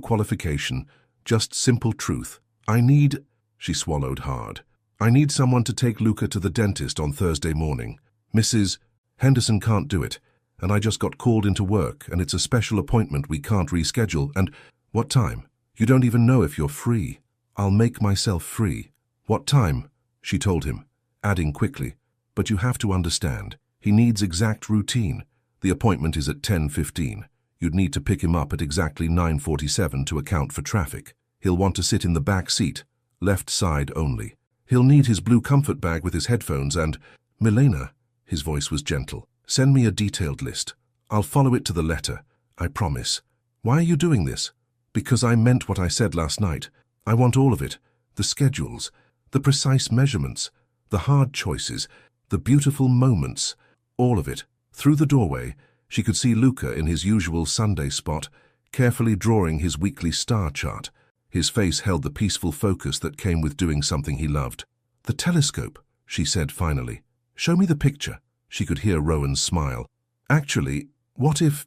qualification, just simple truth. "I need..." She swallowed hard. "I need someone to take Luca to the dentist on Thursday morning. Mrs. Henderson can't do it, and I just got called into work, and it's a special appointment we can't reschedule, and..." "What time? You don't even know if you're free." "I'll make myself free." "What time?" she told him, adding quickly, "But you have to understand, he needs exact routine. The appointment is at 10:15. You'd need to pick him up at exactly 9:47 to account for traffic. He'll want to sit in the back seat, left side only. He'll need his blue comfort bag with his headphones and..." "Milena," his voice was gentle, "send me a detailed list. I'll follow it to the letter, I promise." "Why are you doing this?" "Because I meant what I said last night. I want all of it. The schedules, the precise measurements, the hard choices, the beautiful moments, all of it." Through the doorway, she could see Luca in his usual Sunday spot, carefully drawing his weekly star chart. His face held the peaceful focus that came with doing something he loved. "The telescope," she said finally. "Show me the picture." She could hear Rowan's smile. "Actually, what if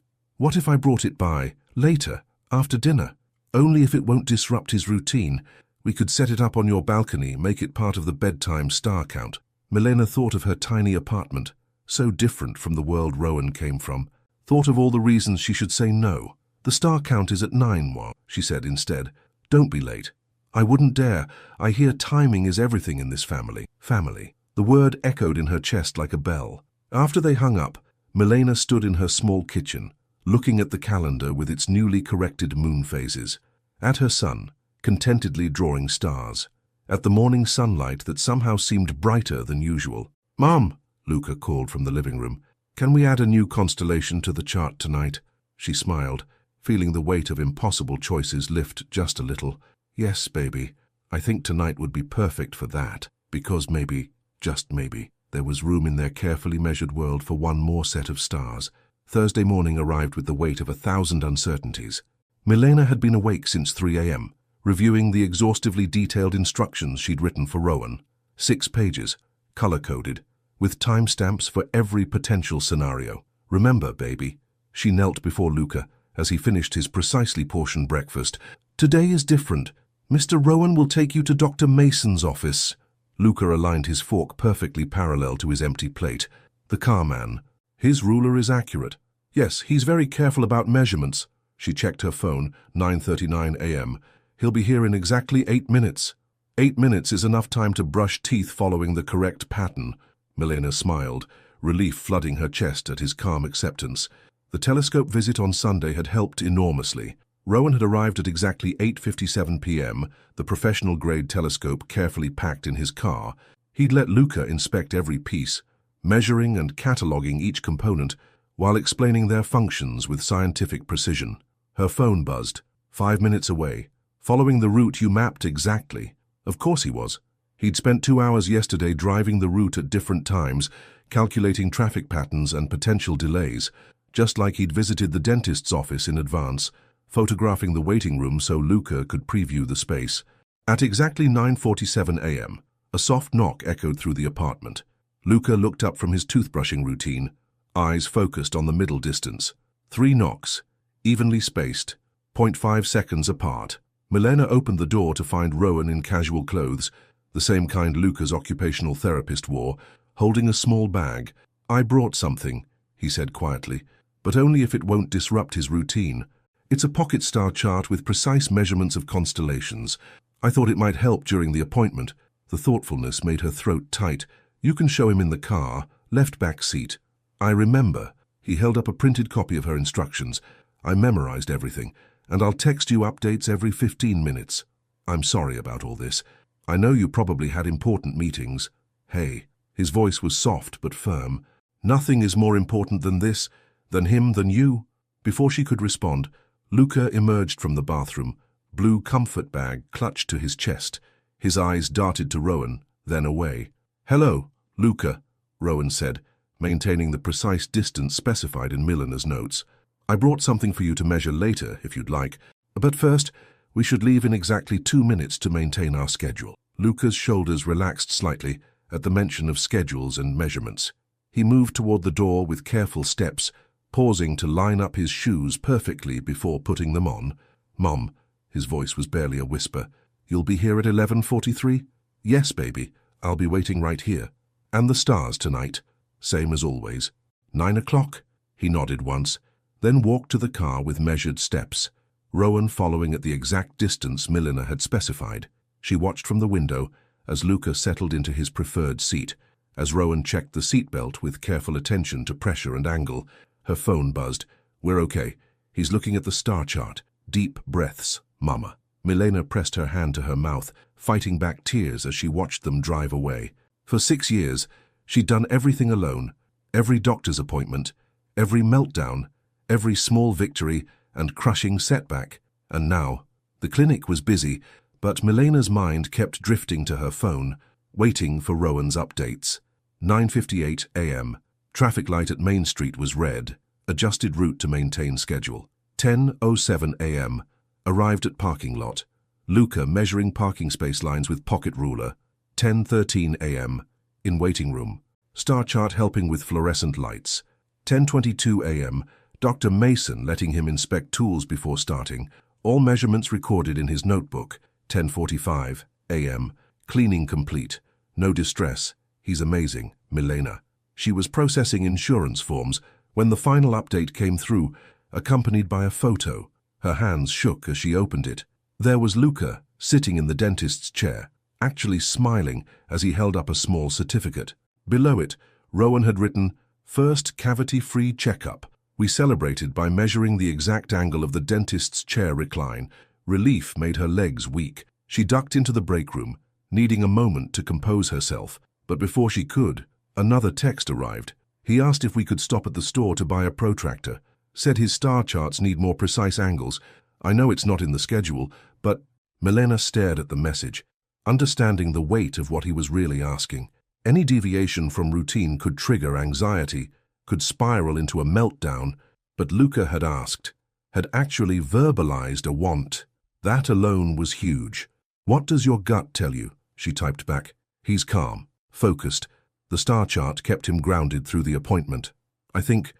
I brought it by, later, after dinner? Only if it won't disrupt his routine. We could set it up on your balcony, make it part of the bedtime star count." Milena thought of her tiny apartment, so different from the world Rowan came from. Thought of all the reasons she should say no. "The star count is at 9, she said instead. "Don't be late." "I wouldn't dare. I hear timing is everything in this family." Family. The word echoed in her chest like a bell. After they hung up, Milena stood in her small kitchen, looking at the calendar with its newly corrected moon phases. At her son, contentedly drawing stars. At the morning sunlight that somehow seemed brighter than usual. "Mom," Luca called from the living room, "can we add a new constellation to the chart tonight?" She smiled, feeling the weight of impossible choices lift just a little. "Yes, baby. I think tonight would be perfect for that, because maybe, just maybe, there was room in their carefully measured world for one more set of stars." Thursday morning arrived with the weight of 1,000 uncertainties. Milena had been awake since 3 a.m., reviewing the exhaustively detailed instructions she'd written for Rowan. 6 pages, color-coded, with timestamps for every potential scenario. "Remember, baby," she knelt before Luca as he finished his precisely portioned breakfast. "Today is different. Mr. Rowan will take you to Dr. Mason's office." Luca aligned his fork perfectly parallel to his empty plate. "The car man. His ruler is accurate. Yes, he's very careful about measurements." She checked her phone, 9:39 a.m. "He'll be here in exactly 8 minutes. 8 minutes is enough time to brush teeth following the correct pattern." Milena smiled, relief flooding her chest at his calm acceptance. The telescope visit on Sunday had helped enormously. Rowan had arrived at exactly 8:57 p.m., the professional-grade telescope carefully packed in his car. He'd let Luca inspect every piece, measuring and cataloging each component while explaining their functions with scientific precision. Her phone buzzed. 5 minutes away. "Following the route you mapped exactly." Of course he was. He'd spent 2 hours yesterday driving the route at different times, calculating traffic patterns and potential delays, just like he'd visited the dentist's office in advance, photographing the waiting room so Luca could preview the space. At exactly 9:47 a.m., a soft knock echoed through the apartment. Luca looked up from his toothbrushing routine, eyes focused on the middle distance. 3 knocks, evenly spaced, 0.5 seconds apart. Milena opened the door to find Rowan in casual clothes, the same kind Luca's occupational therapist wore, holding a small bag. "I brought something," he said quietly, "but only if it won't disrupt his routine. It's a pocket star chart with precise measurements of constellations. I thought it might help during the appointment." The thoughtfulness made her throat tight. "You can show him in the car, left back seat." "I remember." He held up a printed copy of her instructions. "I memorized everything, and I'll text you updates every 15 minutes. I'm sorry about all this. I know you probably had important meetings." "Hey." His voice was soft but firm. "Nothing is more important than this, than him, than you." Before she could respond, Luca emerged from the bathroom, blue comfort bag clutched to his chest. His eyes darted to Rowan, then away. "Hello, Luca," Rowan said, maintaining the precise distance specified in Milena's notes. "I brought something for you to measure later, if you'd like. But first, we should leave in exactly 2 minutes to maintain our schedule." Luca's shoulders relaxed slightly at the mention of schedules and measurements. He moved toward the door with careful steps, pausing to line up his shoes perfectly before putting them on. "Mom," his voice was barely a whisper, "you'll be here at 11:43? "Yes, baby, I'll be waiting right here." "And the stars tonight?" "Same as always." 9 o'clock? He nodded once, then walked to the car with measured steps, Rowan following at the exact distance Milena had specified. She watched from the window as Luca settled into his preferred seat. As Rowan checked the seatbelt with careful attention to pressure and angle, her phone buzzed. "We're okay. He's looking at the star chart." "Deep breaths, Mama." Milena pressed her hand to her mouth, fighting back tears as she watched them drive away. For 6 years, she'd done everything alone. Every doctor's appointment, every meltdown, every small victory and crushing setback. And now, the clinic was busy, but Milena's mind kept drifting to her phone, waiting for Rowan's updates. 9:58 a.m. Traffic light at Main Street was red, adjusted route to maintain schedule. 10:07 a.m. Arrived at parking lot. Luca measuring parking space lines with pocket ruler. 10:13 a.m. In waiting room. Star chart helping with fluorescent lights. 10:22 a.m. Dr. Mason letting him inspect tools before starting. All measurements recorded in his notebook. 10:45 a.m. Cleaning complete. No distress. He's amazing, Milena. She was processing insurance forms when the final update came through, accompanied by a photo. Her hands shook as she opened it. There was Luca, sitting in the dentist's chair, actually smiling as he held up a small certificate. Below it, Rowan had written, "First cavity-free checkup. We celebrated by measuring the exact angle of the dentist's chair recline." Relief made her legs weak. She ducked into the break room, needing a moment to compose herself. But before she could, another text arrived. He asked if we could stop at the store to buy a protractor. Said his star charts need more precise angles. "I know it's not in the schedule, but..." Milena stared at the message, understanding the weight of what he was really asking. Any deviation from routine could trigger anxiety, could spiral into a meltdown, but Luca had asked, had actually verbalized a want. That alone was huge. "What does your gut tell you?" she typed back. He's calm, focused. The star chart kept him grounded through the appointment. I think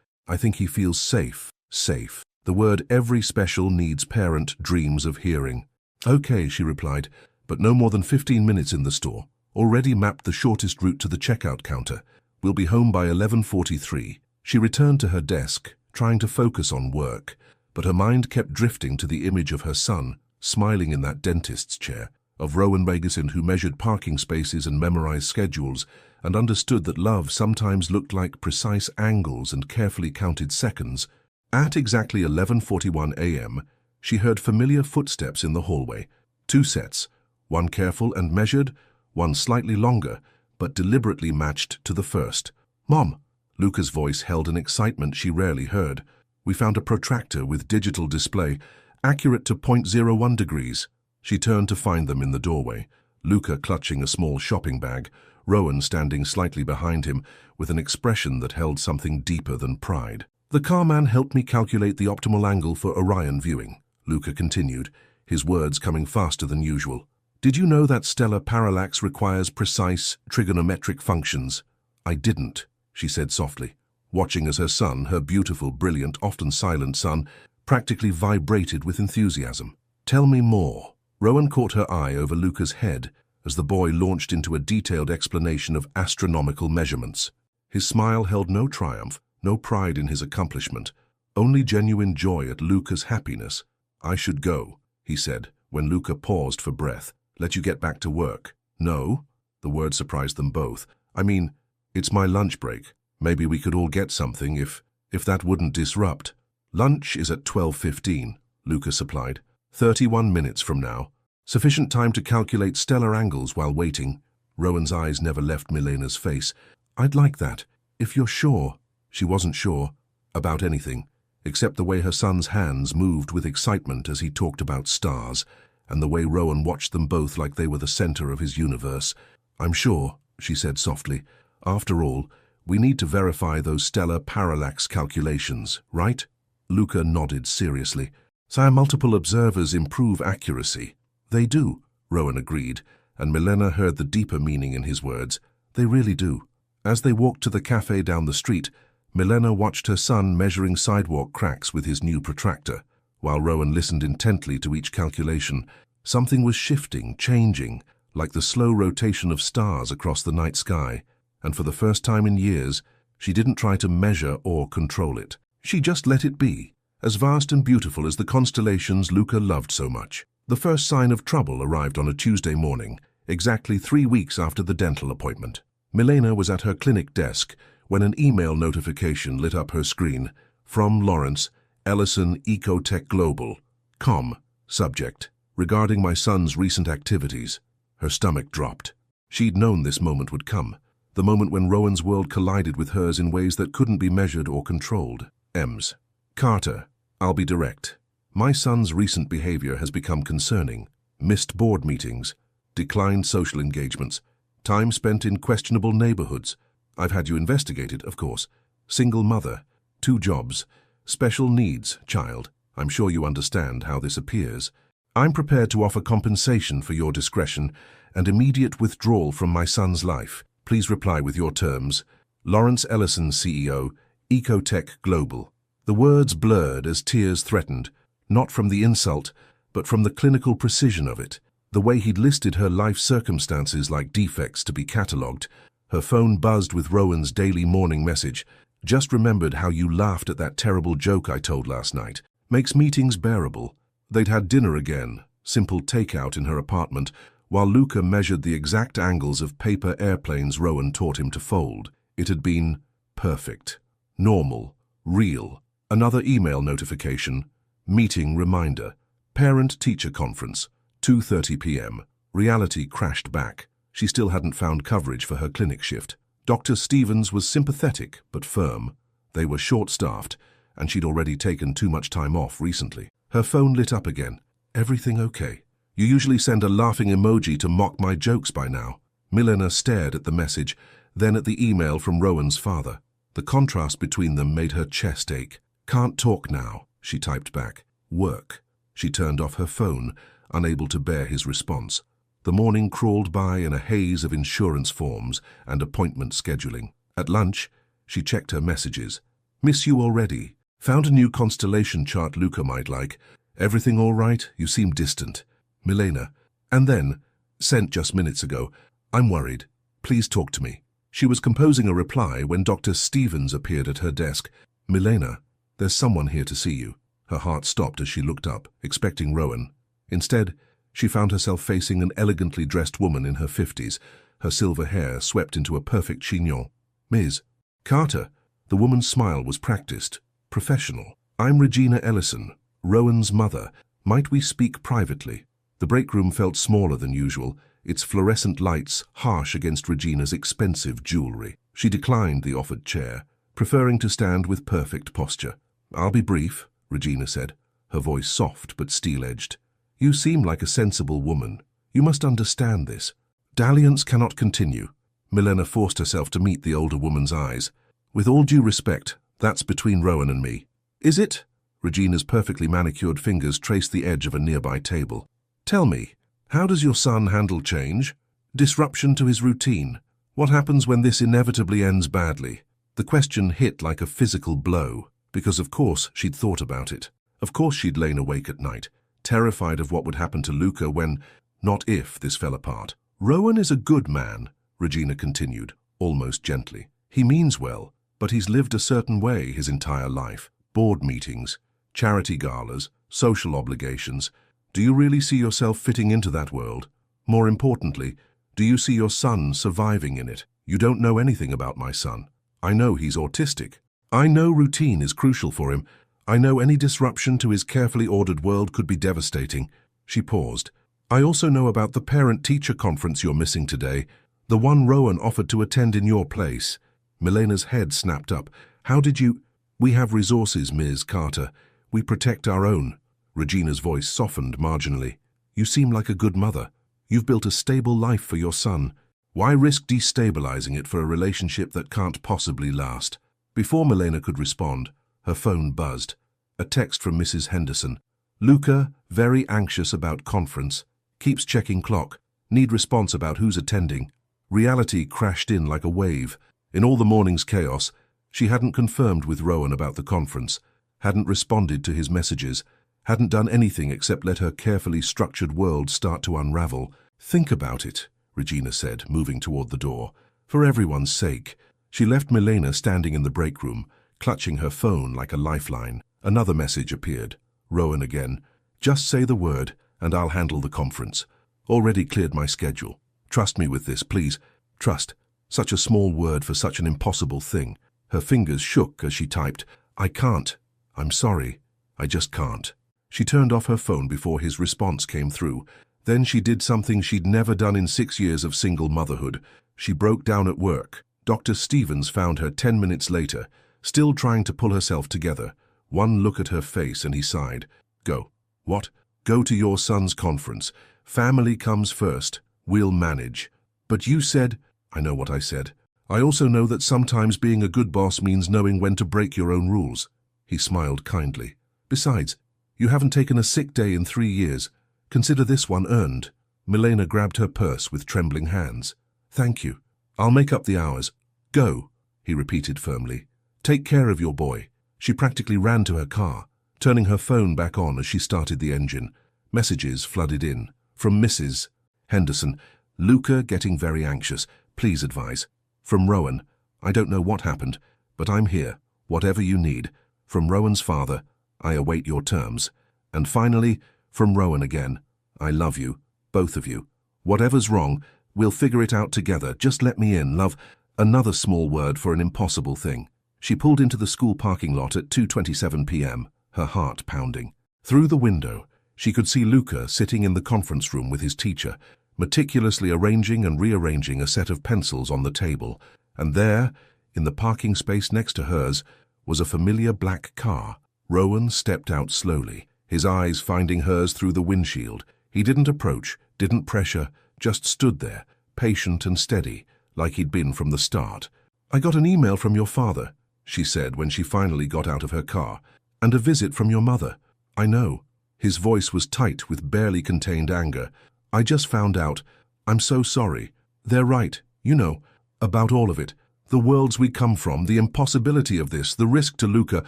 he feels safe. Safe. The word every special needs parent dreams of hearing." "Okay," she replied, "but no more than 15 minutes in the store. Already mapped the shortest route to the checkout counter. We'll be home by 11:43. She returned to her desk, trying to focus on work, but her mind kept drifting to the image of her son, smiling in that dentist's chair, of Rowan Regason who measured parking spaces and memorized schedules, and understood that love sometimes looked like precise angles and carefully counted seconds. At exactly 11:41 a.m., she heard familiar footsteps in the hallway. 2 sets, one careful and measured, one slightly longer, but deliberately matched to the first. "Mom!" Luca's voice held an excitement she rarely heard. "We found a protractor with digital display, accurate to 0.01 degrees. She turned to find them in the doorway. Luca clutching a small shopping bag, Rowan standing slightly behind him with an expression that held something deeper than pride. The carman helped me calculate the optimal angle for Orion viewing, Luca continued, his words coming faster than usual. Did you know that stellar parallax requires precise trigonometric functions? I didn't, she said softly, watching as her son, her beautiful, brilliant, often silent son, practically vibrated with enthusiasm. Tell me more. Rowan caught her eye over Luca's head as the boy launched into a detailed explanation of astronomical measurements. His smile held no triumph, no pride in his accomplishment, only genuine joy at Luca's happiness. I should go, he said, when Luca paused for breath. Let you get back to work. No? The word surprised them both. I mean, it's my lunch break. Maybe we could all get something if that wouldn't disrupt. Lunch is at 12:15, Luca supplied. 31 minutes from now. Sufficient time to calculate stellar angles while waiting. Rowan's eyes never left Milena's face. I'd like that, if you're sure. She wasn't sure about anything, except the way her son's hands moved with excitement as he talked about stars, and the way Rowan watched them both like they were the center of his universe. I'm sure, she said softly. After all, we need to verify those stellar parallax calculations, right? Luca nodded seriously. So multiple observers improve accuracy. They do, Rowan agreed, and Milena heard the deeper meaning in his words. They really do. As they walked to the cafe down the street, Milena watched her son measuring sidewalk cracks with his new protractor. While Rowan listened intently to each calculation, something was shifting, changing, like the slow rotation of stars across the night sky, and for the first time in years, she didn't try to measure or control it. She just let it be, as vast and beautiful as the constellations Luca loved so much. The first sign of trouble arrived on a Tuesday morning, exactly 3 weeks after the dental appointment. Milena was at her clinic desk when an email notification lit up her screen. From Lawrence, Ellison Ecotech Global. Com. Subject. Regarding my son's recent activities. Her stomach dropped. She'd known this moment would come. The moment when Rowan's world collided with hers in ways that couldn't be measured or controlled. Ems. Carter. I'll be direct. My son's recent behavior has become concerning. Missed board meetings. Declined social engagements. Time spent in questionable neighborhoods. I've had you investigated, of course. Single mother. 2 jobs. Special needs, child. I'm sure you understand how this appears. I'm prepared to offer compensation for your discretion and immediate withdrawal from my son's life. Please reply with your terms. Lawrence Ellison, CEO, Ecotech Global. The words blurred as tears threatened, not from the insult, but from the clinical precision of it. The way he'd listed her life circumstances like defects to be catalogued. Her phone buzzed with Rowan's daily morning message. Just remembered how you laughed at that terrible joke I told last night. Makes meetings bearable. They'd had dinner again, simple takeout in her apartment, while Luca measured the exact angles of paper airplanes Rowan taught him to fold. It had been perfect, normal, real. Another email notification, meeting reminder, parent-teacher conference, 2:30 p.m. Reality crashed back. She still hadn't found coverage for her clinic shift. Dr. Stevens was sympathetic but firm. They were short-staffed, and she'd already taken too much time off recently. Her phone lit up again. Everything okay? You usually send a laughing emoji to mock my jokes by now. Milena stared at the message, then at the email from Rowan's father. The contrast between them made her chest ache. Can't talk now, she typed back. Work. She turned off her phone, unable to bear his response. The morning crawled by in a haze of insurance forms and appointment scheduling. At lunch, she checked her messages. Miss you already. Found a new constellation chart Luca might like. Everything all right? You seem distant. Milena. And then, sent just minutes ago. I'm worried. Please talk to me. She was composing a reply when Dr. Stevens appeared at her desk. Milena, there's someone here to see you. Her heart stopped as she looked up, expecting Rowan. Instead, she found herself facing an elegantly dressed woman in her 50s, her silver hair swept into a perfect chignon. Ms. Carter. The woman's smile was practiced, professional. I'm Regina Ellison, Rowan's mother. Might we speak privately? The break room felt smaller than usual, its fluorescent lights harsh against Regina's expensive jewelry. She declined the offered chair, preferring to stand with perfect posture. I'll be brief, Regina said, her voice soft but steel-edged. You seem like a sensible woman. You must understand this. Dalliance cannot continue. Milena forced herself to meet the older woman's eyes. With all due respect, that's between Rowan and me. Is it? Regina's perfectly manicured fingers traced the edge of a nearby table. Tell me, how does your son handle change? Disruption to his routine? What happens when this inevitably ends badly? The question hit like a physical blow, because of course she'd thought about it. Of course she'd lain awake at night, terrified of what would happen to Luca when, not if, this fell apart. Rowan is a good man, Regina continued, almost gently. He means well, but he's lived a certain way his entire life. Board meetings, charity galas, social obligations. Do you really see yourself fitting into that world? More importantly, do you see your son surviving in it? You don't know anything about my son. I know he's autistic. I know routine is crucial for him. I know any disruption to his carefully ordered world could be devastating. She paused. I also know about the parent-teacher conference you're missing today, the one Rowan offered to attend in your place. Milena's head snapped up. How did you... We have resources, Ms. Carter. We protect our own. Regina's voice softened marginally. You seem like a good mother. You've built a stable life for your son. Why risk destabilizing it for a relationship that can't possibly last? Before Milena could respond, her phone buzzed. A text from Mrs. Henderson. Luca, very anxious about conference. Keeps checking clock. Need response about who's attending. Reality crashed in like a wave. In all the morning's chaos, she hadn't confirmed with Rowan about the conference, hadn't responded to his messages, hadn't done anything except let her carefully structured world start to unravel. Think about it, Regina said, moving toward the door. For everyone's sake. She left Milena standing in the break room, clutching her phone like a lifeline. Another message appeared. Rowan again. Just say the word, and I'll handle the conference. Already cleared my schedule. Trust me with this, please. Trust. Such a small word for such an impossible thing. Her fingers shook as she typed, I can't. I'm sorry. I just can't. She turned off her phone before his response came through. Then she did something she'd never done in 6 years of single motherhood. She broke down at work. Dr. Stevens found her 10 minutes later, still trying to pull herself together. One look at her face and he sighed. Go. What? Go to your son's conference. Family comes first. We'll manage. But you said... I know what I said. I also know that sometimes being a good boss means knowing when to break your own rules. He smiled kindly. Besides, you haven't taken a sick day in 3 years. Consider this one earned. Milena grabbed her purse with trembling hands. Thank you. I'll make up the hours. Go, he repeated firmly. Take care of your boy. She practically ran to her car, turning her phone back on as she started the engine. Messages flooded in. From Mrs. Henderson. Luca getting very anxious. Please advise. From Rowan. I don't know what happened, but I'm here. Whatever you need. From Rowan's father. I await your terms. And finally, from Rowan again. I love you. Both of you. Whatever's wrong, we'll figure it out together. Just let me in, love. Another small word for an impossible thing. She pulled into the school parking lot at 2:27 p.m., her heart pounding. Through the window, she could see Luca sitting in the conference room with his teacher, meticulously arranging and rearranging a set of pencils on the table. And there, in the parking space next to hers, was a familiar black car. Rowan stepped out slowly, his eyes finding hers through the windshield. He didn't approach, didn't pressure, just stood there, patient and steady, like he'd been from the start. I got an email from your father, she said when she finally got out of her car, and a visit from your mother. I know. His voice was tight with barely contained anger. I just found out. I'm so sorry. They're right, you know, about all of it. The worlds we come from, the impossibility of this, the risk to Luca.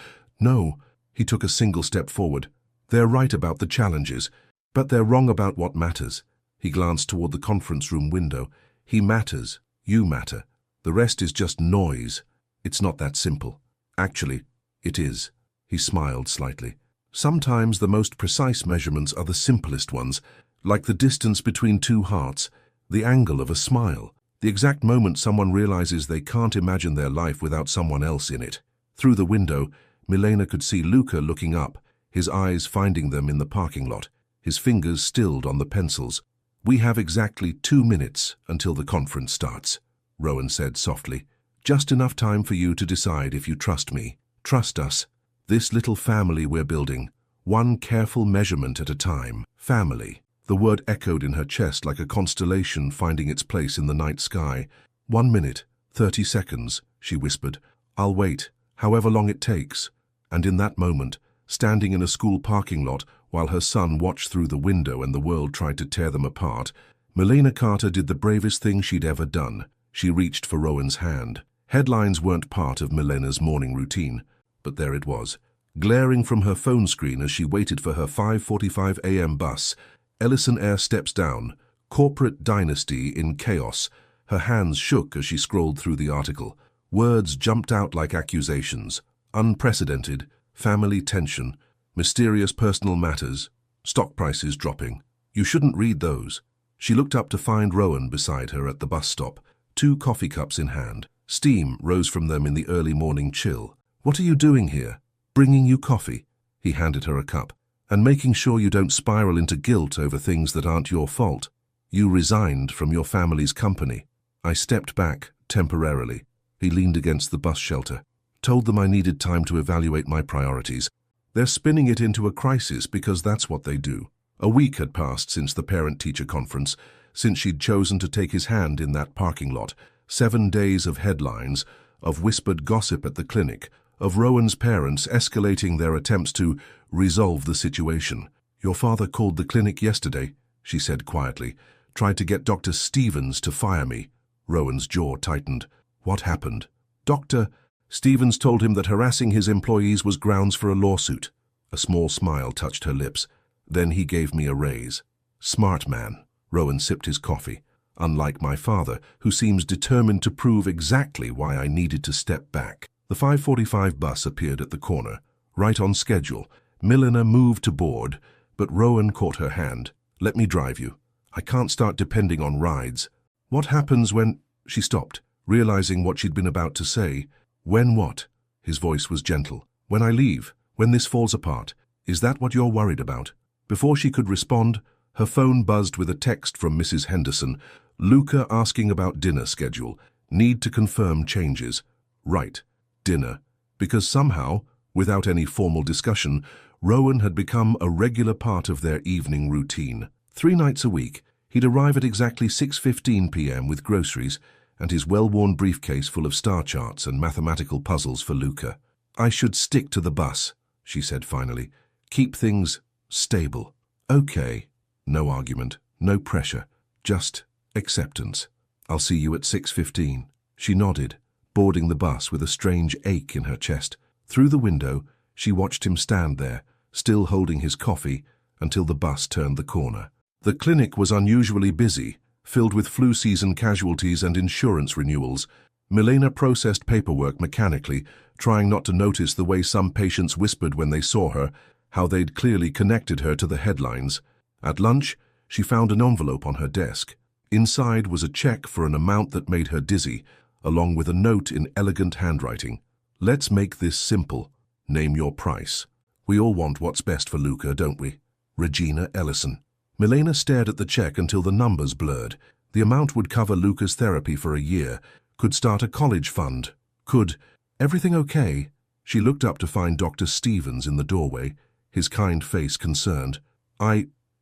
No, he took a single step forward. They're right about the challenges, but they're wrong about what matters. He glanced toward the conference room window. He matters. You matter. The rest is just noise. It's not that simple. Actually, it is. He smiled slightly. Sometimes the most precise measurements are the simplest ones, like the distance between two hearts, the angle of a smile, the exact moment someone realizes they can't imagine their life without someone else in it. Through the window, Milena could see Luca looking up, his eyes finding them in the parking lot, his fingers stilled on the pencils. We have exactly 2 minutes until the conference starts, Rowan said softly. Just enough time for you to decide if you trust me. Trust us. This little family we're building. One careful measurement at a time. Family. The word echoed in her chest like a constellation finding its place in the night sky. 1 minute, 30 seconds, she whispered. I'll wait, however long it takes. And in that moment, standing in a school parking lot while her son watched through the window and the world tried to tear them apart, Milena Carter did the bravest thing she'd ever done. She reached for Rowan's hand. Headlines weren't part of Milena's morning routine, but there it was, glaring from her phone screen as she waited for her 5:45 a.m. bus. Ellison Eyre steps down. Corporate dynasty in chaos. Her hands shook as she scrolled through the article. Words jumped out like accusations. Unprecedented, family tension, mysterious personal matters, stock prices dropping. You shouldn't read those. She looked up to find Rowan beside her at the bus stop, 2 coffee cups in hand. Steam rose from them in the early morning chill. What are you doing here? Bringing you coffee. He handed her a cup. And making sure you don't spiral into guilt over things that aren't your fault. You resigned from your family's company. I stepped back, temporarily. He leaned against the bus shelter. Told them I needed time to evaluate my priorities. They're spinning it into a crisis because that's what they do. A week had passed since the parent-teacher conference, since she'd chosen to take his hand in that parking lot. 7 days of headlines, of whispered gossip at the clinic, of Rowan's parents escalating their attempts to resolve the situation. Your father called the clinic yesterday, she said quietly. Tried to get Dr. Stevens to fire me. Rowan's jaw tightened. What happened? Dr. Stevens told him that harassing his employees was grounds for a lawsuit. A small smile touched her lips. Then he gave me a raise. Smart man. Rowan sipped his coffee. Unlike my father, who seems determined to prove exactly why I needed to step back. The 5:45 bus appeared at the corner, right on schedule. Milena moved to board, but Rowan caught her hand. Let me drive you. I can't start depending on rides. What happens when... She stopped, realizing what she'd been about to say. When what? His voice was gentle. When I leave, when this falls apart. Is that what you're worried about? Before she could respond, her phone buzzed with a text from Mrs. Henderson. Luca asking about dinner schedule. Need to confirm changes. Right. Dinner. Because somehow, without any formal discussion, Rowan had become a regular part of their evening routine. 3 nights a week, he'd arrive at exactly 6:15 p.m. with groceries and his well-worn briefcase full of star charts and mathematical puzzles for Luca. I should stick to the bus, she said finally. Keep things stable. Okay. No argument, no pressure, just acceptance. I'll see you at 6:15. She nodded, boarding the bus with a strange ache in her chest. Through the window, she watched him stand there, still holding his coffee, until the bus turned the corner. The clinic was unusually busy, filled with flu season casualties and insurance renewals. Milena processed paperwork mechanically, trying not to notice the way some patients whispered when they saw her, how they'd clearly connected her to the headlines. At lunch, she found an envelope on her desk. Inside was a check for an amount that made her dizzy, along with a note in elegant handwriting. Let's make this simple. Name your price. We all want what's best for Luca, don't we? Regina Ellison. Milena stared at the check until the numbers blurred. The amount would cover Luca's therapy for a year, could start a college fund, could... Everything okay? She looked up to find Dr. Stevens in the doorway, his kind face concerned.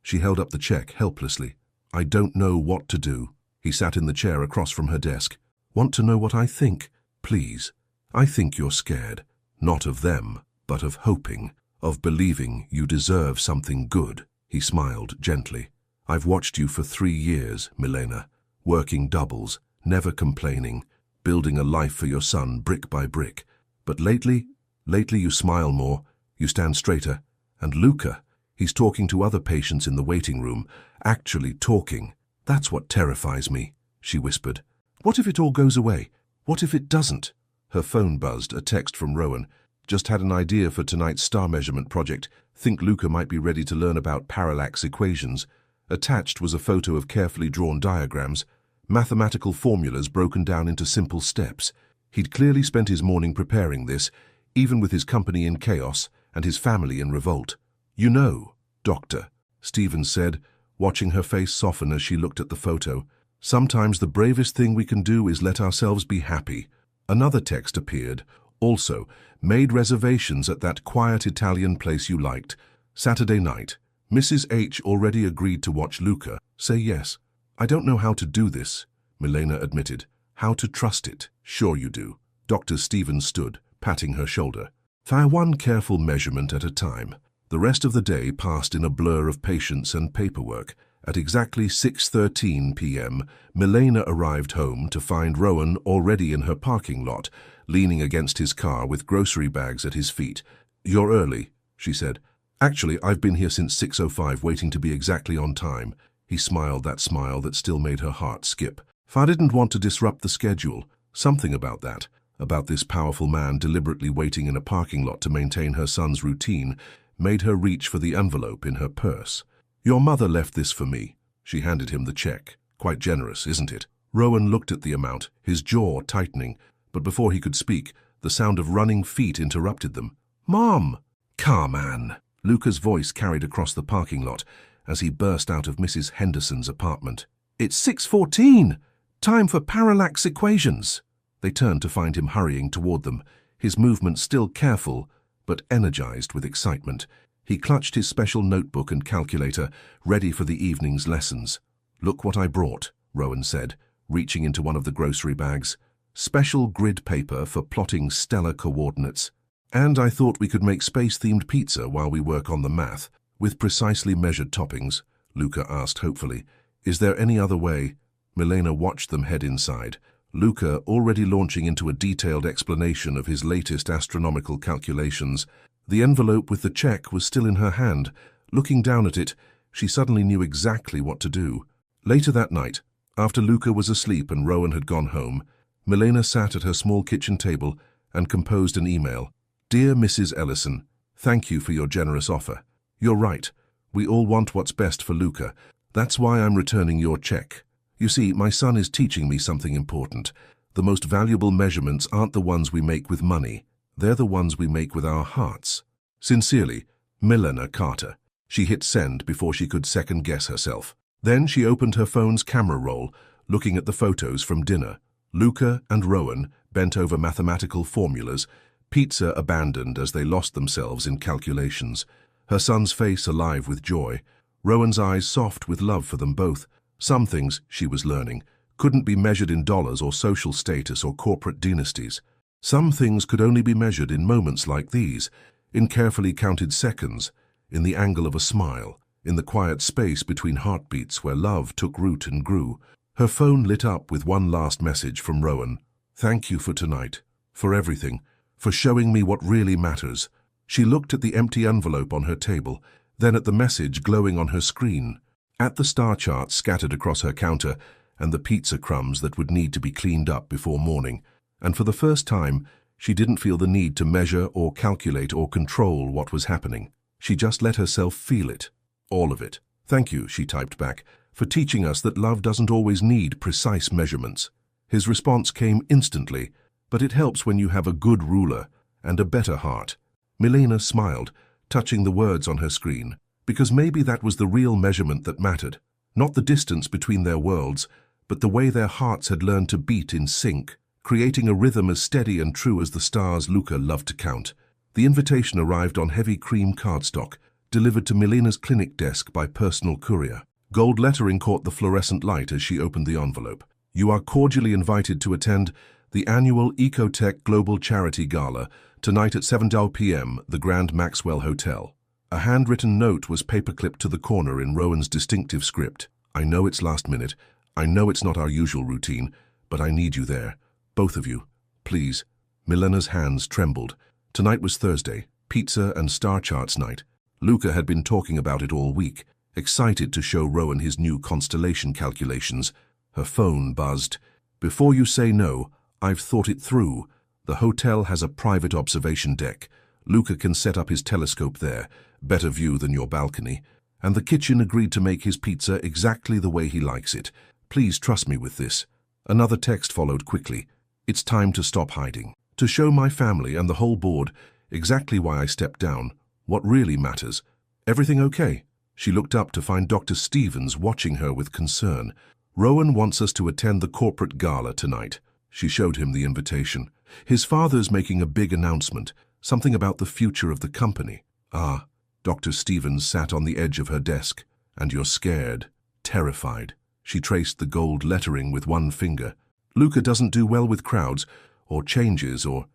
She held up the check helplessly. I don't know what to do. He sat in the chair across from her desk. Want to know what I think? Please. I think you're scared. Not of them, but of hoping, of believing you deserve something good. He smiled gently. I've watched you for 3 years, Milena, working doubles, never complaining, building a life for your son brick by brick. But lately you smile more, you stand straighter. And Luca, he's talking to other patients in the waiting room, actually talking. That's what terrifies me, she whispered. What if it all goes away? What if it doesn't? Her phone buzzed, a text from Rowan. Just had an idea for tonight's star measurement project. Think Luca might be ready to learn about parallax equations. Attached was a photo of carefully drawn diagrams, mathematical formulas broken down into simple steps. He'd clearly spent his morning preparing this, even with his company in chaos and his family in revolt. You know, Doctor, Stevens said, watching her face soften as she looked at the photo. Sometimes the bravest thing we can do is let ourselves be happy. Another text appeared. Also, made reservations at that quiet Italian place you liked. Saturday night. Mrs. H already agreed to watch Luca say yes. I don't know how to do this, Milena admitted. How to trust it? Sure you do. Dr. Stevens stood, patting her shoulder. Try one careful measurement at a time. The rest of the day passed in a blur of patience and paperwork. At exactly 6:13 p.m., Milena arrived home to find Rowan already in her parking lot, leaning against his car with grocery bags at his feet. You're early, she said. Actually, I've been here since 6:05, waiting to be exactly on time. He smiled that smile that still made her heart skip. I didn't want to disrupt the schedule. Something about that, about this powerful man deliberately waiting in a parking lot to maintain her son's routine, made her reach for the envelope in her purse. Your mother left this for me. She handed him the check. Quite generous, isn't it? Rowan looked at the amount, his jaw tightening, but before he could speak, the sound of running feet interrupted them. Mom! Carman! Luca's voice carried across the parking lot as he burst out of Mrs. Henderson's apartment. It's 6:14! Time for parallax equations! They turned to find him hurrying toward them, his movements still careful, but energized with excitement. He clutched his special notebook and calculator, ready for the evening's lessons. Look what I brought, Rowan said, reaching into one of the grocery bags. Special grid paper for plotting stellar coordinates. And I thought we could make space-themed pizza while we work on the math, with precisely measured toppings, Luca asked hopefully. Is there any other way? Milena watched them head inside, Luca already launching into a detailed explanation of his latest astronomical calculations. The envelope with the check was still in her hand. Looking down at it, she suddenly knew exactly what to do. Later that night, after Luca was asleep and Rowan had gone home, Milena sat at her small kitchen table and composed an email. Dear Mrs. Ellison, thank you for your generous offer. You're right. We all want what's best for Luca. That's why I'm returning your check. You see, my son is teaching me something important. The most valuable measurements aren't the ones we make with money. They're the ones we make with our hearts. Sincerely, Milena Carter. She hit send before she could second-guess herself. Then she opened her phone's camera roll, looking at the photos from dinner. Luca and Rowan bent over mathematical formulas, pizza abandoned as they lost themselves in calculations. Her son's face alive with joy, Rowan's eyes soft with love for them both. Some things, she was learning, couldn't be measured in dollars or social status or corporate dynasties. Some things could only be measured in moments like these, in carefully counted seconds, in the angle of a smile, in the quiet space between heartbeats where love took root and grew. Her phone lit up with one last message from Rowan. Thank you for tonight, for everything, for showing me what really matters. She looked at the empty envelope on her table, then at the message glowing on her screen, at the star charts scattered across her counter and the pizza crumbs that would need to be cleaned up before morning. And for the first time, she didn't feel the need to measure or calculate or control what was happening. She just let herself feel it, all of it. Thank you, she typed back, for teaching us that love doesn't always need precise measurements. His response came instantly, but it helps when you have a good ruler and a better heart. Milena smiled, touching the words on her screen, because maybe that was the real measurement that mattered. Not the distance between their worlds, but the way their hearts had learned to beat in sync, creating a rhythm as steady and true as the stars Luca loved to count. The invitation arrived on heavy cream cardstock, delivered to Milena's clinic desk by personal courier. Gold lettering caught the fluorescent light as she opened the envelope. You are cordially invited to attend the annual Ecotech Global Charity Gala tonight at 7 p.m., the Grand Maxwell Hotel. A handwritten note was paperclipped to the corner in Rowan's distinctive script. I know it's last minute. I know it's not our usual routine, but I need you there. Both of you. Please. Milena's hands trembled. Tonight was Thursday, pizza and star charts night. Luca had been talking about it all week, excited to show Rowan his new constellation calculations. Her phone buzzed. Before you say no, I've thought it through. The hotel has a private observation deck. Luca can set up his telescope there, better view than your balcony, and the kitchen agreed to make his pizza exactly the way he likes it. Please trust me with this. Another text followed quickly. It's time to stop hiding. To show my family and the whole board exactly why I stepped down, what really matters. Everything okay? She looked up to find Dr. Stevens watching her with concern. Rowan wants us to attend the corporate gala tonight. She showed him the invitation. His father's making a big announcement, something about the future of the company. Ah, Dr. Stevens sat on the edge of her desk. And you're scared, terrified. She traced the gold lettering with one finger. Luca doesn't do well with crowds, or changes, or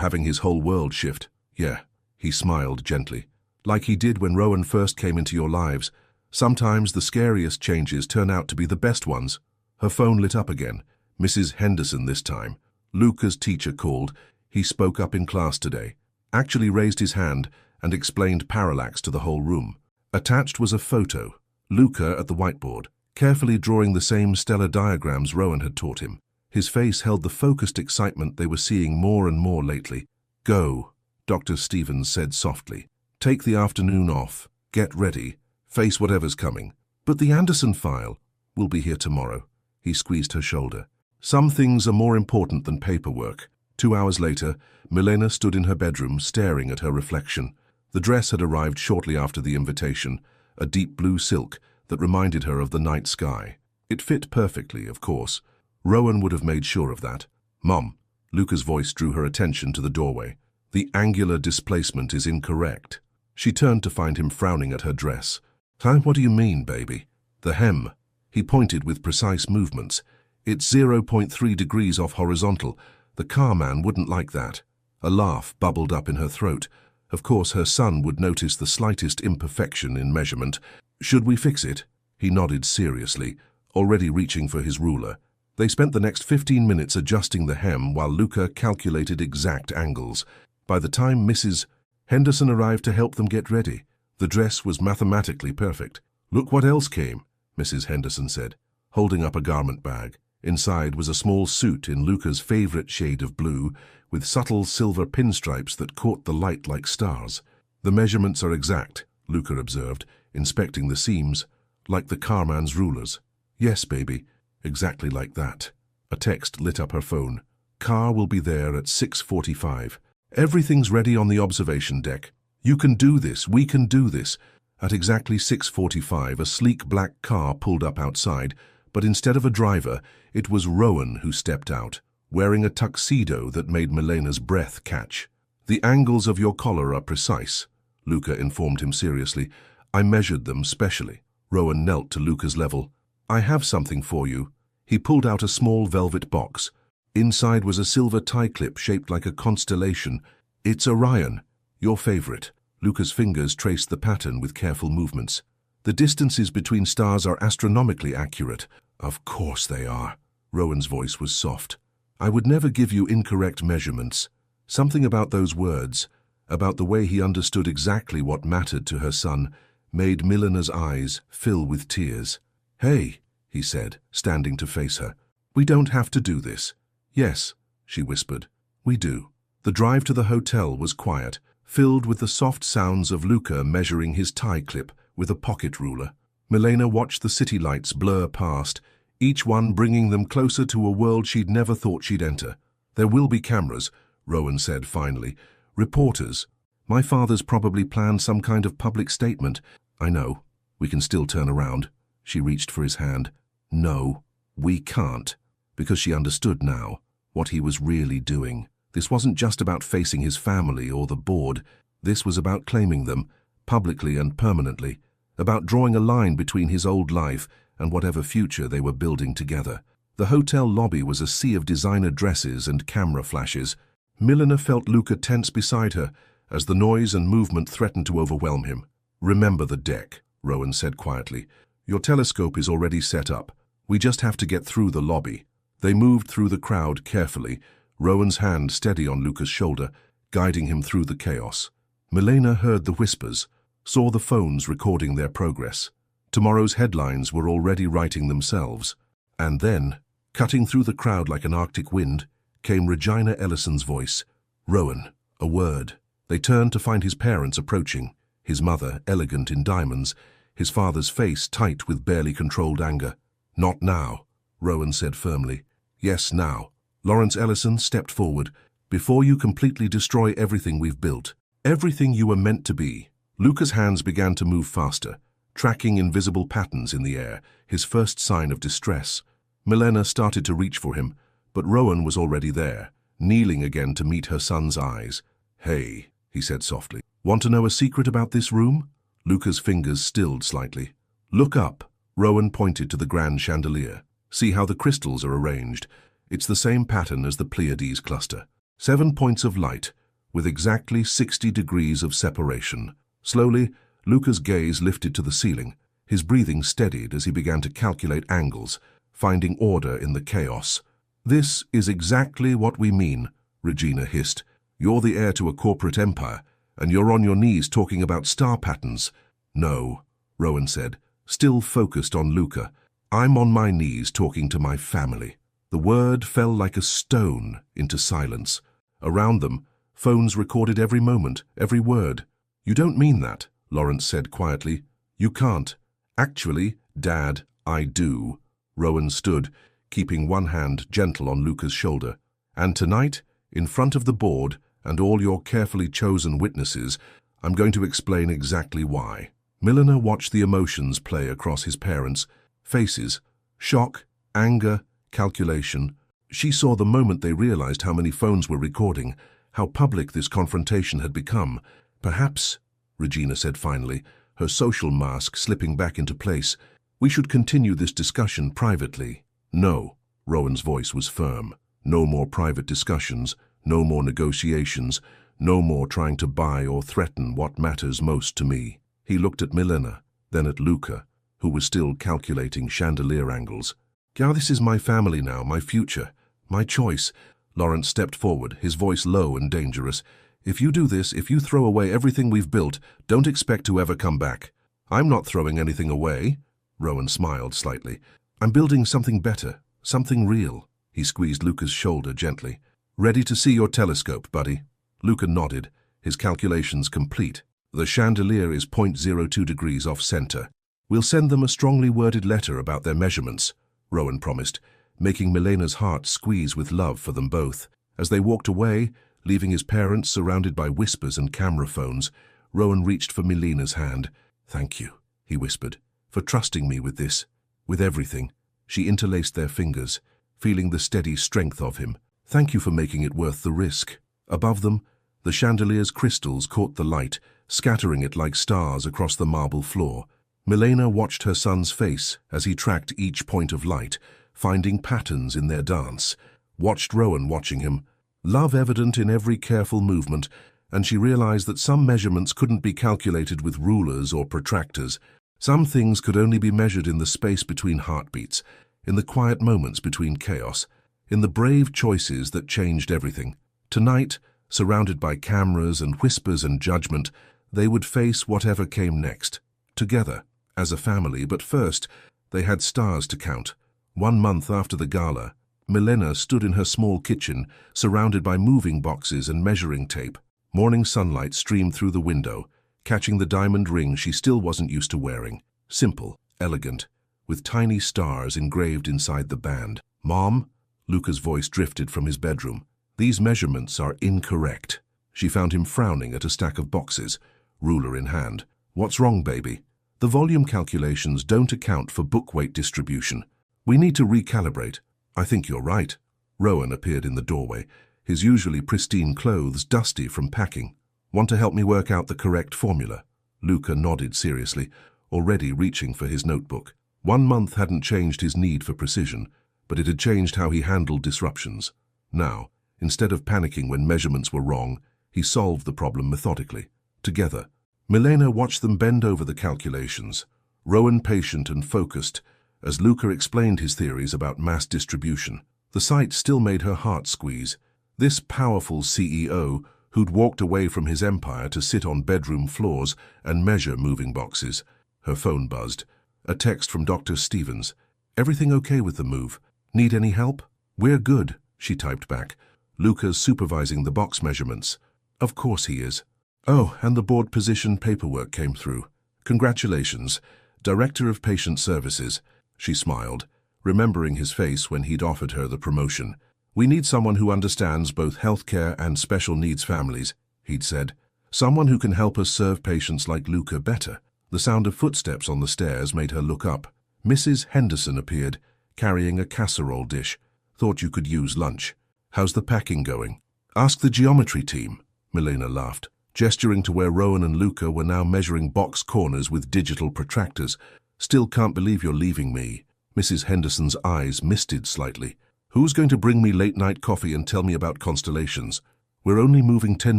having his whole world shift. Yeah, he smiled gently. Like he did when Rowan first came into your lives. Sometimes the scariest changes turn out to be the best ones. Her phone lit up again. Mrs. Henderson this time. Luca's teacher called. He spoke up in class today. Actually raised his hand and explained parallax to the whole room. Attached was a photo. Luca at the whiteboard, carefully drawing the same stellar diagrams Rowan had taught him. His face held the focused excitement they were seeing more and more lately. Go, Dr. Stevens said softly. Take the afternoon off. Get ready. Face whatever's coming. But the Anderson file will be here tomorrow. He squeezed her shoulder. Some things are more important than paperwork. 2 hours later, Milena stood in her bedroom staring at her reflection. The dress had arrived shortly after the invitation, a deep blue silk that reminded her of the night sky. It fit perfectly, of course. Rowan would have made sure of that. Mom, Luca's voice drew her attention to the doorway. The angular displacement is incorrect. She turned to find him frowning at her dress. Huh? What do you mean, baby? The hem. He pointed with precise movements. It's 0.3 degrees off horizontal. The carman wouldn't like that. A laugh bubbled up in her throat. Of course, her son would notice the slightest imperfection in measurement. Should we fix it? He nodded seriously, already reaching for his ruler. They spent the next 15 minutes adjusting the hem while Luca calculated exact angles. By the time Mrs. Henderson arrived to help them get ready, the dress was mathematically perfect. Look what else came, Mrs. Henderson said, holding up a garment bag. Inside was a small suit in Luca's favorite shade of blue, with subtle silver pinstripes that caught the light like stars. The measurements are exact, Luca observed, inspecting the seams, like the carman's rulers. Yes, baby, exactly like that. A text lit up her phone. Car will be there at 6:45. Everything's ready on the observation deck. You can do this, we can do this. At exactly 6:45, a sleek black car pulled up outside, but instead of a driver, it was Rowan who stepped out, wearing a tuxedo that made Milena's breath catch. The angles of your collar are precise, Luca informed him seriously. I measured them specially. Rowan knelt to Luca's level. I have something for you. He pulled out a small velvet box. Inside was a silver tie clip shaped like a constellation. It's Orion, your favorite. Luca's fingers traced the pattern with careful movements. The distances between stars are astronomically accurate. Of course they are. Rowan's voice was soft. I would never give you incorrect measurements. Something about those words, about the way he understood exactly what mattered to her son, made Milena's eyes fill with tears. Hey, he said, standing to face her. We don't have to do this. Yes, she whispered. We do. The drive to the hotel was quiet, filled with the soft sounds of Luca measuring his tie clip with a pocket ruler. Milena watched the city lights blur past, each one bringing them closer to a world she'd never thought she'd enter. There will be cameras, Rowan said finally. Reporters. My father's probably planned some kind of public statement. I know. We can still turn around. She reached for his hand. No, we can't. Because she understood now what he was really doing. This wasn't just about facing his family or the board. This was about claiming them, publicly and permanently, about drawing a line between his old life and whatever future they were building together. The hotel lobby was a sea of designer dresses and camera flashes. Milena felt Luca tense beside her as the noise and movement threatened to overwhelm him. Remember the deck, Rowan said quietly. Your telescope is already set up. We just have to get through the lobby. They moved through the crowd carefully, Rowan's hand steady on Luca's shoulder, guiding him through the chaos. Milena heard the whispers, saw the phones recording their progress. Tomorrow's headlines were already writing themselves. And then, cutting through the crowd like an Arctic wind, came Regina Ellison's voice. Rowan, a word. They turned to find his parents approaching, his mother elegant in diamonds, his father's face tight with barely controlled anger. Not now, Rowan said firmly. Yes, now. Lawrence Ellison stepped forward. Before you completely destroy everything we've built, everything you were meant to be. Luca's hands began to move faster, tracking invisible patterns in the air, his first sign of distress. Milena started to reach for him, but Rowan was already there, kneeling again to meet her son's eyes. Hey, he said softly. Want to know a secret about this room? Luca's fingers stilled slightly. Look up. Rowan pointed to the grand chandelier. See how the crystals are arranged. It's the same pattern as the Pleiades cluster. 7 points of light, with exactly 60 degrees of separation. Slowly, Luca's gaze lifted to the ceiling. His breathing steadied as he began to calculate angles, finding order in the chaos. This is exactly what we mean, Regina hissed. You're the heir to a corporate empire, and you're on your knees talking about star patterns. No, Rowan said, still focused on Luca. I'm on my knees talking to my family. The word fell like a stone into silence. Around them, phones recorded every moment, every word. You don't mean that, Lawrence said quietly. You can't. Actually, Dad, I do. Rowan stood, keeping one hand gentle on Luca's shoulder. And tonight, in front of the board and all your carefully chosen witnesses, I'm going to explain exactly why. Milner watched the emotions play across his parents' faces. Shock, anger, calculation. She saw the moment they realized how many phones were recording, how public this confrontation had become. Perhaps, Regina said finally, her social mask slipping back into place, we should continue this discussion privately. No, Rowan's voice was firm. No more private discussions, no more negotiations, no more trying to buy or threaten what matters most to me. He looked at Milena, then at Luca, who was still calculating chandelier angles. Now this is my family now, my future, my choice. Lawrence stepped forward, his voice low and dangerous. If you do this, if you throw away everything we've built, don't expect to ever come back. I'm not throwing anything away. Rowan smiled slightly. I'm building something better, something real. He squeezed Luca's shoulder gently. Ready to see your telescope, buddy? Luca nodded, his calculations complete. The chandelier is 0.02 degrees off center. We'll send them a strongly worded letter about their measurements, Rowan promised, making Milena's heart squeeze with love for them both. As they walked away, leaving his parents surrounded by whispers and camera phones, Rowan reached for Milena's hand. Thank you, he whispered, for trusting me with this, with everything. She interlaced their fingers, feeling the steady strength of him. Thank you for making it worth the risk. Above them, the chandelier's crystals caught the light, scattering it like stars across the marble floor. Milena watched her son's face as he tracked each point of light, finding patterns in their dance. Watched Rowan watching him, love evident in every careful movement, and she realized that some measurements couldn't be calculated with rulers or protractors. Some things could only be measured in the space between heartbeats, in the quiet moments between chaos, in the brave choices that changed everything. Tonight, surrounded by cameras and whispers and judgment, they would face whatever came next, together, as a family. But first, they had stars to count. 1 month after the gala, Milena stood in her small kitchen, surrounded by moving boxes and measuring tape. Morning sunlight streamed through the window, catching the diamond ring she still wasn't used to wearing. Simple, elegant, with tiny stars engraved inside the band. Mom? Luca's voice drifted from his bedroom. These measurements are incorrect. She found him frowning at a stack of boxes, ruler in hand. What's wrong, baby? The volume calculations don't account for book weight distribution. We need to recalibrate. I think you're right. Rowan appeared in the doorway, his usually pristine clothes dusty from packing. Want to help me work out the correct formula? Luca nodded seriously, already reaching for his notebook. 1 month hadn't changed his need for precision, but it had changed how he handled disruptions. Now, instead of panicking when measurements were wrong, he solved the problem methodically. Together, Milena watched them bend over the calculations, Rowan patient and focused, as Luca explained his theories about mass distribution. The sight still made her heart squeeze. This powerful CEO, who'd walked away from his empire to sit on bedroom floors and measure moving boxes. Her phone buzzed. A text from Dr. Stevens. Everything okay with the move? Need any help? We're good, she typed back. Luca's supervising the box measurements. Of course he is. Oh, and the board position paperwork came through. Congratulations, Director of Patient Services. She smiled, remembering his face when he'd offered her the promotion. We need someone who understands both healthcare and special needs families, he'd said. Someone who can help us serve patients like Luca better. The sound of footsteps on the stairs made her look up. Mrs. Henderson appeared, carrying a casserole dish. Thought you could use lunch. How's the packing going? Ask the geometry team, Milena laughed. gesturing to where Rowan and Luca were now measuring box corners with digital protractors. "Still can't believe you're leaving me." Mrs. Henderson's eyes misted slightly. "Who's going to bring me late-night coffee and tell me about constellations?" "We're only moving 10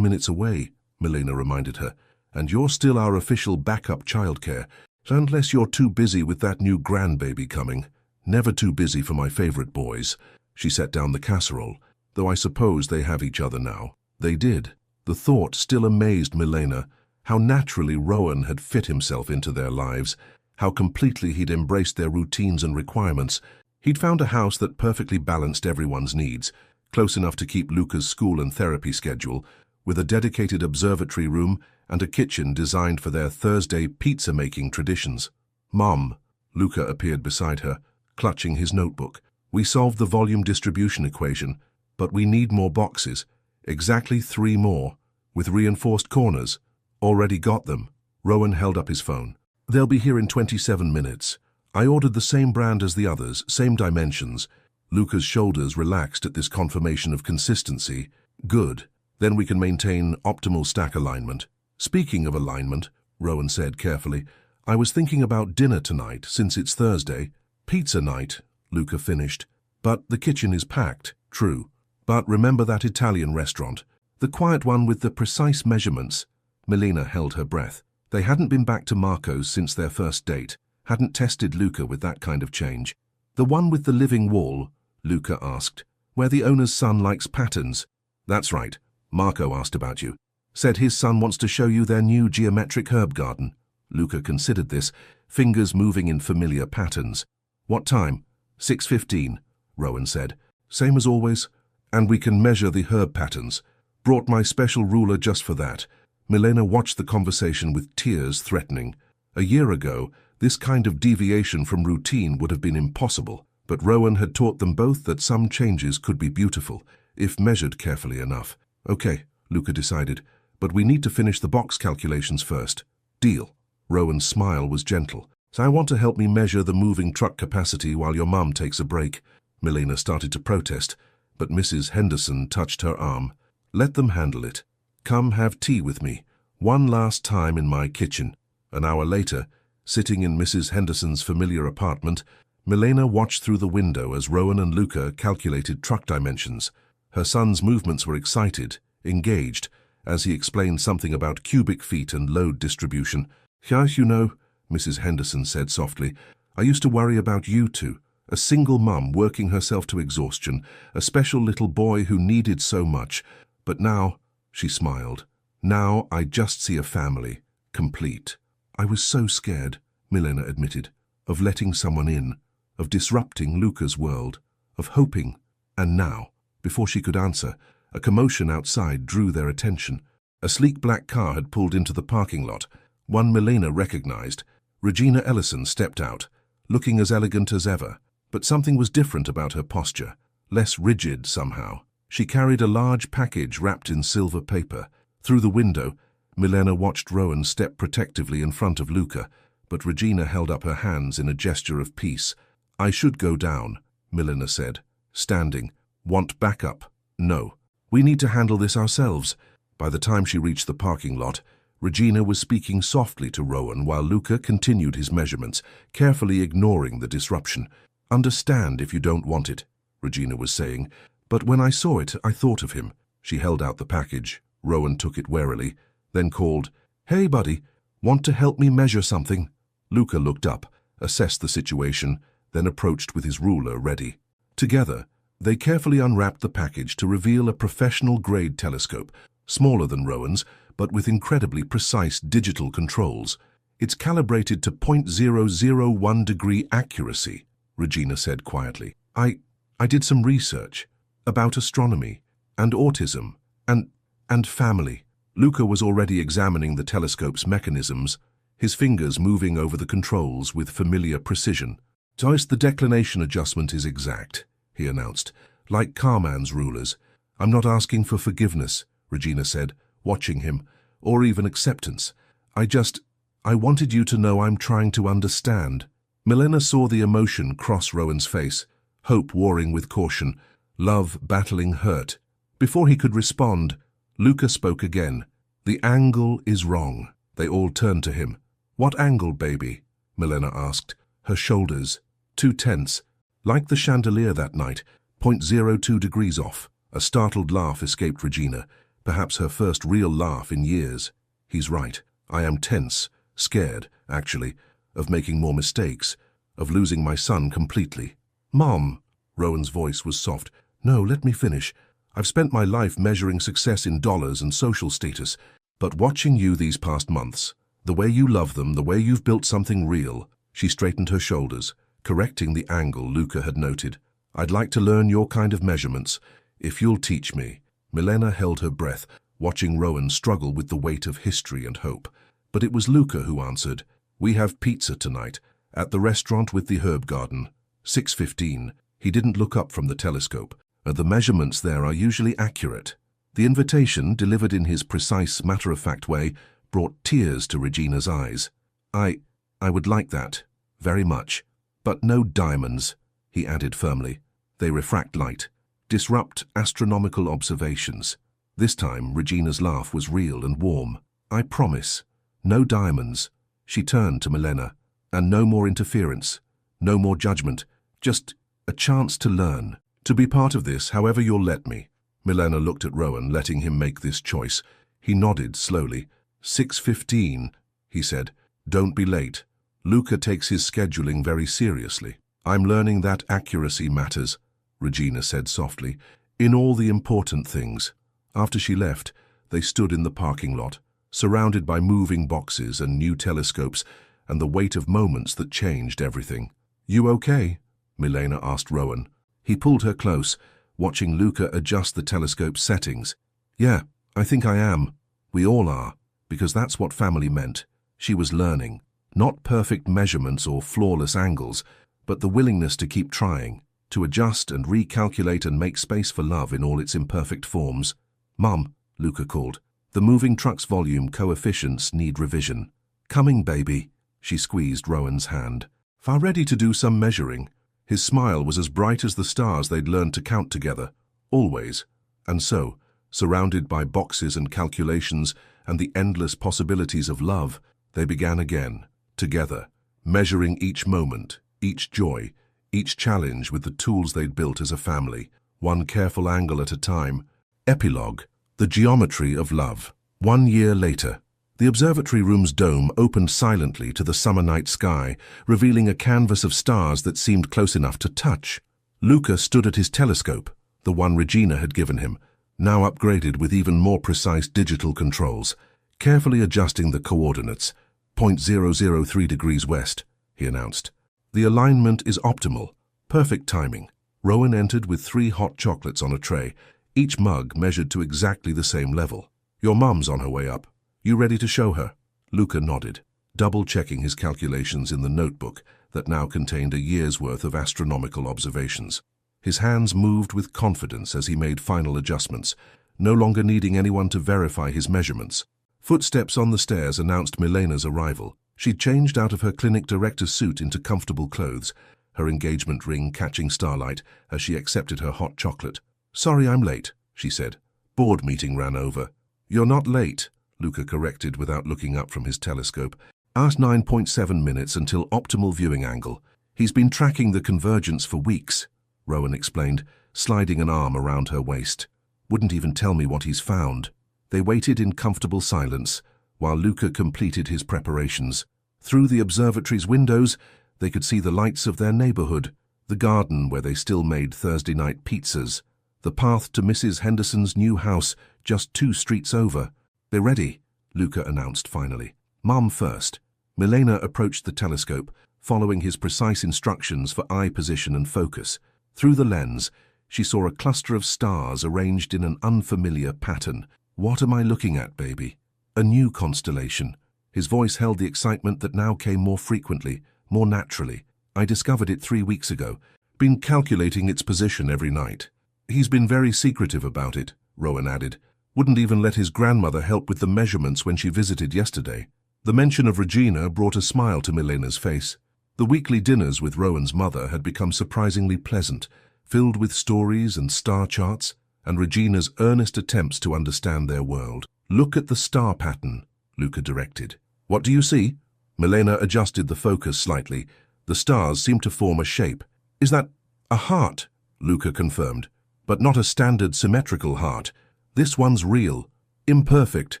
minutes away," Milena reminded her. "And you're still our official backup childcare, unless you're too busy with that new grandbaby coming." "Never too busy for my favorite boys." She set down the casserole. "Though I suppose they have each other now." They did. The thought still amazed Milena, how naturally Rowan had fit himself into their lives, how completely he'd embraced their routines and requirements. He'd found a house that perfectly balanced everyone's needs, close enough to keep Luca's school and therapy schedule, with a dedicated observatory room and a kitchen designed for their Thursday pizza-making traditions. "Mom," Luca appeared beside her, clutching his notebook. "We solved the volume distribution equation, but we need more boxes. Exactly 3 more, with reinforced corners." "Already got them." Rowan held up his phone. "They'll be here in 27 minutes. I ordered the same brand as the others, same dimensions." Luca's shoulders relaxed at this confirmation of consistency. "Good. Then we can maintain optimal stack alignment." "Speaking of alignment," Rowan said carefully, "I was thinking about dinner tonight, since it's Thursday." "Pizza night," Luca finished. "But the kitchen is packed." "True. But remember that Italian restaurant? The quiet one with the precise measurements?" Milena held her breath. They hadn't been back to Marco's since their first date, hadn't tested Luca with that kind of change. "The one with the living wall?" Luca asked. "Where the owner's son likes patterns?" "That's right. Marco asked about you. Said his son wants to show you their new geometric herb garden." Luca considered this, fingers moving in familiar patterns. "What time?" 6:15, Rowan said. "Same as always. And we can measure the herb patterns. Brought my special ruler just for that." Milena watched the conversation with tears threatening. A year ago, this kind of deviation from routine would have been impossible, but Rowan had taught them both that some changes could be beautiful, if measured carefully enough. "Okay," Luca decided, "but we need to finish the box calculations first." "Deal." Rowan's smile was gentle. "So I want to help me measure the moving truck capacity while your mum takes a break." Milena started to protest, but Mrs. Henderson touched her arm. "Let them handle it. Come have tea with me, one last time in my kitchen." An hour later, sitting in Mrs. Henderson's familiar apartment, Milena watched through the window as Rowan and Luca calculated truck dimensions. Her son's movements were excited, engaged, as he explained something about cubic feet and load distribution. "Yes, you know," Mrs. Henderson said softly, "I used to worry about you two. A single mum working herself to exhaustion, a special little boy who needed so much. But now," she smiled, "now I just see a family, complete." "I was so scared," Milena admitted, "of letting someone in, of disrupting Luca's world, of hoping." And now, before she could answer, a commotion outside drew their attention. A sleek black car had pulled into the parking lot, one Milena recognized. Regina Ellison stepped out, looking as elegant as ever. But something was different about her posture, less rigid somehow. She carried a large package wrapped in silver paper. Through the window, Milena watched Rowan step protectively in front of Luca, but Regina held up her hands in a gesture of peace. "I should go down," Milena said, standing. "Want backup?" "No. We need to handle this ourselves." By the time she reached the parking lot, Regina was speaking softly to Rowan while Luca continued his measurements, carefully ignoring the disruption. "Understand if you don't want it," Regina was saying, "but when I saw it, I thought of him." She held out the package. Rowan took it warily, then called, "Hey, buddy, want to help me measure something?" Luca looked up, assessed the situation, then approached with his ruler ready. Together, they carefully unwrapped the package to reveal a professional-grade telescope, smaller than Rowan's, but with incredibly precise digital controls. "It's calibrated to 0.001 degree accuracy," Regina said quietly. I did some research about astronomy and autism and family." Luca was already examining the telescope's mechanisms, his fingers moving over the controls with familiar precision. "Joyce, the declination adjustment is exact," he announced, "like Carman's rulers. I'm not asking for forgiveness," Regina said, watching him, "or even acceptance. I wanted you to know I'm trying to understand." Milena saw the emotion cross Rowan's face, hope warring with caution, love battling hurt. Before he could respond, Luca spoke again. The angle is wrong. They all turned to him. What angle, baby? Milena asked, her shoulders too tense, like the chandelier that night, 0.02 degrees off. A startled laugh escaped Regina, perhaps her first real laugh in years. He's right. I am tense, scared, actually, of making more mistakes, of losing my son completely. Mom, Rowan's voice was soft. No, let me finish. I've spent my life measuring success in dollars and social status, but watching you these past months, the way you love them, the way you've built something real. She straightened her shoulders, correcting the angle Luca had noted. I'd like to learn your kind of measurements, if you'll teach me. Milena held her breath, watching Rowan struggle with the weight of history and hope. But it was Luca who answered. We have pizza tonight, at the restaurant with the herb garden. 6:15. He didn't look up from the telescope. The measurements there are usually accurate. The invitation, delivered in his precise, matter-of-fact way, brought tears to Regina's eyes. I would like that, very much. But no diamonds, he added firmly. They refract light, disrupt astronomical observations. This time, Regina's laugh was real and warm. I promise. No diamonds. She turned to Milena. And no more interference. No more judgment. Just a chance to learn. To be part of this, however you'll let me. Milena looked at Rowan, letting him make this choice. He nodded slowly. 6:15, he said. Don't be late. Luca takes his scheduling very seriously. I'm learning that accuracy matters, Regina said softly, in all the important things. After she left, they stood in the parking lot, surrounded by moving boxes and new telescopes and the weight of moments that changed everything. You okay? Milena asked Rowan. He pulled her close, watching Luca adjust the telescope's settings. Yeah, I think I am. We all are, because that's what family meant. She was learning. Not perfect measurements or flawless angles, but the willingness to keep trying, to adjust and recalculate and make space for love in all its imperfect forms. Mum, Luca called. The moving truck's volume coefficients need revision. Coming, baby. She squeezed Rowan's hand. Far ready to do some measuring. His smile was as bright as the stars they'd learned to count together, always. And so, surrounded by boxes and calculations and the endless possibilities of love, they began again, together, measuring each moment, each joy, each challenge with the tools they'd built as a family, one careful angle at a time. Epilogue, the geometry of love. 1 year later. The observatory room's dome opened silently to the summer night sky, revealing a canvas of stars that seemed close enough to touch. Luca stood at his telescope, the one Regina had given him, now upgraded with even more precise digital controls, carefully adjusting the coordinates. 0.003 degrees west, he announced. The alignment is optimal, perfect timing. Rowan entered with 3 hot chocolates on a tray, each mug measured to exactly the same level. Your mum's on her way up. You ready to show her? Luca nodded, double-checking his calculations in the notebook that now contained a year's worth of astronomical observations. His hands moved with confidence as he made final adjustments, no longer needing anyone to verify his measurements. Footsteps on the stairs announced Milena's arrival. She'd changed out of her clinic director's suit into comfortable clothes, her engagement ring catching starlight as she accepted her hot chocolate. Sorry I'm late, she said. Board meeting ran over. You're not late, Luca corrected without looking up from his telescope. Asked 9.7 minutes until optimal viewing angle. He's been tracking the convergence for weeks, Rowan explained, sliding an arm around her waist. Wouldn't even tell me what he's found. They waited in comfortable silence while Luca completed his preparations. Through the observatory's windows, they could see the lights of their neighborhood, the garden where they still made Thursday night pizzas, the path to Mrs. Henderson's new house just 2 streets over. They're ready, Luca announced finally. Mom first. Milena approached the telescope, following his precise instructions for eye position and focus. Through the lens, she saw a cluster of stars arranged in an unfamiliar pattern. What am I looking at, baby? A new constellation. His voice held the excitement that now came more frequently, more naturally. I discovered it 3 weeks ago. Been calculating its position every night. He's been very secretive about it, Rowan added. Wouldn't even let his grandmother help with the measurements when she visited yesterday. The mention of Regina brought a smile to Milena's face. The weekly dinners with Rowan's mother had become surprisingly pleasant, filled with stories and star charts, and Regina's earnest attempts to understand their world. Look at the star pattern, Luca directed. What do you see? Milena adjusted the focus slightly. The stars seem to form a shape. Is that a heart? Luca confirmed. But not a standard symmetrical heart. This one's real, imperfect.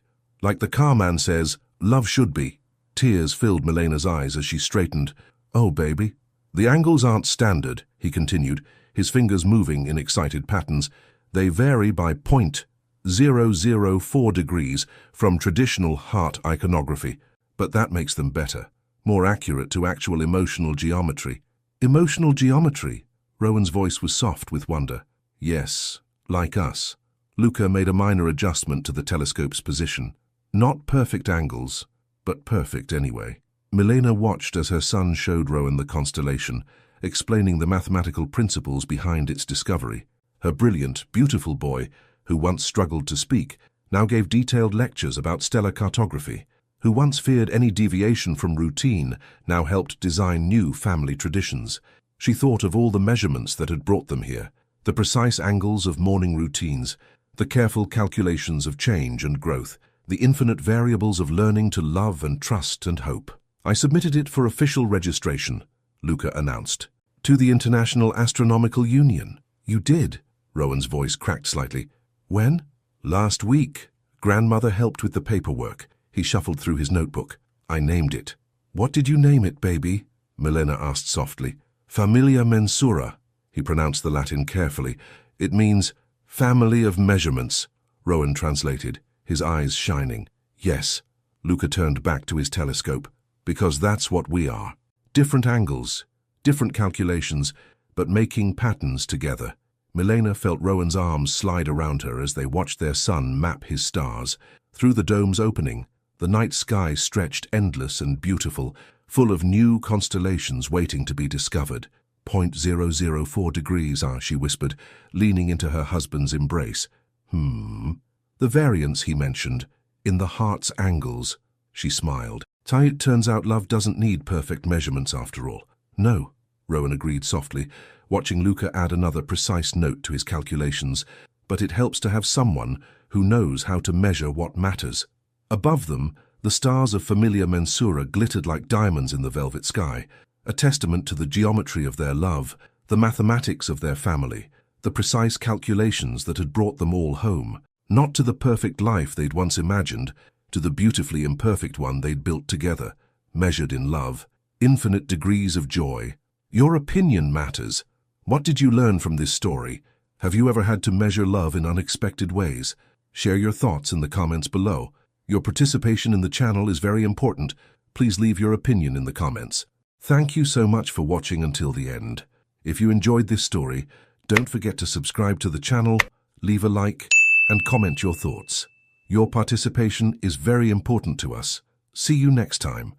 Like the car man says, love should be. Tears filled Milena's eyes as she straightened. Oh, baby. The angles aren't standard, he continued, his fingers moving in excited patterns. They vary by 0.004 degrees from traditional heart iconography. But that makes them better, more accurate to actual emotional geometry. Emotional geometry? Rowan's voice was soft with wonder. Yes, like us. Luca made a minor adjustment to the telescope's position. Not perfect angles, but perfect anyway. Milena watched as her son showed Rowan the constellation, explaining the mathematical principles behind its discovery. Her brilliant, beautiful boy, who once struggled to speak, now gave detailed lectures about stellar cartography. Who once feared any deviation from routine, now helped design new family traditions. She thought of all the measurements that had brought them here, the precise angles of morning routines, the careful calculations of change and growth, the infinite variables of learning to love and trust and hope. I submitted it for official registration, Luca announced. To the International Astronomical Union. You did? Rowan's voice cracked slightly. When? Last week. Grandmother helped with the paperwork. He shuffled through his notebook. I named it. What did you name it, baby? Milena asked softly. Familia Mensura. He pronounced the Latin carefully. It means family of measurements, Rowan translated, his eyes shining. Yes. Luca turned back to his telescope. Because that's what we are. Different angles, different calculations, but making patterns together. Milena felt Rowan's arms slide around her as they watched their son map his stars. Through the dome's opening, the night sky stretched endless and beautiful, full of new constellations waiting to be discovered. 0.004 degrees, she whispered, leaning into her husband's embrace. The variance he mentioned, in the heart's angles, she smiled. It turns out love doesn't need perfect measurements after all. No, Rowan agreed softly, watching Luca add another precise note to his calculations. But it helps to have someone who knows how to measure what matters. Above them, the stars of Familia Mensura glittered like diamonds in the velvet sky, a testament to the geometry of their love, the mathematics of their family, the precise calculations that had brought them all home, not to the perfect life they'd once imagined, to the beautifully imperfect one they'd built together, measured in love, infinite degrees of joy. Your opinion matters. What did you learn from this story? Have you ever had to measure love in unexpected ways? Share your thoughts in the comments below. Your participation in the channel is very important. Please leave your opinion in the comments. Thank you so much for watching until the end. If you enjoyed this story, don't forget to subscribe to the channel, leave a like, and comment your thoughts. Your participation is very important to us. See you next time.